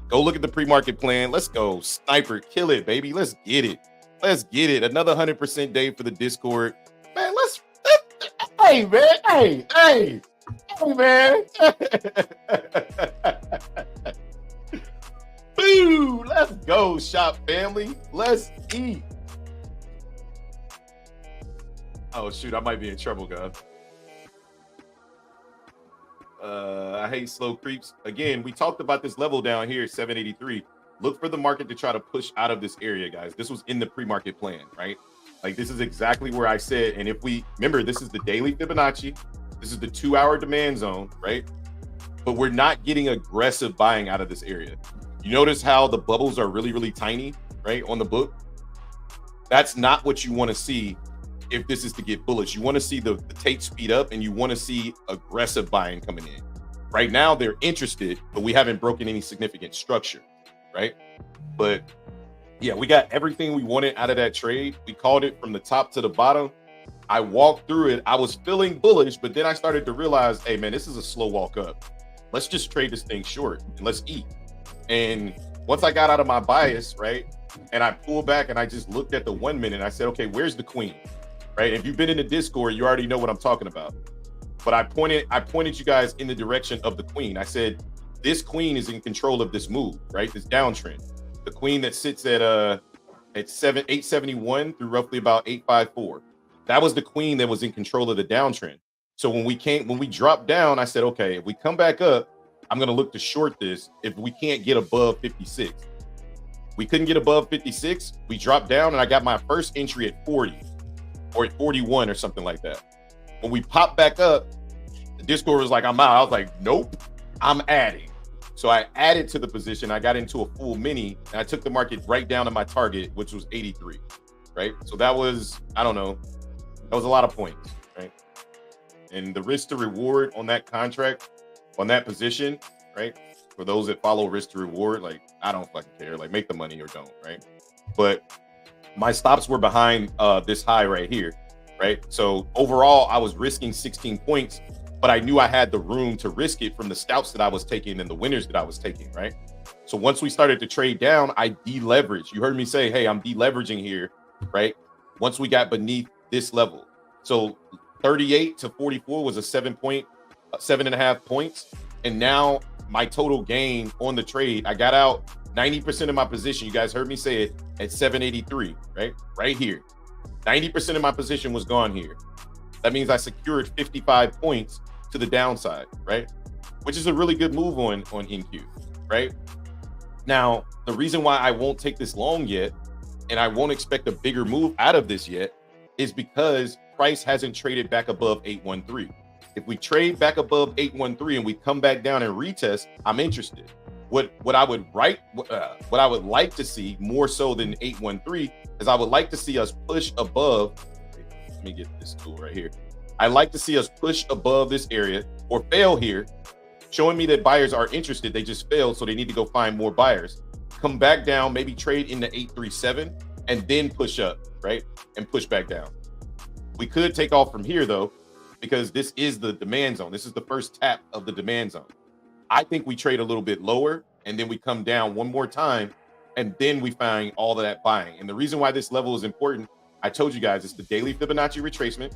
Speaker 2: Go look at the pre-market plan. Let's go. Sniper, kill it, baby. Let's get it. Let's get it. Another 100% day for the Discord. Man, hey, man. Hey, man. Boo! Let's go, shop family. Let's eat. Oh, shoot. I might be in trouble, guys. I hate slow creeps. Again, we talked about this level down here, 783. Look for the market to try to push out of this area, guys. This was in the pre-market plan, right? Like, this is exactly where I said, and if we remember, this is the daily Fibonacci. This is the 2-hour demand zone, right? But we're not getting aggressive buying out of this area. You notice how the bubbles are really, really tiny, right, on the book? That's not what you want to see if this is to get bullish. You want to see the tape speed up, and you want to see aggressive buying coming in. Right now, they're interested, but we haven't broken any significant structure, right? But yeah, we got everything we wanted out of that trade. We called it from the top to the bottom. I walked through it. I was feeling bullish, but then I started to realize, hey, man, this is a slow walk up. Let's just trade this thing short and let's eat. And once I got out of my bias, right, and I pulled back and I just looked at the 1 minute, I said, okay, where's the queen? Right? If you've been in the Discord, you already know what I'm talking about. But I pointed you guys in the direction of the queen. I said, this queen is in control of this move, right? This downtrend. The queen that sits at 871 through roughly about 854. That was the queen that was in control of the downtrend. So when we dropped down, I said, okay, if we come back up, I'm going to look to short this if we can't get above 56. We couldn't get above 56. We dropped down and I got my first entry at 40 or at 41 or something like that. When we popped back up, the Discord was like, I'm out. I was like, nope, I'm adding. So I added to the position. I got into a full mini and I took the market right down to my target, which was 83, right? So that was, I don't know, that was a lot of points, right? And the risk to reward on that contract, on that position, right? For those that follow risk to reward, like, I don't fucking care. Like, make the money or don't, right? But my stops were behind this high right here, right? So overall, I was risking 16 points, but I knew I had the room to risk it from the scalps that I was taking and the winners that I was taking, right? So once we started to trade down, I deleveraged. You heard me say, hey, I'm deleveraging here, right? Once we got beneath this level. So 38 to 44 was a 7.5 points. And now my total gain on the trade, I got out 90% of my position. You guys heard me say it at 783, right? Right here. 90% of my position was gone here. That means I secured 55 points to the downside, right? Which is a really good move on NQ, right? Now, the reason why I won't take this long yet, and I won't expect a bigger move out of this yet, is because price hasn't traded back above 813. If we trade back above 813 and we come back down and retest, I'm interested. What I would like to see more so than 813 is I would like to see us push above. Let me get this tool right here. I like to see us push above this area or fail here, showing me that buyers are interested. They just failed, so they need to go find more buyers. Come back down, maybe trade into 837 and then push up, right? And push back down. We could take off from here though, because this is the demand zone. This is the first tap of the demand zone. I think we trade a little bit lower and then we come down one more time and then we find all of that buying. And the reason why this level is important I told you guys it's the daily Fibonacci retracement,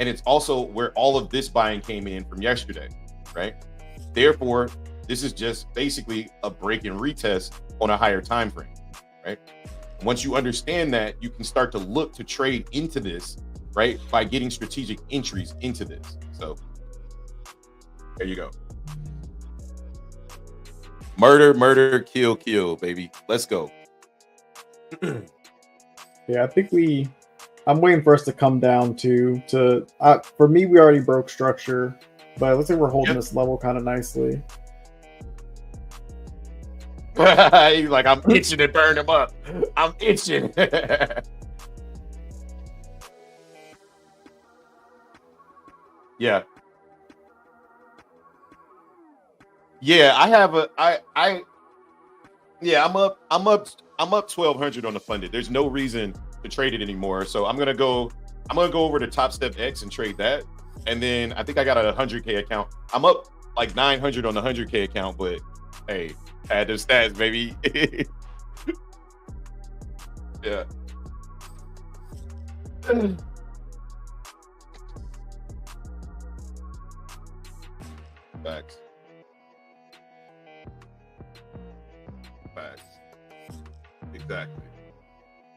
Speaker 2: and it's also where all of this buying came in from yesterday, right? Therefore, this is just basically a break and retest on a higher time frame, right? Once you understand that, you can start to look to trade into this, right? By getting strategic entries into this. So there you go. Murder, murder, kill, kill, baby. Let's go.
Speaker 3: Yeah, I think I'm waiting for us to come down to for me, we already broke structure, but it looks like we're holding this level kind of nicely.
Speaker 2: He's like, I'm itching to burn him up. I'm itching. Yeah. Yeah, I have I'm up 1,200 on the funded. There's no reason to trade it anymore. So I'm gonna go over to Top Step X and trade that. And then I think I got a 100K account. I'm up like 900 on the 100K account, but hey, add those stats, baby. Yeah. Facts.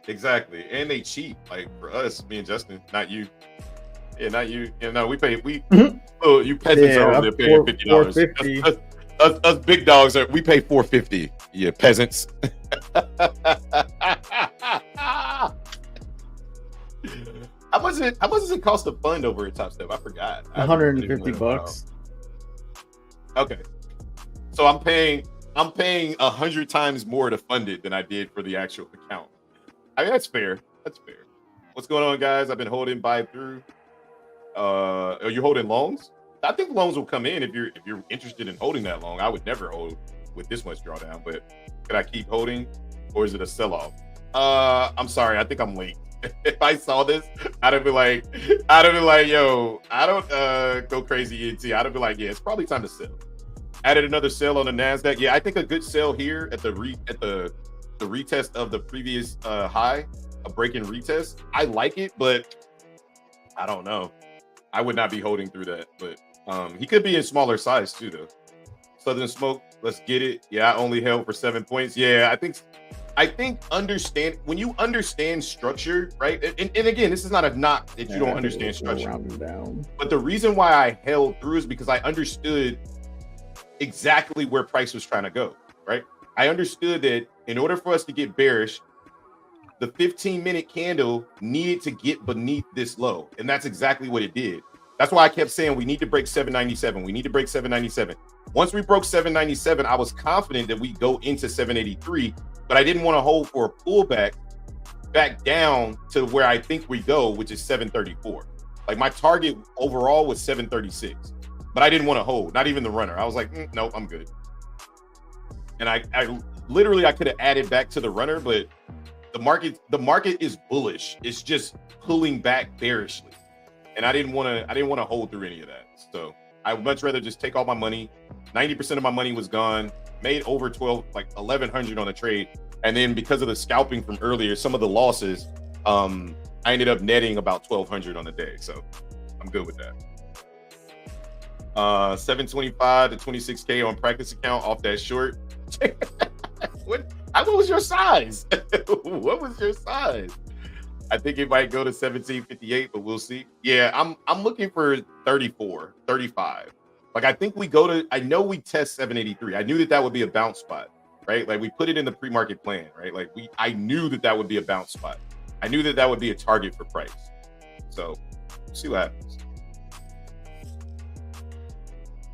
Speaker 2: Exactly. And they cheap. Like for us, me and Justin, not you. Yeah, not you. You know, you peasants are only paying $50. Us big dogs we pay $450. Yeah, peasants. How much does it cost to fund over at Top Step? I forgot.
Speaker 3: $150.
Speaker 2: Okay. So I'm paying 100 times more to fund it than I did for the actual account. I mean, that's fair. What's going on, guys? I've been holding buy through. Are you holding longs? I think loans will come in if you're interested in holding that long. I would never hold with this much drawdown, but can I keep holding, or is it a sell-off? I'm sorry, I think I'm late. If I saw this, I'd have been like, yo, I don't go crazy ENT. I'd have been like, yeah, it's probably time to sell. Added another sell on the NASDAQ. Yeah, I think a good sell here at the retest of the previous high, a break and retest. I like it, but I don't know. I would not be holding through that, but he could be in smaller size too, though. Southern Smoke, let's get it. Yeah, I only held for 7 points. Yeah, I think when you understand structure, right? And again, this is not a knock that you don't understand structure. But the reason why I held through is because I understood exactly where price was trying to go, right? I understood that in order for us to get bearish, the 15-minute candle needed to get beneath this low. And that's exactly what it did. That's why I kept saying we need to break 797. We need to break 797. Once we broke 797, I was confident that we go into 783, but I didn't want to hold for a pullback back down to where I think we go, which is 734. Like my target overall was 736, but I didn't want to hold, not even the runner. I was like, no, I'm good. And I literally could have added back to the runner, but the market is bullish. It's just pulling back bearishly. And I didn't want to hold through any of that. So I would much rather just take all my money. 90% of my money was gone. Made over 1,100 on the trade. And then because of the scalping from earlier, some of the losses, I ended up netting about 1,200 on the day. So I'm good with that. 725 to 26K on practice account off that short. What was your size? What was your size? I think it might go to 1758, but we'll see. Yeah, I'm looking for 34, 35. Like I think I know we test 783. I knew that would be a bounce spot, right? Like we put it in the pre-market plan, right? Like I knew that would be a bounce spot. I knew that would be a target for price. So see what happens.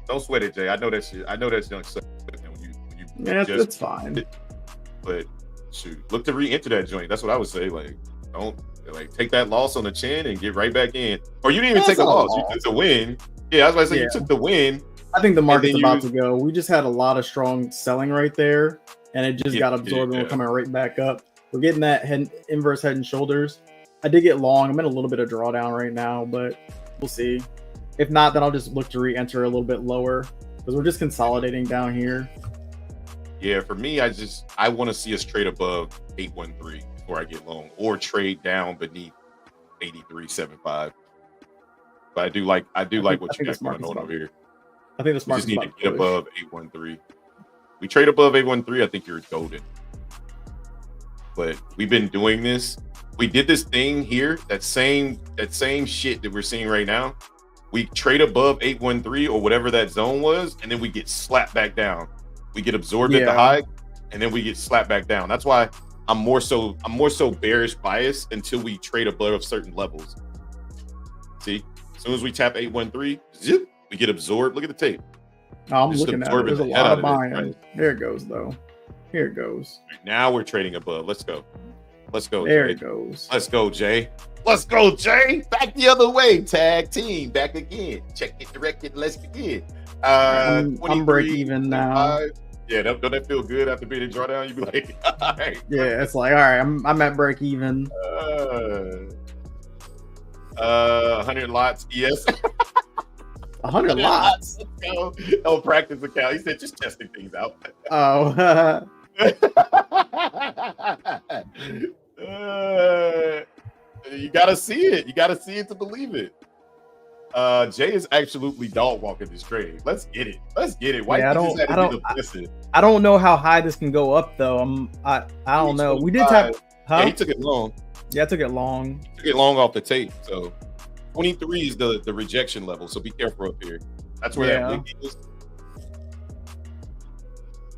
Speaker 2: Don't sweat it, Jay. I know that's young stuff.
Speaker 3: It's fine.
Speaker 2: But shoot, look to re-enter that joint. That's what I would say. Like, don't take that loss on the chin and get right back in. Or you didn't even take a loss. You took the win. Yeah, I was about to say you took the win.
Speaker 3: I think the market's about to go. We just had a lot of strong selling right there, and it just got absorbed and we're coming right back up. We're getting that inverse head and shoulders. I did get long. I'm in a little bit of drawdown right now, but we'll see. If not, then I'll just look to re-enter a little bit lower because we're just consolidating down here.
Speaker 2: Yeah, for me, I want to see us trade above 813 before I get long, or trade down beneath 83.75. But I do like what you got going on over here.
Speaker 3: I think this
Speaker 2: market just need to get above 813. We trade above 813. I think you're golden. But we've been doing this. We did this thing here. That same shit that we're seeing right now. We trade above 813 or whatever that zone was, and then we get slapped back down. We get absorbed at the high, and then we get slapped back down. That's why I'm more so bearish biased until we trade above certain levels. See, as soon as we tap 813, zip, we get absorbed. Look at the tape.
Speaker 3: Oh, I'm looking at it. There's a lot of buying. Right? There it goes, though. Here it goes.
Speaker 2: Right, now we're trading above. Let's go. Let's go.
Speaker 3: There
Speaker 2: Jay.
Speaker 3: It goes.
Speaker 2: Let's go, Jay. Let's go, Jay. Back the other way. Tag team. Back again. Check it, direct it. Let's begin.
Speaker 3: I'm break even now.
Speaker 2: Yeah, don't that feel good after being in drawdown? You be like, all right.
Speaker 3: Yeah, it's like, all right, I'm at break even.
Speaker 2: 100 lots. Yes.
Speaker 3: 100 lots.
Speaker 2: Oh, practice account. He said just testing things out.
Speaker 3: Oh.
Speaker 2: You gotta see it. You gotta see it to believe it. Jay is absolutely dog walking this trade. Let's get it. Let's get it. Why
Speaker 3: I don't know how high this can go up though. I don't know. We did have. Huh?
Speaker 2: Yeah, he took it long.
Speaker 3: Yeah, I took it long.
Speaker 2: Took it long off the tape. So 23 is the rejection level. So be careful up here. That's where that big is.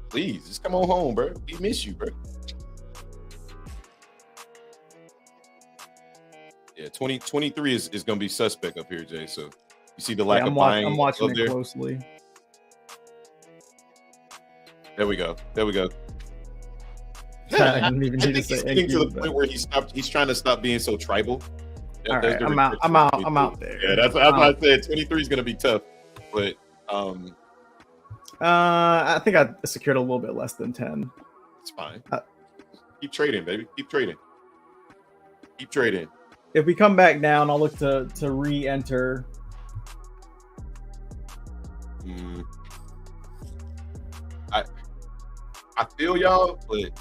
Speaker 2: Please, just come on home, bro. We miss you, bro. Yeah, 23 is going to be suspect up here, Jay. So you see the lack of buying.
Speaker 3: I'm watching it closely.
Speaker 2: There we go. There we go.
Speaker 3: I didn't even need to say
Speaker 2: getting to the point where he's trying to stop being so tribal.
Speaker 3: All right, I'm out there.
Speaker 2: Yeah, that's what I said. 23 is going to be tough, but
Speaker 3: I think I secured a little bit less than 10.
Speaker 2: It's fine. Keep trading, baby. Keep trading. Keep trading.
Speaker 3: If we come back down, I'll look to re-enter.
Speaker 2: I feel y'all, but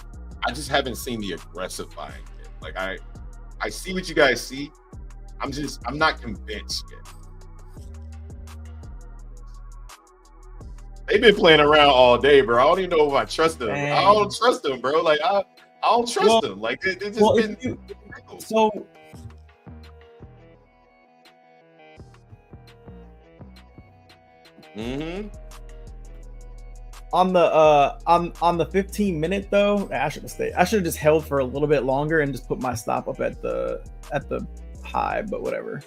Speaker 2: I just haven't seen the aggressive buying yet. Like I see what you guys see. I'm not convinced yet. They've been playing around all day, bro. I don't even know if I trust them. Dang. I don't trust them, bro. Like I don't trust them. Like they just been.
Speaker 3: So.
Speaker 2: Mm-hmm.
Speaker 3: On the 15-minute though, I should have stayed. I should have just held for a little bit longer and just put my stop up at the high, but whatever.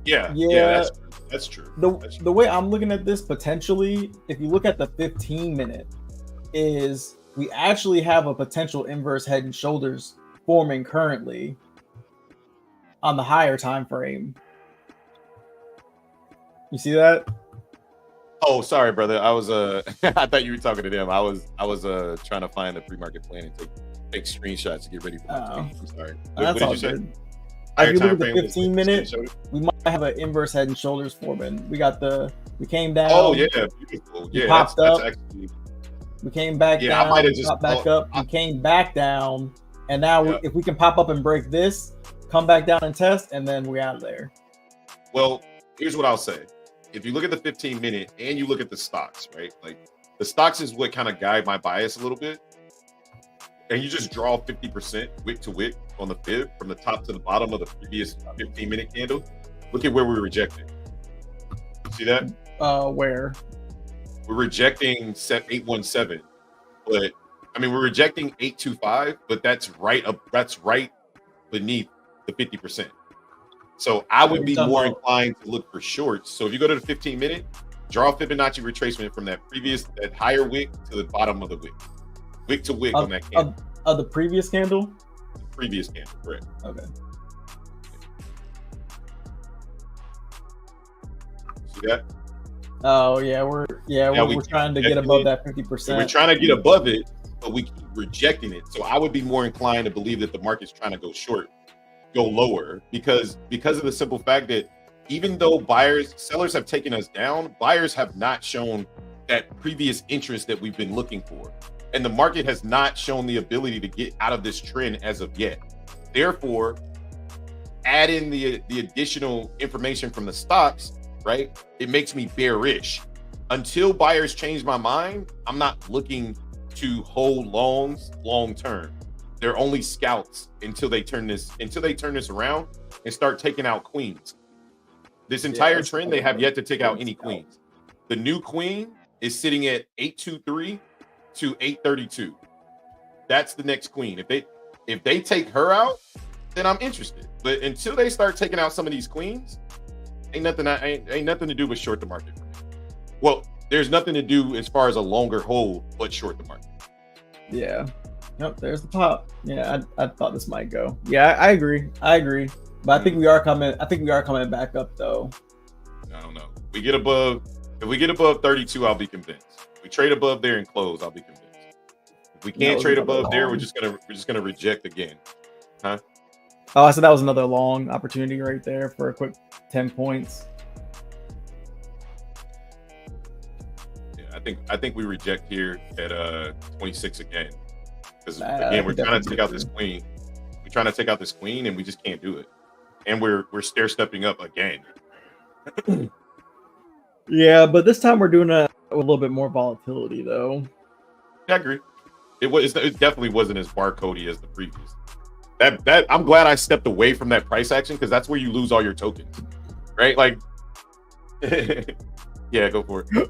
Speaker 2: Yeah, that's true.
Speaker 3: The way I'm looking at this, potentially, if you look at the 15-minute, is we actually have a potential inverse head and shoulders forming currently on the higher time frame. You see that?
Speaker 2: Oh, sorry, brother. I was I thought you were talking to them. I was trying to find the pre-market plan and take screenshots to get ready for my team. I'm sorry.
Speaker 3: What did you say? If you look at the 15-minute, we might have an inverse head and shoulders forming. We came down.
Speaker 2: Oh yeah, beautiful. Yeah,
Speaker 3: popped up.
Speaker 2: That's actually.
Speaker 3: We came back down.
Speaker 2: I might have just
Speaker 3: popped back up. We came back down, and now if we can pop up and break this, come back down and test, and then we're out of there.
Speaker 2: Well, here's what I'll say. If you look at the 15-minute and you look at the stocks, right? Like the stocks is what kind of guide my bias a little bit. And you just draw 50% wick to wick on the fib from the top to the bottom of the previous 15-minute candle. Look at where we rejected. See that?
Speaker 3: Where?
Speaker 2: We're rejecting 817, but I mean we're rejecting 825, but that's right beneath the 50%. So I would be more inclined to look for shorts. So if you go to the 15-minute, draw Fibonacci retracement from that higher wick to the bottom of the wick to wick on that candle.
Speaker 3: Of the previous candle?
Speaker 2: The previous candle, correct.
Speaker 3: Okay.
Speaker 2: See that?
Speaker 3: Oh yeah, we're trying to get above that 50%.
Speaker 2: We're trying to get above it, but we keep rejecting it. So I would be more inclined to believe that the market's trying to go lower because of the simple fact that even though sellers have taken us down, buyers have not shown that previous interest that we've been looking for. And the market has not shown the ability to get out of this trend as of yet. Therefore, add in the additional information from the stocks, right? It makes me bearish. Until buyers change my mind, I'm not looking to hold longs long term. They're only scouts until they turn this around and start taking out queens. This entire trend, they have yet to take out any queens. The new queen is sitting at 823 to 832. That's the next queen. If they take her out, then I'm interested. But until they start taking out some of these queens, ain't nothing to do but short the market for me. Well, there's nothing to do as far as a longer hold but short the market.
Speaker 1: Yeah. Yep, there's the pop. Yeah, I thought this might go. Yeah, I agree. But I think we are coming back up though.
Speaker 2: I don't know. If we get above 32, I'll be convinced. If we trade above there and close, I'll be convinced. If we can't trade above there, we're just gonna reject again. Huh?
Speaker 1: Oh, I said that was another long opportunity right there for a quick 10 points.
Speaker 2: Yeah, I think we reject here at 26 again. Because again, we're trying to take out this queen. We're trying to take out this queen, and we just can't do it. And we're stair stepping up again.
Speaker 1: Yeah, but this time we're doing a little bit more volatility, though.
Speaker 2: I agree. It definitely wasn't as barcodey as the previous. That I'm glad I stepped away from that price action because that's where you lose all your tokens, right? Like, yeah, go for it.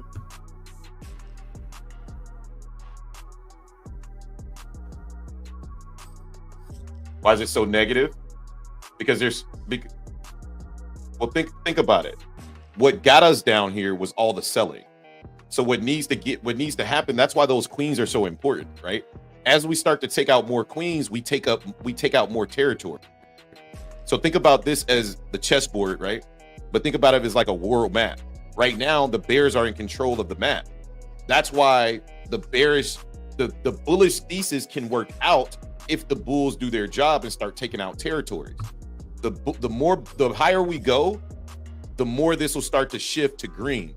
Speaker 2: Why is it so negative? Because think about it. What got us down here was all the selling. So what needs to happen, that's why those queens are so important, right? As we start to take out more queens, we take out more territory. So think about this as the chessboard, right? But think about it as like a world map. Right now, the bears are in control of the map. That's why the bullish thesis can work out if the bulls do their job and start taking out territories. The higher we go, the more this will start to shift to green.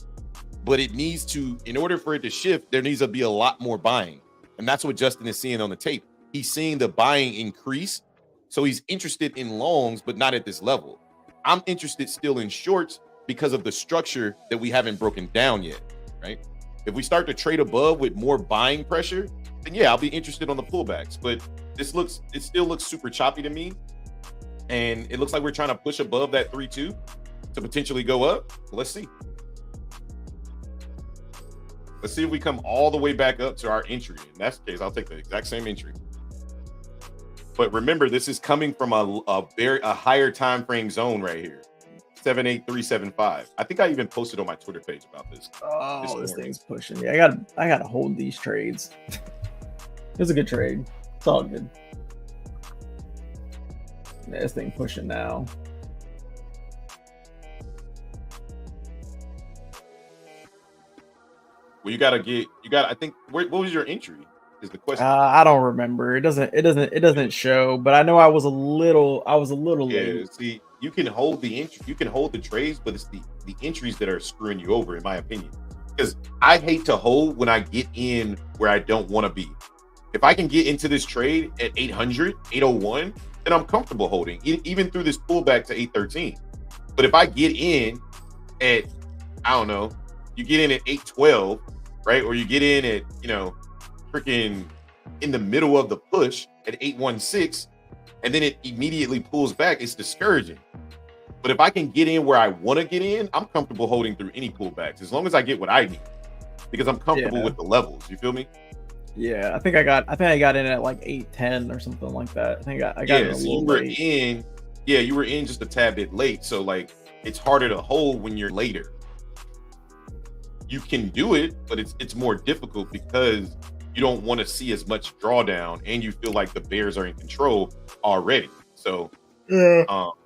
Speaker 2: But in order for it to shift, there needs to be a lot more buying. And that's what Justin is seeing on the tape. He's seeing the buying increase. So he's interested in longs, but not at this level. I'm interested still in shorts because of the structure that we haven't broken down yet, right? If we start to trade above with more buying pressure, then yeah, I'll be interested on the pullbacks. But it still looks super choppy to me. And it looks like we're trying to push above that 3-2 to potentially go up. Let's see. Let's see if we come all the way back up to our entry. In that case, I'll take the exact same entry. But remember, this is coming from a higher time frame zone right here. 78375. I think I even posted on my Twitter page about this.
Speaker 1: Oh, this thing's pushing. Yeah, I gotta hold these trades. It's a good trade. It's all good. Yeah, this thing pushing now.
Speaker 2: Well, I think, what was your entry is the question.
Speaker 1: I don't remember. It doesn't show, but I know I was a little late.
Speaker 2: See, you can hold the entry, you can hold the trades, but it's the entries that are screwing you over, in my opinion. Because I hate to hold when I get in where I don't want to be. If I can get into this trade at 800, 801, then I'm comfortable holding, even through this pullback to 813. But if I get in at, I don't know, you get in at 812, right? Or you get in at, freaking in the middle of the push at 816, and then it immediately pulls back, it's discouraging. But if I can get in where I want to get in, I'm comfortable holding through any pullbacks as long as I get what I need, because I'm comfortable with the levels. You feel me?
Speaker 1: Yeah, I think I got in at like 810 or something like that. I think I got in a little late.
Speaker 2: You were in just a tad bit late, so like it's harder to hold when you're later. You can do it, but it's more difficult because you don't want to see as much drawdown, and you feel like the bears are in control already. So,
Speaker 1: yeah,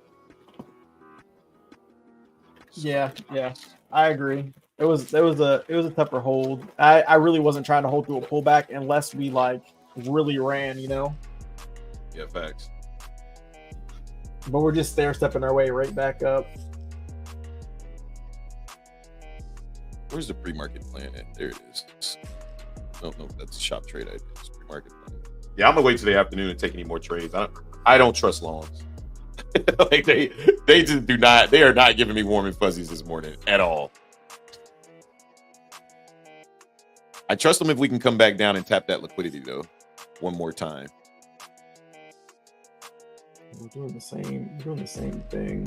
Speaker 1: I agree. It was a tougher hold. I really wasn't trying to hold through a pullback unless we like really ran,
Speaker 2: Yeah, facts.
Speaker 1: But we're just stair stepping our way right back up.
Speaker 2: Where's the pre-market plan at? There it is. No, that's a shop trade. It's pre-market. Yeah, I'm gonna wait till the afternoon and take any more trades. I don't trust longs. Like they just do not. They are not giving me warm and fuzzies this morning at all. I trust them if we can come back down and tap that liquidity though, one more time.
Speaker 3: We're doing the same. We're doing the same thing.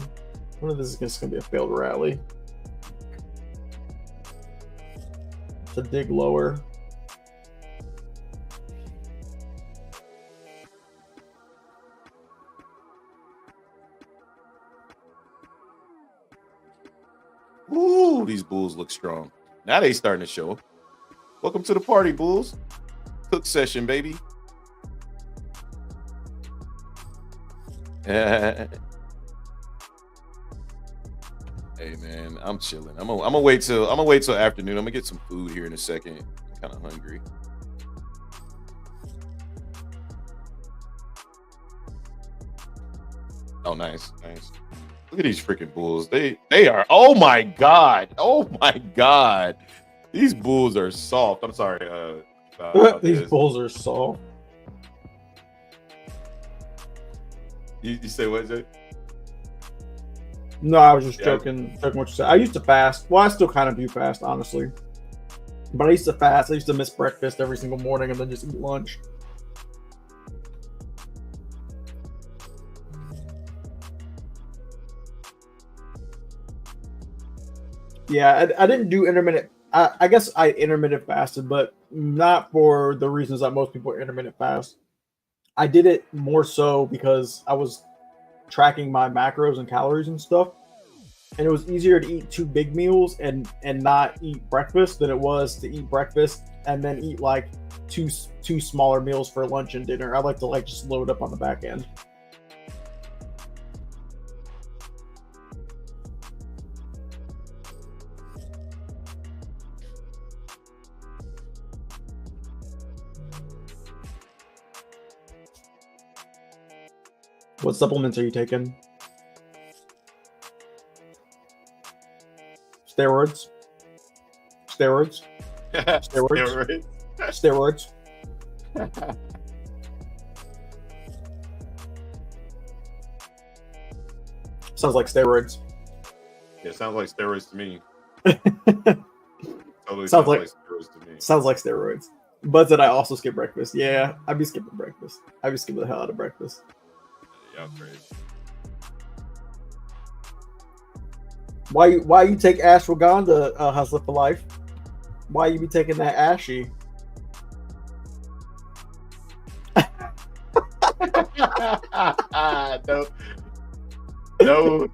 Speaker 3: One of this is just gonna be a failed rally. To dig lower.
Speaker 2: Ooh, these bulls look strong. Now they starting to show. Welcome to the party, bulls. Cook session, baby. Hey man, I'm chilling. I'm gonna wait till afternoon. I'm gonna get some food here in a second. I'm kind of hungry. Oh, nice. Look at these freaking bulls. They are. Oh my god. These bulls are soft. I'm sorry.
Speaker 3: These bulls are soft.
Speaker 2: You say what is it?
Speaker 3: No, I was just joking what you said. I used to fast. Well, I still kind of do fast, honestly. But I used to fast. I used to miss breakfast every single morning and then just eat lunch. Yeah, I didn't do intermittent. I guess I intermittent fasted, but not for the reasons that most people intermittent fast. I did it more so because I was tracking my macros and calories and stuff, and it was easier to eat 2 big meals and not eat breakfast than it was to eat breakfast and then eat like two smaller meals for lunch and dinner. I like to just load up on the back end. What supplements are you taking? Steroids. Sounds like steroids.
Speaker 2: Yeah, sounds like steroids to me. Totally
Speaker 3: sounds like
Speaker 2: steroids to me.
Speaker 3: Sounds like steroids. But that I also skip breakfast. Yeah, I'd be skipping breakfast. I'd be skipping the hell out of breakfast.
Speaker 2: Yeah, I'm crazy.
Speaker 3: Why you take ashwagandha, Hustler for Life? Why you be taking that ashy?
Speaker 2: No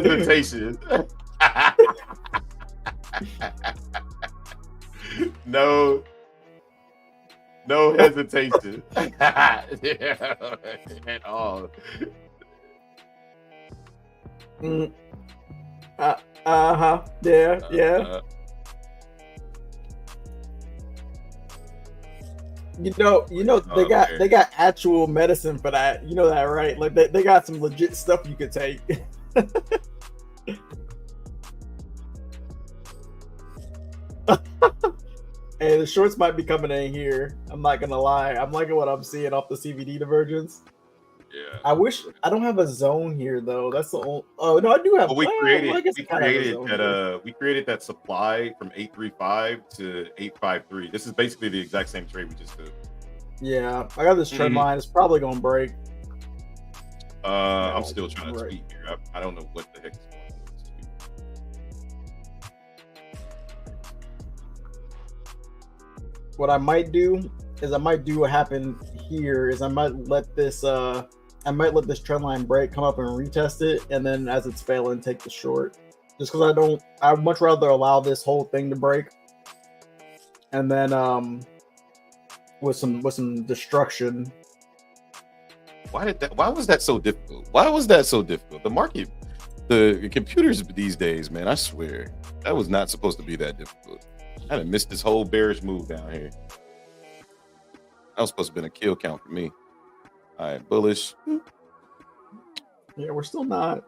Speaker 2: hesitation. No hesitation. Yeah, at all.
Speaker 3: Yeah. You know they got actual medicine for that. You know that, right? Like they got some legit stuff you could take. Hey, the shorts might be coming in here. I'm not gonna lie. I'm liking what I'm seeing off the CVD divergence.
Speaker 2: Yeah.
Speaker 3: I wish I don't have a zone here though. That's the only. Oh no, I do have.
Speaker 2: Well, we created that supply from 835 to 853. This is basically the exact same trade we just did.
Speaker 3: Yeah, I got this trend line. It's probably gonna break.
Speaker 2: I'm still trying to tweet here. I don't know what the heck is going on with this tweet.
Speaker 3: What I might do is I might do what happened here is I might let this trend line break, come up and retest it, and then as it's failing, take the short. Just because I'd much rather allow this whole thing to break, and then with some destruction.
Speaker 2: Why was that so difficult? The market, the computers these days, man, I swear that was not supposed to be that difficult. I done missed this whole bearish move down here. That was supposed to have been a kill count for me. All right, bullish.
Speaker 3: Yeah, we're still not.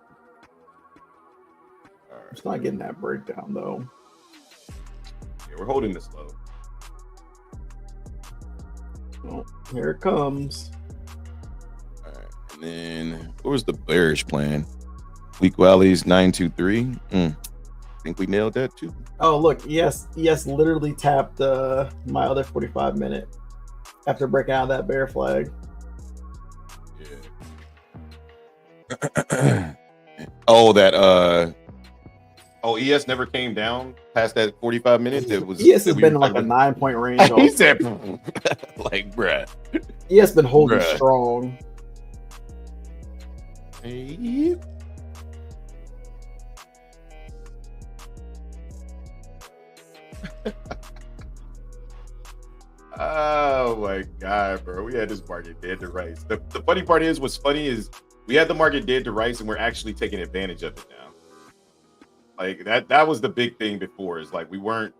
Speaker 3: We're still not getting that breakdown though.
Speaker 2: Yeah, we're holding this low.
Speaker 3: Oh, here it comes.
Speaker 2: All right. And then what was the bearish plan? Weak rallies 923. I think we nailed that too.
Speaker 3: Oh, look, yes, literally tapped my other 45-minute after breaking out that bear flag.
Speaker 2: Yeah. ES never came down past that 45 minutes. It was
Speaker 3: ES has been like a 9-point range.
Speaker 2: He said, like, bruh.
Speaker 3: ES been holding strong.
Speaker 2: Hey. Oh my god, bro. We had this market dead to rights. The funny part is, what's funny is we had the market dead to rights and we're actually taking advantage of it now. Like that was the big thing before, is like we weren't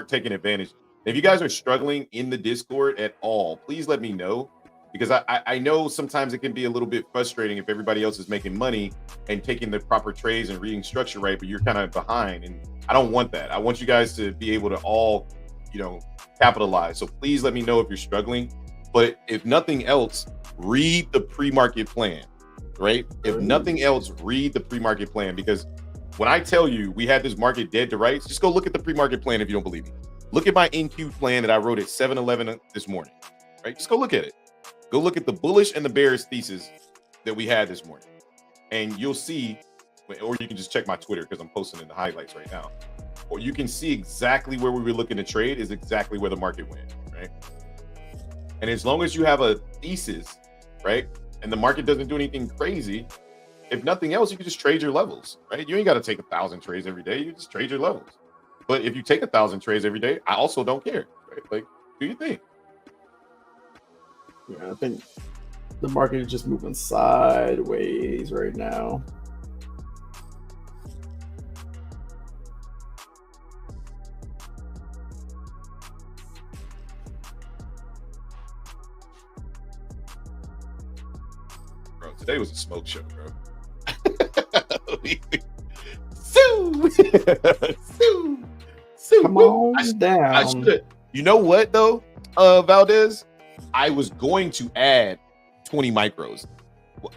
Speaker 2: taking advantage. If you guys are struggling in the Discord at all, please let me know, because I know sometimes it can be a little bit frustrating if everybody else is making money and taking the proper trades and reading structure right, but you're kind of behind, and I don't want that. I want you guys to be able to all, capitalize. So please let me know if you're struggling. But if nothing else, read the pre-market plan, right? If nothing else, read the pre-market plan, because when I tell you we had this market dead to rights, just go look at the pre-market plan if you don't believe me. Look at my NQ plan that I wrote at 7-11 this morning, right? Just go look at it. Go look at the bullish and the bearish thesis that we had this morning. And you'll see, or you can just check my Twitter because I'm posting in the highlights right now. Or you can see exactly where we were looking to trade is exactly where the market went, right? And as long as you have a thesis, right, and the market doesn't do anything crazy, if nothing else, you can just trade your levels, right? You ain't got to take 1,000 trades every day. You just trade your levels. But if you take 1,000 trades every day, I also don't care, right? Like, do your thing.
Speaker 3: Yeah, I think the market is just moving sideways right now.
Speaker 2: Bro, today was a smoke show, bro. Sue! Sue!
Speaker 3: Come on down.
Speaker 2: I should. You know what though, Valdez? I was going to add 20 micros.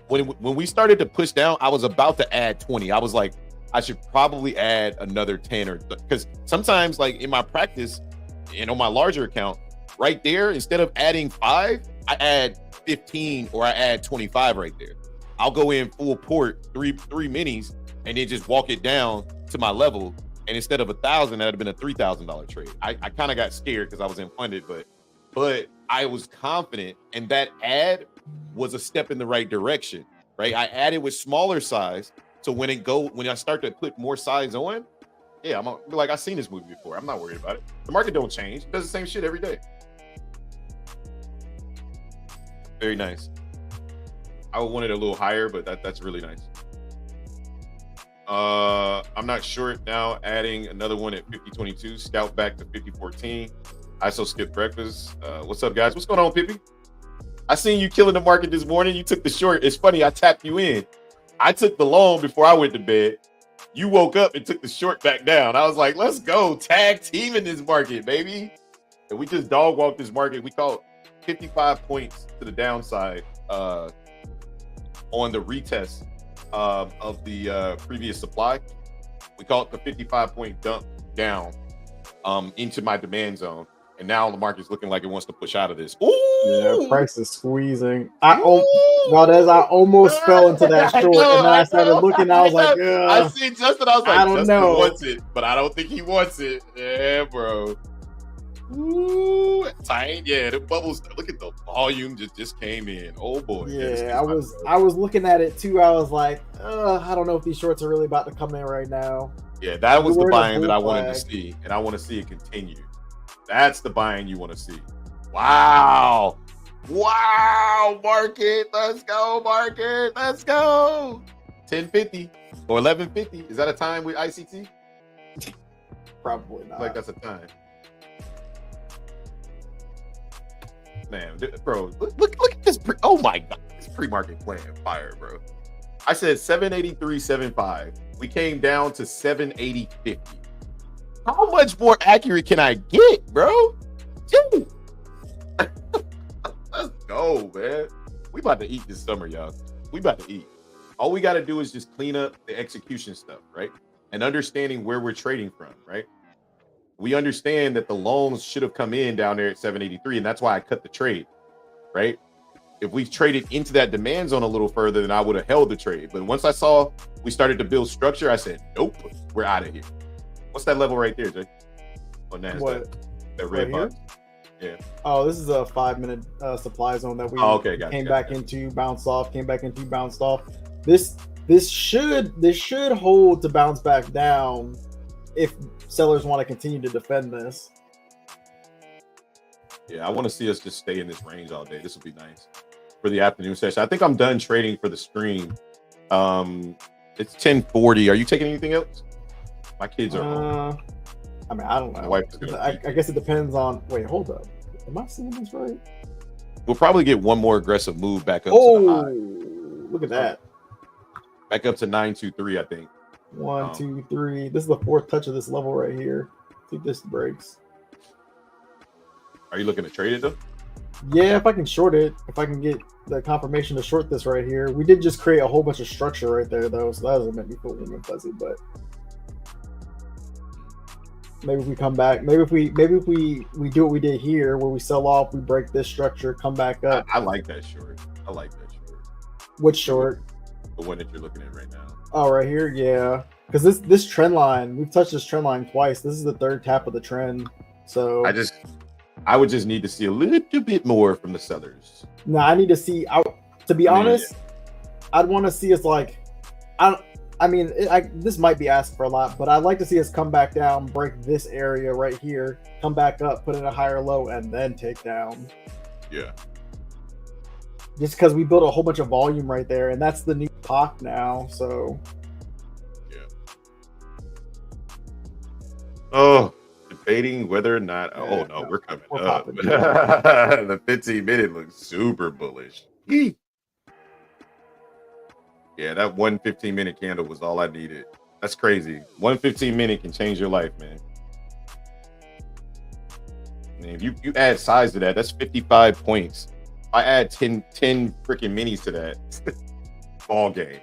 Speaker 2: When we started to push down, I was about to add 20. I was like, I should probably add another 10 because sometimes, like in my practice and on my larger account, right there, instead of adding 5, I add 15 or I add 25 right there. I'll go in full port, three minis, and then just walk it down to my level. And instead of 1,000, that'd have been a $3,000 trade. I kind of got scared because I was unfunded, but I was confident, and that add was a step in the right direction, right? I added with smaller size, so when I start to put more size on, yeah, I'm like, I've seen this movie before. I'm not worried about it. The market don't change. It does the same shit every day. Very nice. I would want it a little higher, but that's really nice. I'm not short now, adding another one at 50.22, scout back to 50.14. ISO skip breakfast. What's up, guys? What's going on, Pippi? I seen you killing the market this morning. You took the short. It's funny, I tapped you in. I took the long before I went to bed. You woke up and took the short back down. I was like, let's go. Tag team in this market, baby. And we just dog walked this market. We caught 55 points to the downside on the retest of the previous supply. We caught the 55-point dump down into my demand zone. And now the market's looking like it wants to push out of this. Ooh!
Speaker 3: Yeah, price is squeezing. Valdez, I almost fell into that short, and then I started looking. I was like,
Speaker 2: I see Justin. I was like,
Speaker 3: I don't know.
Speaker 2: Wants it, but I don't think he wants it. Yeah, bro. Ooh, tight. Yeah, the bubbles. Look at the volume just came in. Oh boy.
Speaker 3: Yeah, I was looking at it too. I was like, I don't know if these shorts are really about to come in right now.
Speaker 2: Yeah, that was the buying that I wanted to see, and I want to see it continue. That's the buying you want to see. Wow. Wow, market. Let's go, market. Let's go. 1050 or 1150. Is that a time with ICT?
Speaker 3: Probably not.
Speaker 2: Like that's a time. Man, bro, look at this. Oh my God. This pre-market plan fire, bro. I said 783.75. We came down to 780.50. How much more accurate can I get, bro? go, man. We about to eat this summer, y'all. We about to eat. All we got to do is just clean up the execution stuff, right? And understanding where we're trading from, right? We understand that the longs should have come in down there at 783, and that's why I cut the trade, right? If we traded into that demand zone a little further, then I would have held the trade. But once I saw we started to build structure, I said, nope, we're out of here. What's that level right there, Jay? On NASDAQ?
Speaker 1: What?
Speaker 2: That red box? Yeah.
Speaker 1: Oh, this is a 5-minute supply zone that we came back into, bounced off, came back into, bounced off. This should hold to bounce back down if sellers want to continue to defend this.
Speaker 2: Yeah, I want to see us just stay in this range all day. This would be nice for the afternoon session. I think I'm done trading for the stream. It's 10:40. Are you taking anything else? My kids are home.
Speaker 1: I mean, I don't know.
Speaker 2: My wife is gonna
Speaker 1: I guess it depends on. Wait, hold up. Am I seeing this right?
Speaker 2: We'll probably get one more aggressive move back up to the high.
Speaker 1: Look at that.
Speaker 2: Back up to 923, I think.
Speaker 1: 1, 2, 3. This is the fourth touch of this level right here. See if this breaks.
Speaker 2: Are you looking to trade it though?
Speaker 1: Yeah, if I can short it, if I can get the confirmation to short this right here. We did just create a whole bunch of structure right there though, so that doesn't make me feel warm and fuzzy, but maybe if we come back, maybe if we do what we did here where we sell off, we break this structure, come back up.
Speaker 2: I like that short. I like that short.
Speaker 1: Which short?
Speaker 2: The one that you're looking at right now.
Speaker 1: Oh, right here, yeah. Because this trend line, we've touched this trend line twice. This is the third tap of the trend. So
Speaker 2: I would just need to see a little bit more from the sellers.
Speaker 1: No, I need to see. To be honest, I'd want to see us like, this might be asking for a lot, but I'd like to see us come back down, break this area right here, come back up, put in a higher low, and then take down.
Speaker 2: Yeah.
Speaker 1: Just because we built a whole bunch of volume right there, and that's the new POC now. So.
Speaker 2: Yeah. Oh. Debating whether or not we're coming up. The 15-minute looks super bullish. Yeah, that 1 15-minute candle was all I needed. That's crazy. 1 15-minute can change your life, man. I mean, if you add size to that, that's 55 points. I add 10 freaking minis to that. Ball game.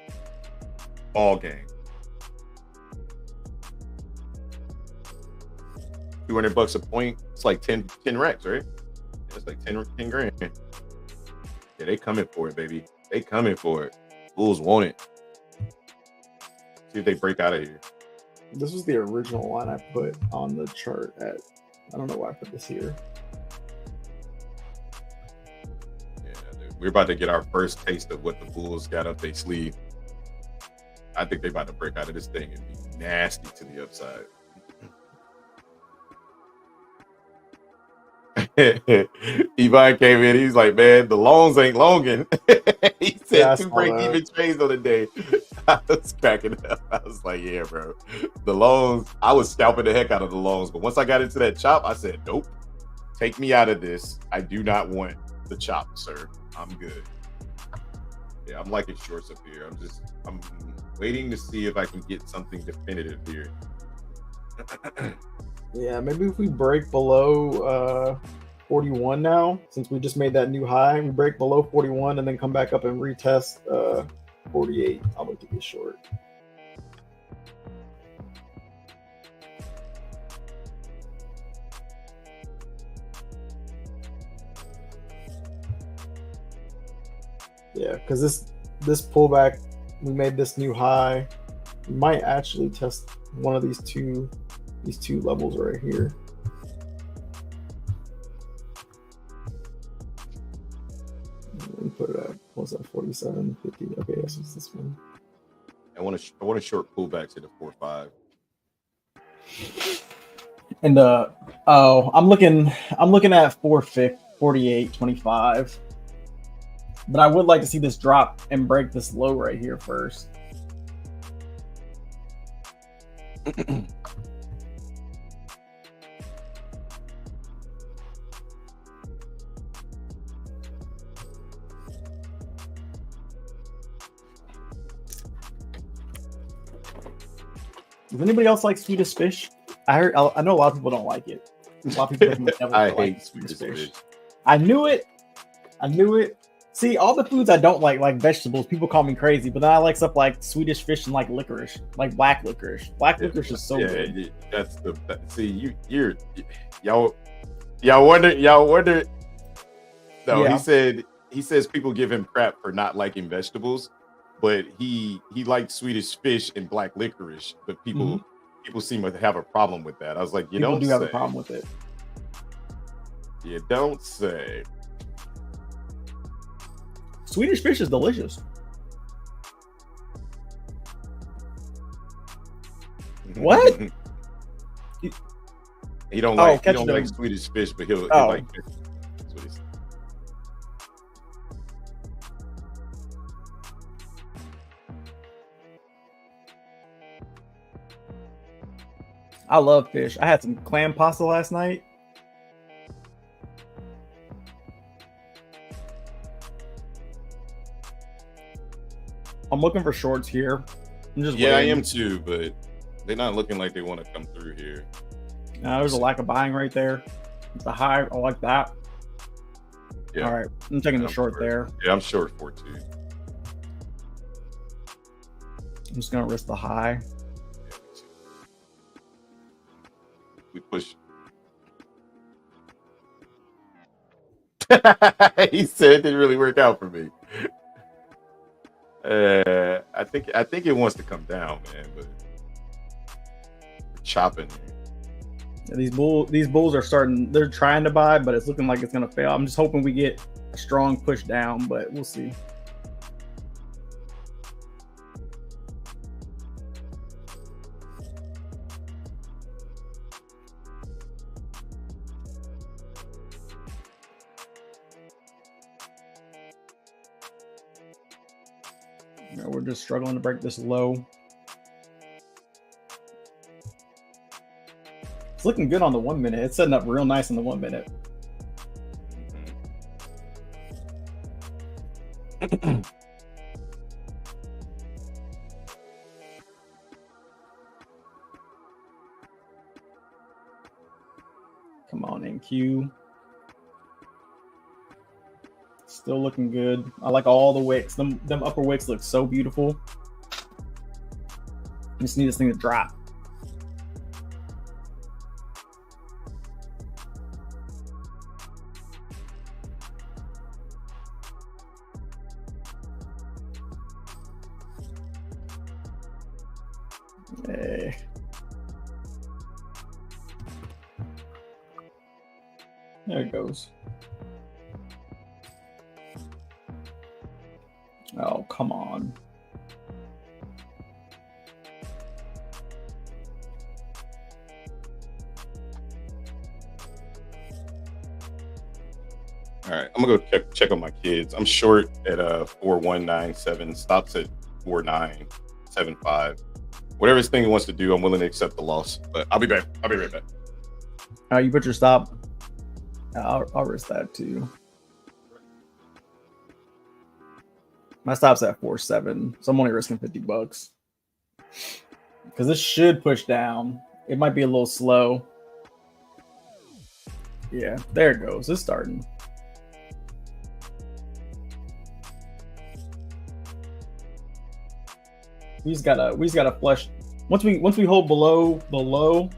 Speaker 2: 200 bucks a point. It's like 10 racks, right? It's like 10 grand. Yeah, they coming for it, baby. They coming for it. Bulls want it. See if they break out of here.
Speaker 1: This was the original line I put on the chart at. I don't know why I put this here.
Speaker 2: Yeah, dude. We're about to get our first taste of what the Bulls got up their sleeve. I think they're about to break out of this thing and be nasty to the upside. Yvonne came in. He's like, man, the longs ain't longing. He said 2 break-even trades on the day. I was cracking up. I was like, yeah, bro. The longs, I was scalping the heck out of the longs. But once I got into that chop, I said, nope. Take me out of this. I do not want the chop, sir. I'm good. Yeah, I'm liking shorts up here. I'm waiting to see if I can get something definitive here.
Speaker 1: Yeah, maybe if we break below 41 now, since we just made that new high, we break below 41 and then come back up and retest 48. I'll look to be short. Yeah, because this pullback, we made this new high. We might actually test one of these two levels right here. Let me put it at, what's that, 47, 50? Okay, yes, it's this one.
Speaker 2: I want a short pullback to the 4.5.
Speaker 1: And I'm looking at 48, 25. But I would like to see this drop and break this low right here first. Does anybody else like Swedish fish? I know a lot of people don't like it. A lot of people never
Speaker 2: I
Speaker 1: like
Speaker 2: hate Swedish fish.
Speaker 1: I knew it. I knew it. See, all the foods I don't like vegetables, people call me crazy, but then I like stuff like Swedish fish and like licorice, like black licorice. Black licorice is so good.
Speaker 2: Yeah, that's the see y'all wonder. No, yeah. He says people give him crap for not liking vegetables, but he likes Swedish fish and black licorice, but people seem to have a problem with that. I was like,
Speaker 1: people do have a problem with it.
Speaker 2: You don't say.
Speaker 1: Swedish fish is delicious. What?
Speaker 2: He don't like Swedish fish, but he'll like fish. That's what he said.
Speaker 1: I love fish. I had some clam pasta last night. I'm looking for shorts here. I'm just waiting.
Speaker 2: I am too, but they're not looking like they want to come through here.
Speaker 1: There's a lack of buying right there. It's a high. I like that. Yeah. All right. I'm taking the short there.
Speaker 2: Yeah, I'm short 4-2.
Speaker 1: I'm just going to risk the high.
Speaker 2: We push. He said it didn't really work out for me. I think it wants to come down, man, but we're chopping.
Speaker 1: Yeah, these bulls are starting. They're trying to buy, but it's looking like it's gonna fail. I'm just hoping we get a strong push down, but we'll see. We're just struggling to break this low. It's looking good on the 1 minute. It's setting up real nice on the 1 minute. Come on, NQ. Still looking good. I like all the wicks. Them upper wicks look so beautiful. Just need this thing to drop. Hey. There it goes. Oh, come on.
Speaker 2: All right, I'm gonna go check on my kids. I'm short at 4197, stops at 4975. Whatever this thing wants to do, I'm willing to accept the loss. But I'll be back. I'll be right back.
Speaker 1: You put your stop. I'll risk that too. My stop's at 4.7, so I'm only risking $50 because this should push down. It might be a little slow. Yeah, there it goes. It's starting. We just gotta flush. Once we hold below the low,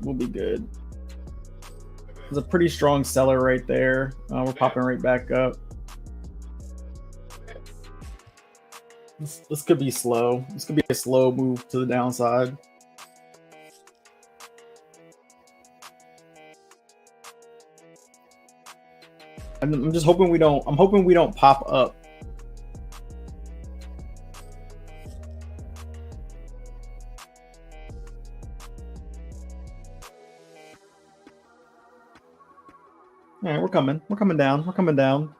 Speaker 1: we'll be good. There's a pretty strong seller right there. We're popping right back up. This could be slow. This could be a slow move to the downside. I'm just hoping we don't. I'm hoping we don't pop up. All right, we're coming. We're coming down. We're coming down.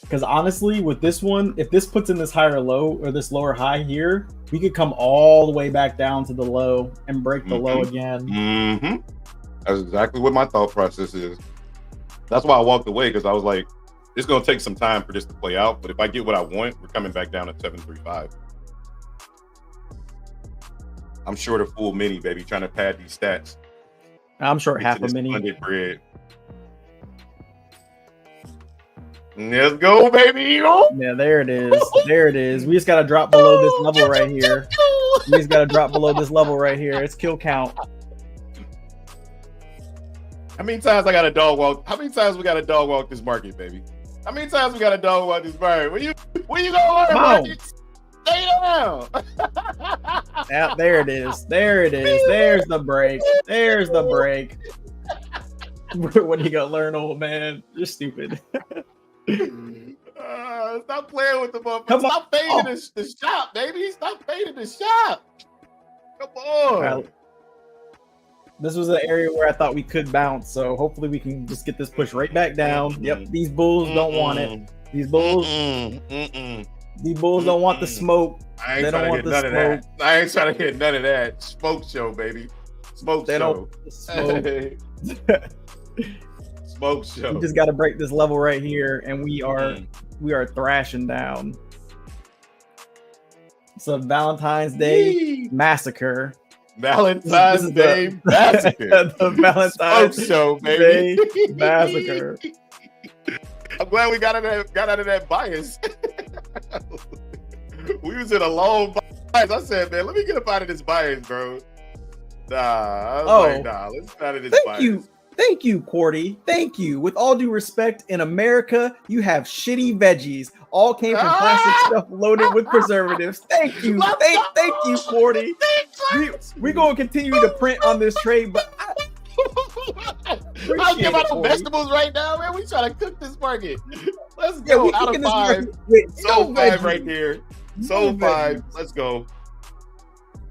Speaker 1: Because honestly, with this one, if this puts in this higher low or this lower high here, we could come all the way back down to the low and break the low again.
Speaker 2: Mm-hmm. That's exactly what my thought process is. That's why I walked away, because I was like, it's going to take some time for this to play out. But if I get what I want, we're coming back down at 735. I'm short a full mini, baby, trying to pad these stats.
Speaker 3: I'm short half a mini.
Speaker 2: Funded bread. Let's go, baby.
Speaker 3: Yeah, there it is. There it is. We just gotta drop below this level right here. We just gotta drop below this level right here. It's kill count.
Speaker 2: How many times I got a dog walk? How many times we got a dog walk this market, baby? How many times we got a dog walk this market? Where you gonna learn, market? Stay down.
Speaker 3: Yeah, there it is. There it is. There's the break. There's the break. What are you gonna learn, old man? You're stupid.
Speaker 2: Stop playing with the motherfucker. Stop fading the shop, baby. Stop fading the shop. Come on.
Speaker 3: Right. This was an area where I thought we could bounce, so hopefully we can just get this push right back down. Yep, these bulls don't want it. These bulls don't want the smoke.
Speaker 2: I ain't trying to get none of that. I ain't trying to get none of that. Smoke show, baby. Smoke show. Smoke show.
Speaker 3: We just got to break this level right here, and we are thrashing down. It's a Valentine's Day massacre.
Speaker 2: Valentine's Day massacre.
Speaker 3: The Valentine's
Speaker 2: Smoke show, baby.
Speaker 3: Day massacre.
Speaker 2: I'm glad we got out of that bias. We was in a long bias. I said, man, let me get up out of this bias, bro. Let's get out of this bias.
Speaker 3: Thank you, Cordy. Thank you. With all due respect, in America, you have shitty veggies. All came from plastic stuff loaded with preservatives. Thank you. Thank you, Cordy. We're going to continue to print on this trade, but
Speaker 2: I'll give out the vegetables right now, man. We trying to cook this market. Let's go. Out of 5. Sold 5 right there. Sold 5. Let's go.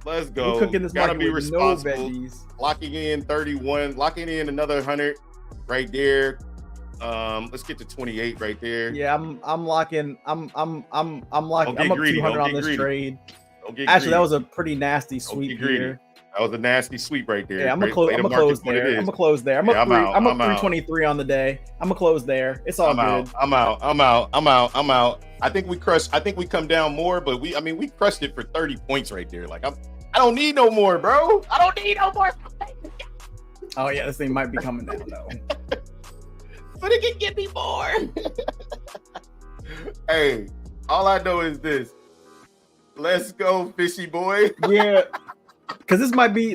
Speaker 2: Let's go.
Speaker 3: We're cooking this
Speaker 2: Gotta be
Speaker 3: with
Speaker 2: responsible.
Speaker 3: No veggies.
Speaker 2: Locking in 31. Locking in another 100 right there. Let's get to 28 right there.
Speaker 3: Yeah, I'm locking. I'm locking. I'm up
Speaker 2: greedy.
Speaker 3: 200 on this trade.
Speaker 2: Actually,
Speaker 3: greedy. That was a pretty nasty sweep here.
Speaker 2: That was a nasty sweep right there.
Speaker 3: Yeah, I'm gonna close there. I'm gonna close there. I'm up 323 on the day. I'm gonna close there. It's all good.
Speaker 2: I'm out. I think we crushed. I think we come down more, but we crushed it for 30 points right there. Like I don't need no more, bro. I don't need no more.
Speaker 3: Oh yeah, this thing might be coming down though.
Speaker 2: But it can get me more. Hey, all I know is this. Let's go, fishy boy.
Speaker 3: Yeah. Because this might be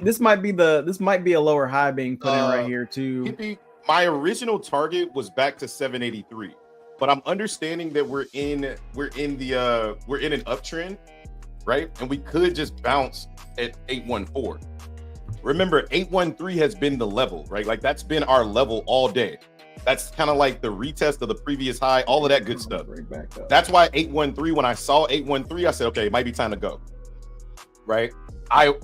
Speaker 3: a lower high being put in right here too.
Speaker 2: My original target was back to 783, but I'm understanding that we're in an uptrend, right? And we could just bounce at 814. Remember, 813 has been the level, right? Like that's been our level all day. That's kind of like the retest of the previous high, all of that good stuff. That's why 813. When I saw 813, I said, okay, it might be time to go, right? I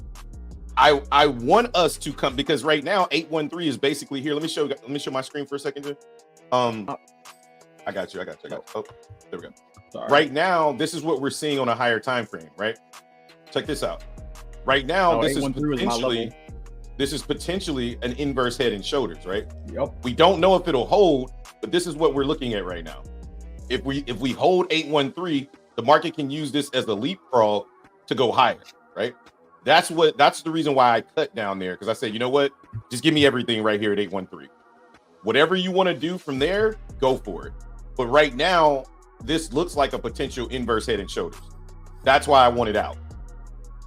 Speaker 2: want us to come because right now 813 is basically here. Let me show my screen for a second here. I got you. Oh, there we go. Sorry. Right now, this is what we're seeing on a higher time frame, right? Check this out. Right now, this is potentially an inverse head and shoulders, right?
Speaker 3: Yep.
Speaker 2: We don't know if it'll hold, but this is what we're looking at right now. If we hold 813, the market can use this as a leapfrog to go higher, right? That's the reason why I cut down there, because I said, you know what? Just give me everything right here at 813. Whatever you want to do from there, go for it. But right now, this looks like a potential inverse head and shoulders. That's why I want it out.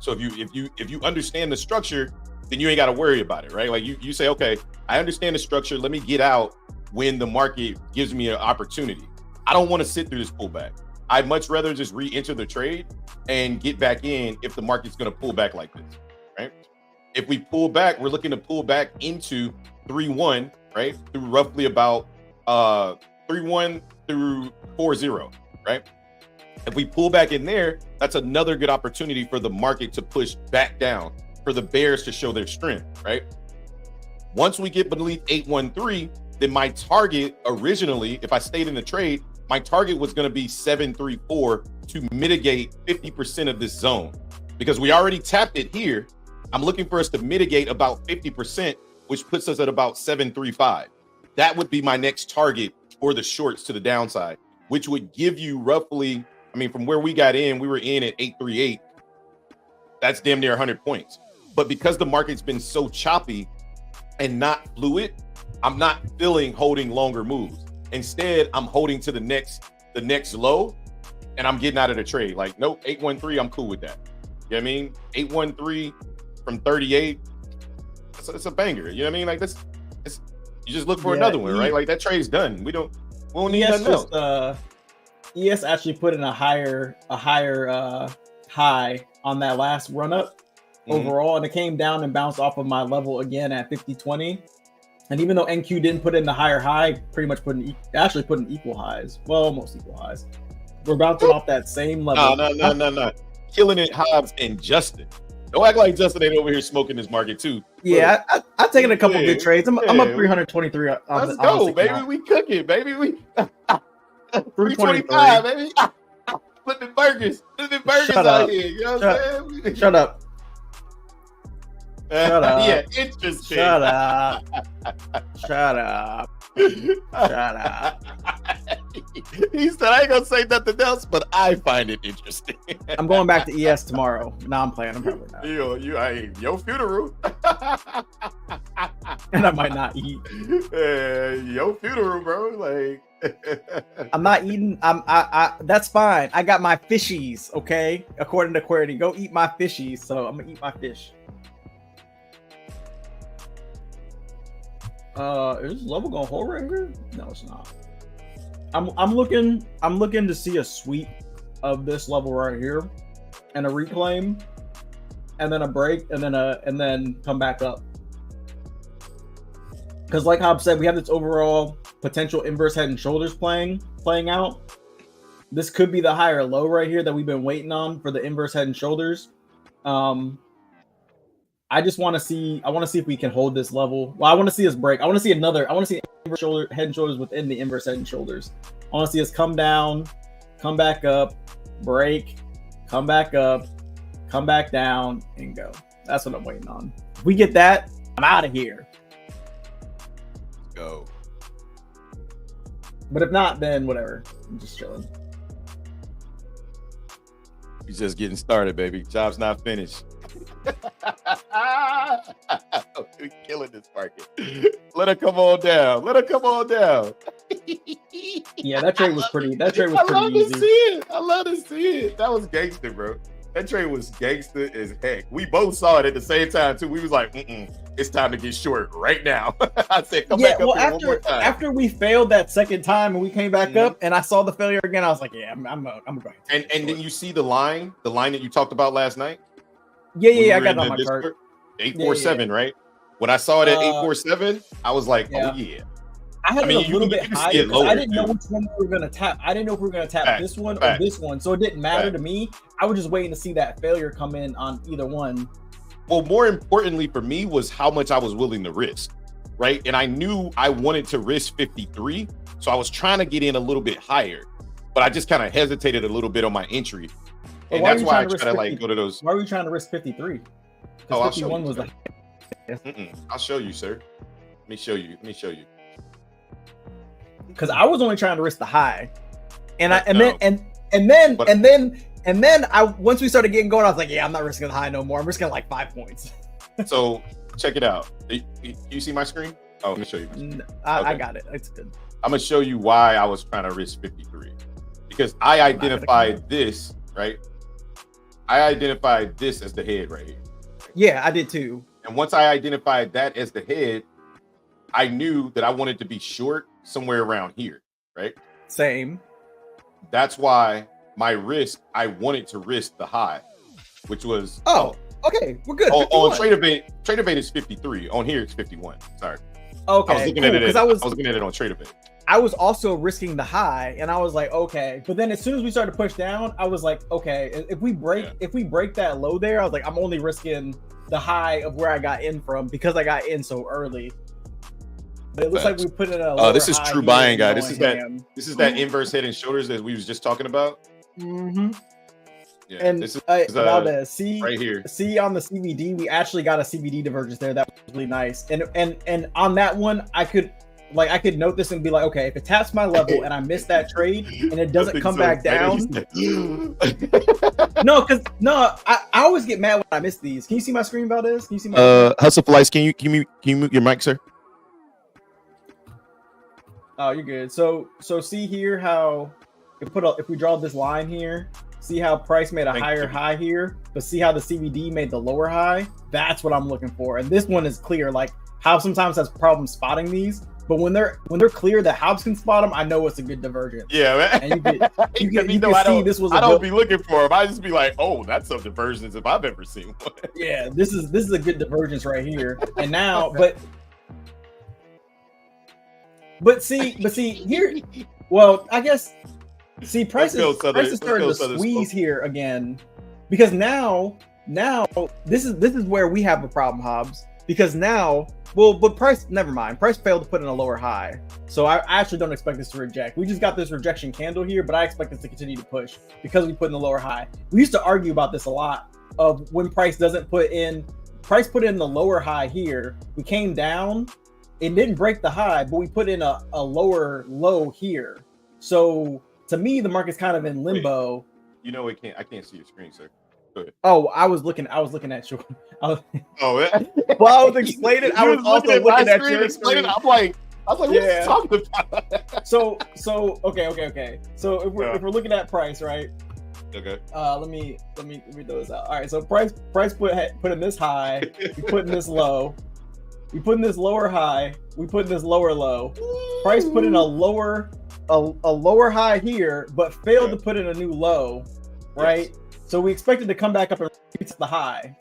Speaker 2: So if you understand the structure, then you ain't got to worry about it, right? Like you say, okay, I understand the structure. Let me get out when the market gives me an opportunity. I don't want to sit through this pullback. I'd much rather just re-enter the trade and get back in if the market's going to pull back like this, right? If we pull back, we're looking to pull back into 3-1, right? Through roughly about 3-1 through 4-0, right? If we pull back in there, that's another good opportunity for the market to push back down, for the bears to show their strength, right? Once we get beneath 813, then my target originally, if I stayed in the trade, my target was going to be 734 to mitigate 50% of this zone, because we already tapped it here. I'm looking for us to mitigate about 50%, which puts us at about 735. That would be my next target for the shorts to the downside, which would give you roughly, I mean, from where we got in, we were in at 838. That's damn near 100 points. But because the market's been so choppy and not fluid, I'm not feeling holding longer moves. Instead, I'm holding to the next low, and I'm getting out of the trade. Like, nope, 813, I'm cool with that. You know what I mean? 813 from 38, it's a banger. You know what I mean? Like, you just look for another one, right? Like, that trade's done. We don't need nothing else.
Speaker 1: ES actually put in a higher high on that last run up overall, and it came down and bounced off of my level again at 50.20. And even though NQ didn't put in the higher high, pretty much put in equal highs. Well, almost equal highs. We're bouncing off that same level.
Speaker 2: No. Killing it, Hobbs and Justin. Don't act like Justin ain't over here smoking this market too.
Speaker 1: Yeah, I've taken a couple good trades. I'm up 323.
Speaker 2: Let's go, baby. We cooking, baby. We 325, baby. Flipping burgers out here. You know what I'm saying?
Speaker 1: Shut up. Shut up.
Speaker 2: Yeah, interesting.
Speaker 1: Shut up. Shut up. Shut up.
Speaker 2: He said, I ain't gonna say nothing else, but I find it interesting.
Speaker 1: I'm going back to ES tomorrow. No, I'm playing. I'm probably not.
Speaker 2: Your funeral.
Speaker 1: And I might not eat.
Speaker 2: Your funeral, bro. Like
Speaker 1: I'm not eating. I that's fine. I got my fishies, okay? According to Querity. Go eat my fishies. So I'm gonna eat my fish. Is this level gonna hold right here? No, it's not. I'm looking to see a sweep of this level right here, and a reclaim, and then a break, and then come back up. Because like Hobbs said, we have this overall potential inverse head and shoulders playing out. This could be the higher low right here that we've been waiting on for the inverse head and shoulders. I just want to see. I want to see if we can hold this level. Well, I want to see us break. I want to see inverse head and shoulders within the inverse head and shoulders. I want to see us come down, come back up, break, come back up, come back down, and go. That's what I'm waiting on. If we get that, I'm out of here.
Speaker 2: Go.
Speaker 1: But if not, then whatever. I'm just chilling.
Speaker 2: He's just getting started, baby. Job's not finished. We're killing this market. Let her come on down.
Speaker 1: Yeah, that trade was pretty. That trade was pretty
Speaker 2: easy. I love to see it. That was gangster, bro. That trade was gangster as heck. We both saw it at the same time too. We was like, it's time to get short right now. I said, come back up here one more time.
Speaker 1: After we failed that second time and we came back up, and I saw the failure again, I was like, yeah, I'm going.
Speaker 2: And then you see the line that you talked about last night.
Speaker 1: Yeah, I got it on my chart.
Speaker 2: 847, right? When I saw it at 847, I was like, oh yeah.
Speaker 1: I had it a little bit higher because I didn't know which one we were going to tap. I didn't know if we were going to tap this one or this one. So it didn't matter to me. I was just waiting to see that failure come in on either one.
Speaker 2: Well, more importantly for me was how much I was willing to risk, right? And I knew I wanted to risk 53. So I was trying to get in a little bit higher, but I just kind of hesitated a little bit on my entry. And that's why I try to like go to those.
Speaker 1: Why were you trying to risk 53?
Speaker 2: Oh, I'll show you. Was the... I'll show you, sir. Let me show you.
Speaker 1: Because I was only trying to risk the high, and then I once we started getting going, I was like, yeah, I'm not risking the high no more. I'm risking like 5 points.
Speaker 2: So check it out. You see my screen? Oh, let me show you.
Speaker 1: I got it. It's good.
Speaker 2: I'm gonna show you why I was trying to risk 53 because I identified this right. I identified this as the head right here.
Speaker 1: Yeah, I did too.
Speaker 2: And once I identified that as the head, I knew that I wanted to be short somewhere around here, right?
Speaker 1: Same.
Speaker 2: That's why my risk, I wanted to risk the high, which was...
Speaker 1: okay, we're good.
Speaker 2: On TraderBait is 53. On here, it's 51. Sorry.
Speaker 1: Okay,
Speaker 2: I was looking at it. I was looking at it on TraderBait.
Speaker 1: I was also risking the high, and I was like, okay. But then as soon as we started to push down, I was like, okay, if we break that low there, I was like, I'm only risking the high of where I got in from because I got in so early. But it looks like we put in a
Speaker 2: this is true buying, guy. This is that inverse head and shoulders that we was just talking about.
Speaker 1: Mm-hmm.
Speaker 2: Yeah,
Speaker 1: and
Speaker 2: this is
Speaker 1: see
Speaker 2: right here.
Speaker 1: See on the CBD, we actually got a CBD divergence there. That was really nice. And on that one, I could Like I could note this and be like, okay, if it taps my level and I miss that trade and it doesn't come back down. I always get mad when I miss these. Can you see my screen, Valdez? Can you see my
Speaker 2: Hustle for Lights, can you mute your mic, sir?
Speaker 1: Oh, you're good. So see here how if we draw this line here, see how price made a higher high here, but see how the CVD made the lower high? That's what I'm looking for. And this one is clear. Like Hobbs sometimes has problems spotting these, but when they're clear that Hobbs can spot them, I know it's a good divergence.
Speaker 2: Yeah, man.
Speaker 1: And you can see this was.
Speaker 2: I don't be looking for them. I just be like, oh, that's a divergence if I've ever seen one.
Speaker 1: Yeah, this is a good divergence right here. And now, but see here. Well, I guess price is starting to squeeze here again, because now this is where we have a problem, Hobbs. Because now, but price, never mind. Price failed to put in a lower high, so I actually don't expect this to reject. We just got this rejection candle here, but I expect this to continue to push because we put in the lower high. We used to argue about this a lot of when price doesn't put in the lower high here. We came down. It didn't break the high, but we put in a lower low here. So to me, the market's kind of in limbo.
Speaker 2: Wait, I can't see your screen, sir. Go ahead.
Speaker 1: Oh, I was looking at you.
Speaker 2: Yeah.
Speaker 1: While I was explaining, I was also looking at your screen.
Speaker 2: I was like, what are you talking about?
Speaker 1: So okay. So if we're looking at price, right?
Speaker 2: Okay.
Speaker 1: Let me read those out. All right. So price put in this high. We put in this low. We put in this lower high. We put in this lower low. Price put in a lower high here, but failed to put in a new low, right? Yes. So we expected to come back up and reach the high,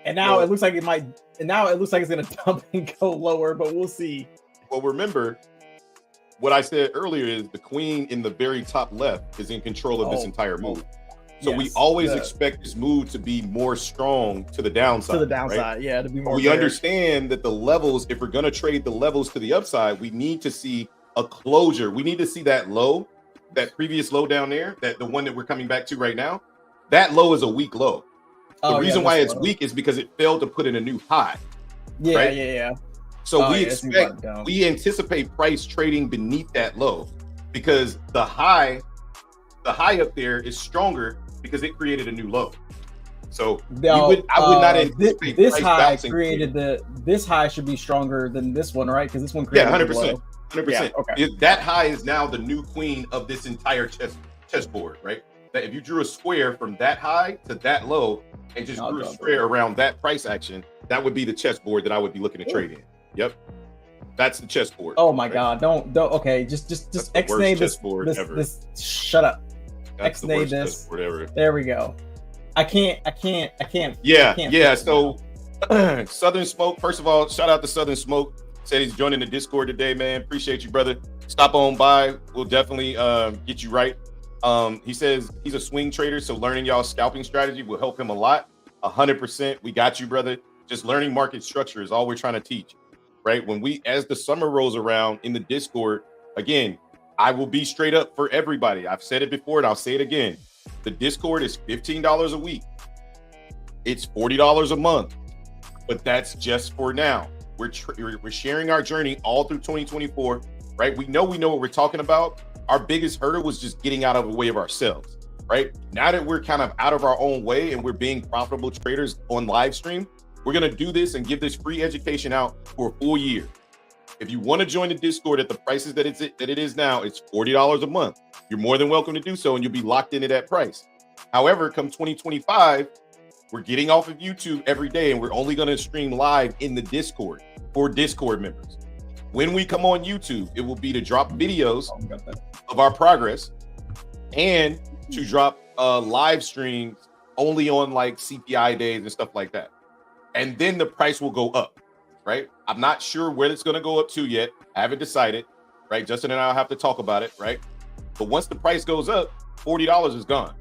Speaker 1: and now it looks like it might. And now it looks like it's going to dump and go lower, but we'll see.
Speaker 2: Well, remember what I said earlier is the queen in the very top left is in control of this entire move. So we always expect this move to be more strong to the downside.
Speaker 1: To the downside, right? Yeah. To be more. We
Speaker 2: understand that the levels, if we're going to trade the levels to the upside, we need to see a closure. We need to see that low, that previous low down there, that the one that we're coming back to right now. That low is a weak low. The reason why it's weak is because it failed to put in a new high.
Speaker 1: Yeah,
Speaker 2: right?
Speaker 1: yeah.
Speaker 2: So we anticipate price trading beneath that low because the high up there is stronger because it created a new low. So I would not anticipate
Speaker 1: this high created this high should be stronger than this one, right? Because this one created
Speaker 2: 100%. 100%.
Speaker 1: Yeah, okay.
Speaker 2: That high is now the new queen of this entire chessboard, right? That if you drew a square from that high to that low and just drew a square around that price action, that would be the chessboard that I would be looking to trade in. Yep. That's the chessboard.
Speaker 1: Oh my God. Don't okay. Just X-nay this shut up. X-nay this.
Speaker 2: Whatever.
Speaker 1: There we go. I can't.
Speaker 2: Yeah. So Southern Smoke, first of all, shout out to Southern Smoke. Said he's joining the Discord today, man. Appreciate you, brother. Stop on by. We'll definitely get you right. He says he's a swing trader, so learning y'all's scalping strategy will help him a lot. 100%. We got you, brother. Just learning market structure is all we're trying to teach, right? As the summer rolls around in the Discord, again, I will be straight up for everybody. I've said it before and I'll say it again. The Discord is $15 a week. It's $40 a month, but that's just for now. We're sharing our journey all through 2024, right? We know what we're talking about. Our biggest hurdle was just getting out of the way of ourselves, right? Now that we're kind of out of our own way and we're being profitable traders on live stream, we're going to do this and give this free education out for a full year. If you want to join the Discord at the prices that it is now, it's $40 a month. You're more than welcome to do so, and you'll be locked into that price. However, come 2025, we're getting off of YouTube every day, and we're only going to stream live in the Discord for Discord members. When we come on YouTube, it will be to drop videos of our progress and to drop live streams only on like CPI days and stuff like that. And then the price will go up, right? I'm not sure where it's going to go up to yet. I haven't decided, right? Justin and I will have to talk about it, right? But once the price goes up, $40 is gone.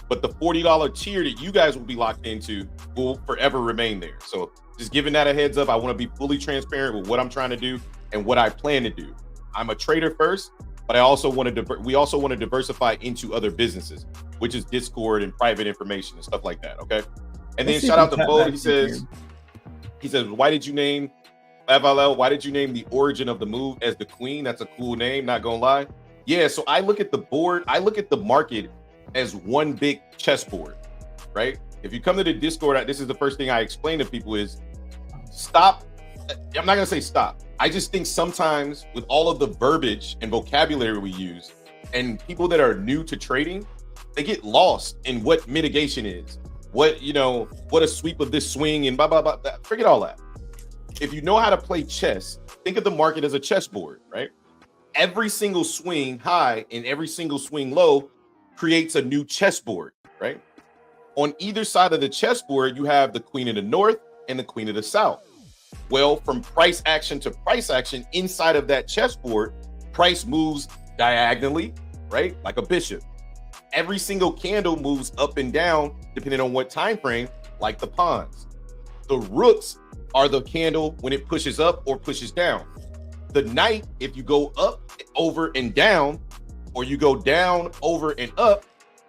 Speaker 2: But the $40 tier that you guys will be locked into will forever remain there. So just giving that a heads up, I want to be fully transparent with what I'm trying to do and what I plan to do. I'm a trader first, but we also want to diversify into other businesses, which is Discord and private information and stuff like that, okay? And then shout out to Bo. He says, why did you name FLL, why did you name the origin of the move as the queen? That's a cool name, not gonna lie. Yeah, so I look at the board, I look at the market as one big chessboard, right? If you come to the Discord, this is the first thing I explain to people is stop. I'm not gonna say stop. I just think sometimes with all of the verbiage and vocabulary we use, and people that are new to trading, they get lost in what mitigation is, what a sweep of this swing and blah blah blah. Forget all that. If you know how to play chess, think of the market as a chessboard, right? Every single swing high and every single swing low creates a new chessboard, right? On either side of the chessboard, you have the queen of the north and the queen of the south. Well, from price action to price action inside of that chessboard, price moves diagonally, right? Like a bishop. Every single candle moves up and down depending on what time frame, like the pawns. The rooks are the candle when it pushes up or pushes down. The knight, if you go up, over, and down, or you go down, over, and up,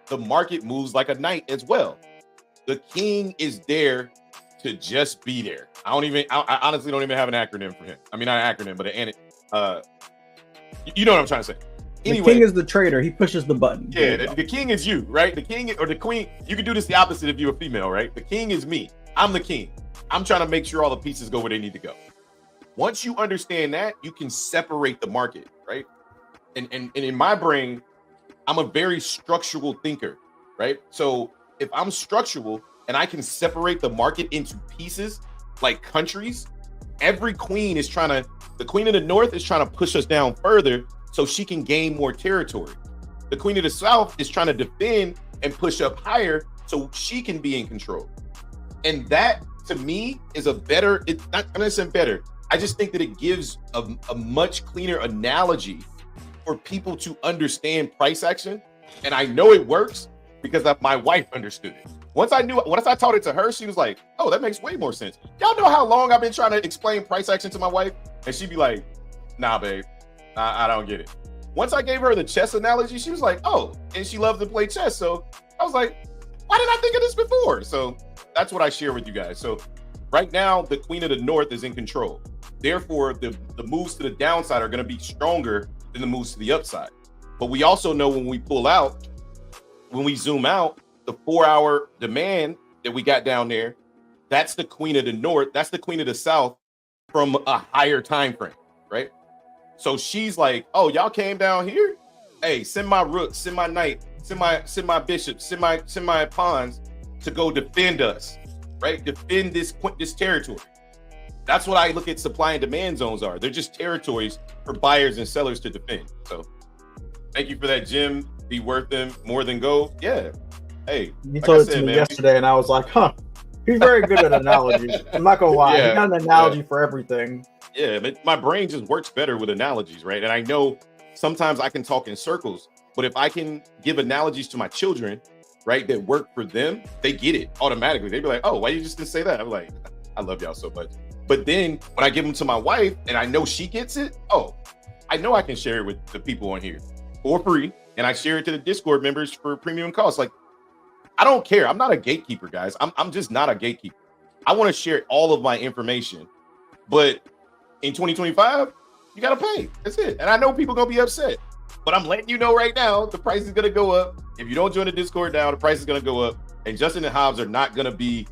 Speaker 2: the market moves like a knight as well. The king is there to just be there. I honestly don't even have an acronym for him. I mean, not an acronym, but you know what I'm trying to say. Anyway,
Speaker 1: the king is the trader. He pushes the button.
Speaker 2: Yeah, the king is you, right? The king or the queen. You can do this the opposite if you're a female, right? The king is me. I'm the king. I'm trying to make sure all the pieces go where they need to go. Once you understand that, you can separate the market, right? And in my brain, I'm a very structural thinker, right? So if I'm structural and I can separate the market into pieces like countries, every queen is the queen of the north is trying to push us down further so she can gain more territory. The queen of the south is trying to defend and push up higher so she can be in control. And that, to me, is I'm not gonna say better. I just think that it gives a much cleaner analogy for people to understand price action. And I know it works because my wife understood it. Once I taught it to her, she was like, oh, that makes way more sense. Y'all know how long I've been trying to explain price action to my wife? And she'd be like, nah, babe, I don't get it. Once I gave her the chess analogy, she was like, oh, and she loves to play chess. So I was like, why didn't I think of this before? So that's what I share with you guys. So right now, the queen of the north is in control. Therefore, the moves to the downside are going to be stronger than the moves to the upside. But we also know when we pull out, when we zoom out, the 4-hour demand that we got down there, that's the queen of the north, that's the queen of the south from a higher time frame, right? So she's like, oh, y'all came down here? Hey, send my rook, send my knight, send my bishop, send my pawns to go defend us, right? Defend this territory. That's what I look at supply and demand zones are. They're just territories for buyers and sellers to defend. So thank you for that, Jim. Be worth them more than gold. Yeah. Hey,
Speaker 3: you told it to me yesterday, and I was like, huh. He's very good at analogies. I'm not gonna lie. Yeah, he got an analogy for everything.
Speaker 2: Yeah, but my brain just works better with analogies, right? And I know sometimes I can talk in circles, but if I can give analogies to my children, right, that work for them, they get it automatically. They be like, oh, why you just didn't say that? I'm like, I love y'all so much. But then when I give them to my wife and I know she gets it, oh, I know I can share it with the people on here for free. And I share it to the Discord members for premium costs. Like, I don't care. I'm not a gatekeeper, guys. I'm just not a gatekeeper. I want to share all of my information. But in 2025, you got to pay. That's it. And I know people going to be upset. But I'm letting you know right now, the price is going to go up. If you don't join the Discord now, the price is going to go up. And Justin and Hobbs are not going to be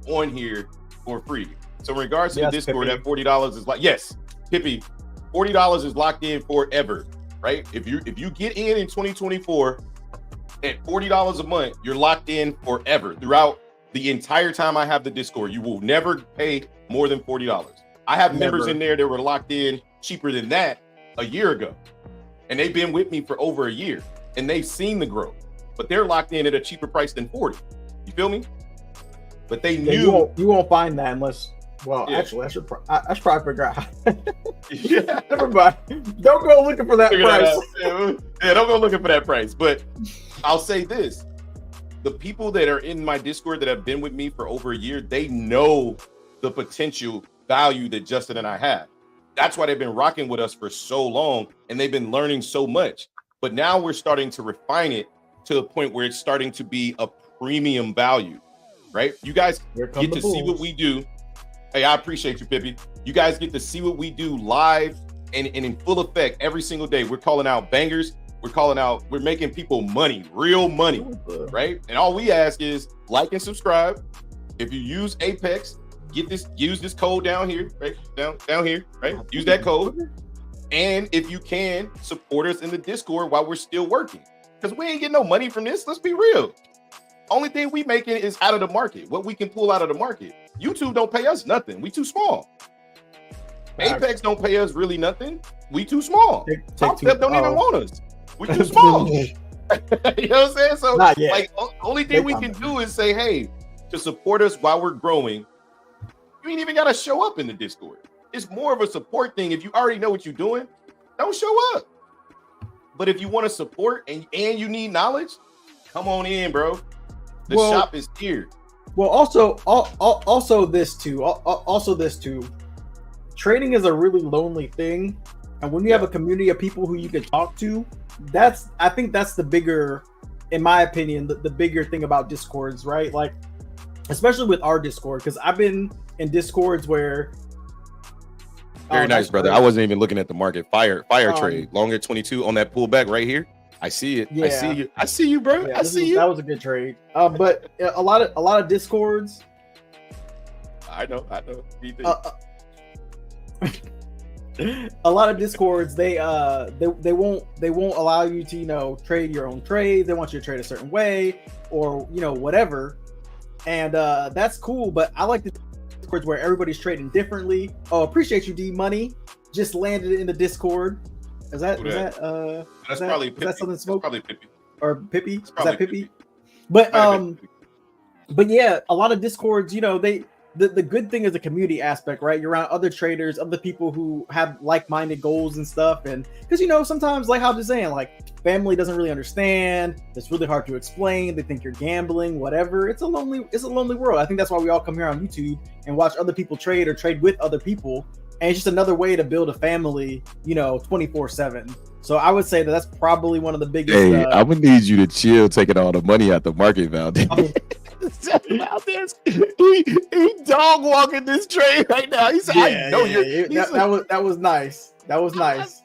Speaker 2: on here for free. So in regards to the Discord, Pippi, that $40 is like, yes, Pippi, $40 is locked in forever, right? If you get in 2024 at $40 a month, you're locked in forever throughout the entire time I have the Discord. You will never pay more than $40. I have members in there that were locked in cheaper than that a year ago. And they've been with me for over a year and they've seen the growth, but they're locked in at a cheaper price than 40. You feel me? But they knew
Speaker 3: you won't find that unless, well, actually, I should probably figure out how.
Speaker 2: Yeah.
Speaker 3: Never mind. Don't go looking for that price.
Speaker 2: Yeah, don't go looking for that price. But I'll say this. The people that are in my Discord that have been with me for over a year, they know the potential value that Justin and I have. That's why they've been rocking with us for so long and they've been learning so much. But now we're starting to refine it to the point where it's starting to be a premium value. Right? You guys get to see what we do. Hey, I appreciate you, Pippi. You guys get to see what we do live and in full effect every single day. We're calling out bangers. We're making people money, real money, right? And all we ask is like and subscribe. If you use Apex, use this code down here, right? Down here, right? Use that code. And if you can, support us in the Discord while we're still working. Because we ain't getting no money from this. Let's be real. Only thing we making is out of the market. What we can pull out of the market. YouTube don't pay us nothing. We too small. Apex don't pay us really nothing. We too small. Top Step don't even want us. We too small. You know what I'm saying? So like only thing we can do is say, hey, to support us while we're growing, you ain't even gotta show up in the Discord. It's more of a support thing. If you already know what you're doing, don't show up. But if you want to support and you need knowledge, come on in, bro. The shop is here.
Speaker 3: Well, also this too. Trading is a really lonely thing, and when you have a community of people who you can talk to, I think that's the bigger, in my opinion, the bigger thing about Discords, right? Like, especially with our Discord, because I've been in Discords where.
Speaker 2: Very nice, brother. I wasn't even looking at the market. Fire trade. Longer 22 on that pullback right here. I see it. Yeah. I see you, bro.
Speaker 3: Yeah,
Speaker 2: I see you.
Speaker 3: That was a good trade. But a lot of Discords.
Speaker 2: I know.
Speaker 3: A lot of Discords, they won't allow you to trade your own trade. They want you to trade a certain way or whatever, and that's cool. But I like the Discords where everybody's trading differently. Oh, appreciate you, D Money. Just landed in the Discord. Is that something smoke?
Speaker 2: Probably Pippi.
Speaker 3: Or Pippi? Is that Pippi? But yeah, a lot of Discords, the good thing is the community aspect, right? You're around other traders, other people who have like-minded goals and stuff. And because sometimes, like how I was saying, like family doesn't really understand. It's really hard to explain. They think you're gambling, whatever. It's a lonely world. I think that's why we all come here on YouTube and watch other people trade or trade with other people. And it's just another way to build a family, 24/7. So I would say that's probably one of the biggest.
Speaker 2: Hey, I'm gonna need you to chill, taking all the money out the market, Valdez. He dog walking this trade right now. He said, "I know you're."
Speaker 3: That was nice. That was nice.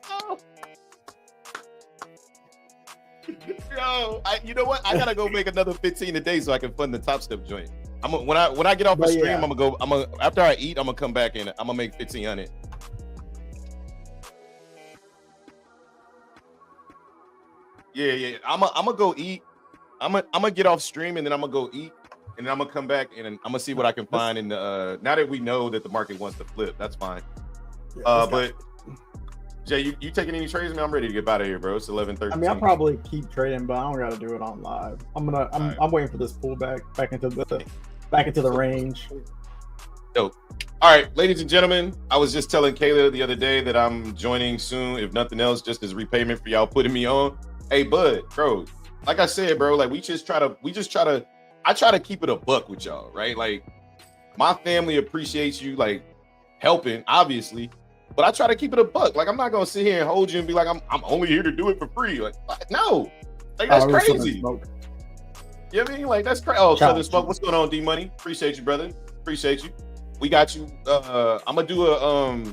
Speaker 2: Yo, you know what? I gotta go make another 15 a day so I can fund the Top Step joint. When I get off the stream, after I eat, I'm gonna come back and I'm gonna make 1,500. Yeah. I'm gonna go eat. I'm gonna get off stream and then I'm gonna go eat and then I'm gonna come back and I'm gonna see what I can find in the. Now that we know that the market wants to flip, that's fine. But Jay, you taking any trades? Man, I'm ready to get out of here, bro. It's 11:30.
Speaker 3: I mean, I'll probably keep trading, but I don't gotta do it on live. I'm waiting for this pullback back into the range.
Speaker 2: Dope. All right, ladies and gentlemen, I was just telling Kayla the other day that I'm joining soon, if nothing else, just as repayment for y'all putting me on. Hey, bud, bro, like I said, bro, like I try to keep it a buck with y'all, right? Like my family appreciates you, like helping, obviously, but I try to keep it a buck. Like I'm not gonna sit here and hold you and be like, I'm only here to do it for free. Like no, like that's crazy. You know what I mean? Like that's crazy. Oh, Southern Smoke, what's going on, D Money? Appreciate you, brother. Appreciate you. We got you. I'm gonna do a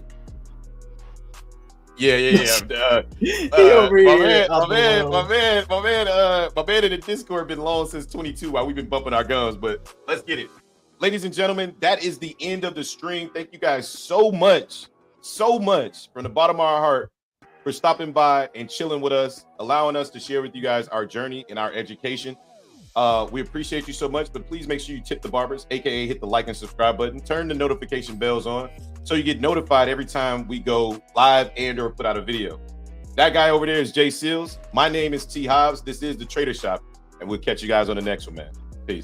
Speaker 2: Yeah. My man in the Discord been long since 22 while we've been bumping our guns, but let's get it. Ladies and gentlemen, that is the end of the stream. Thank you guys so much from the bottom of our heart for stopping by and chilling with us, allowing us to share with you guys our journey and our education. We appreciate you so much, but please make sure you tip the barbers, aka hit the like and subscribe button, turn the notification bells on so you get notified every time we go live and or put out a video. That guy over there is Jay Seals. My name is T Hobbs. This is the Trader Shop, and we'll catch you guys on the next one, man.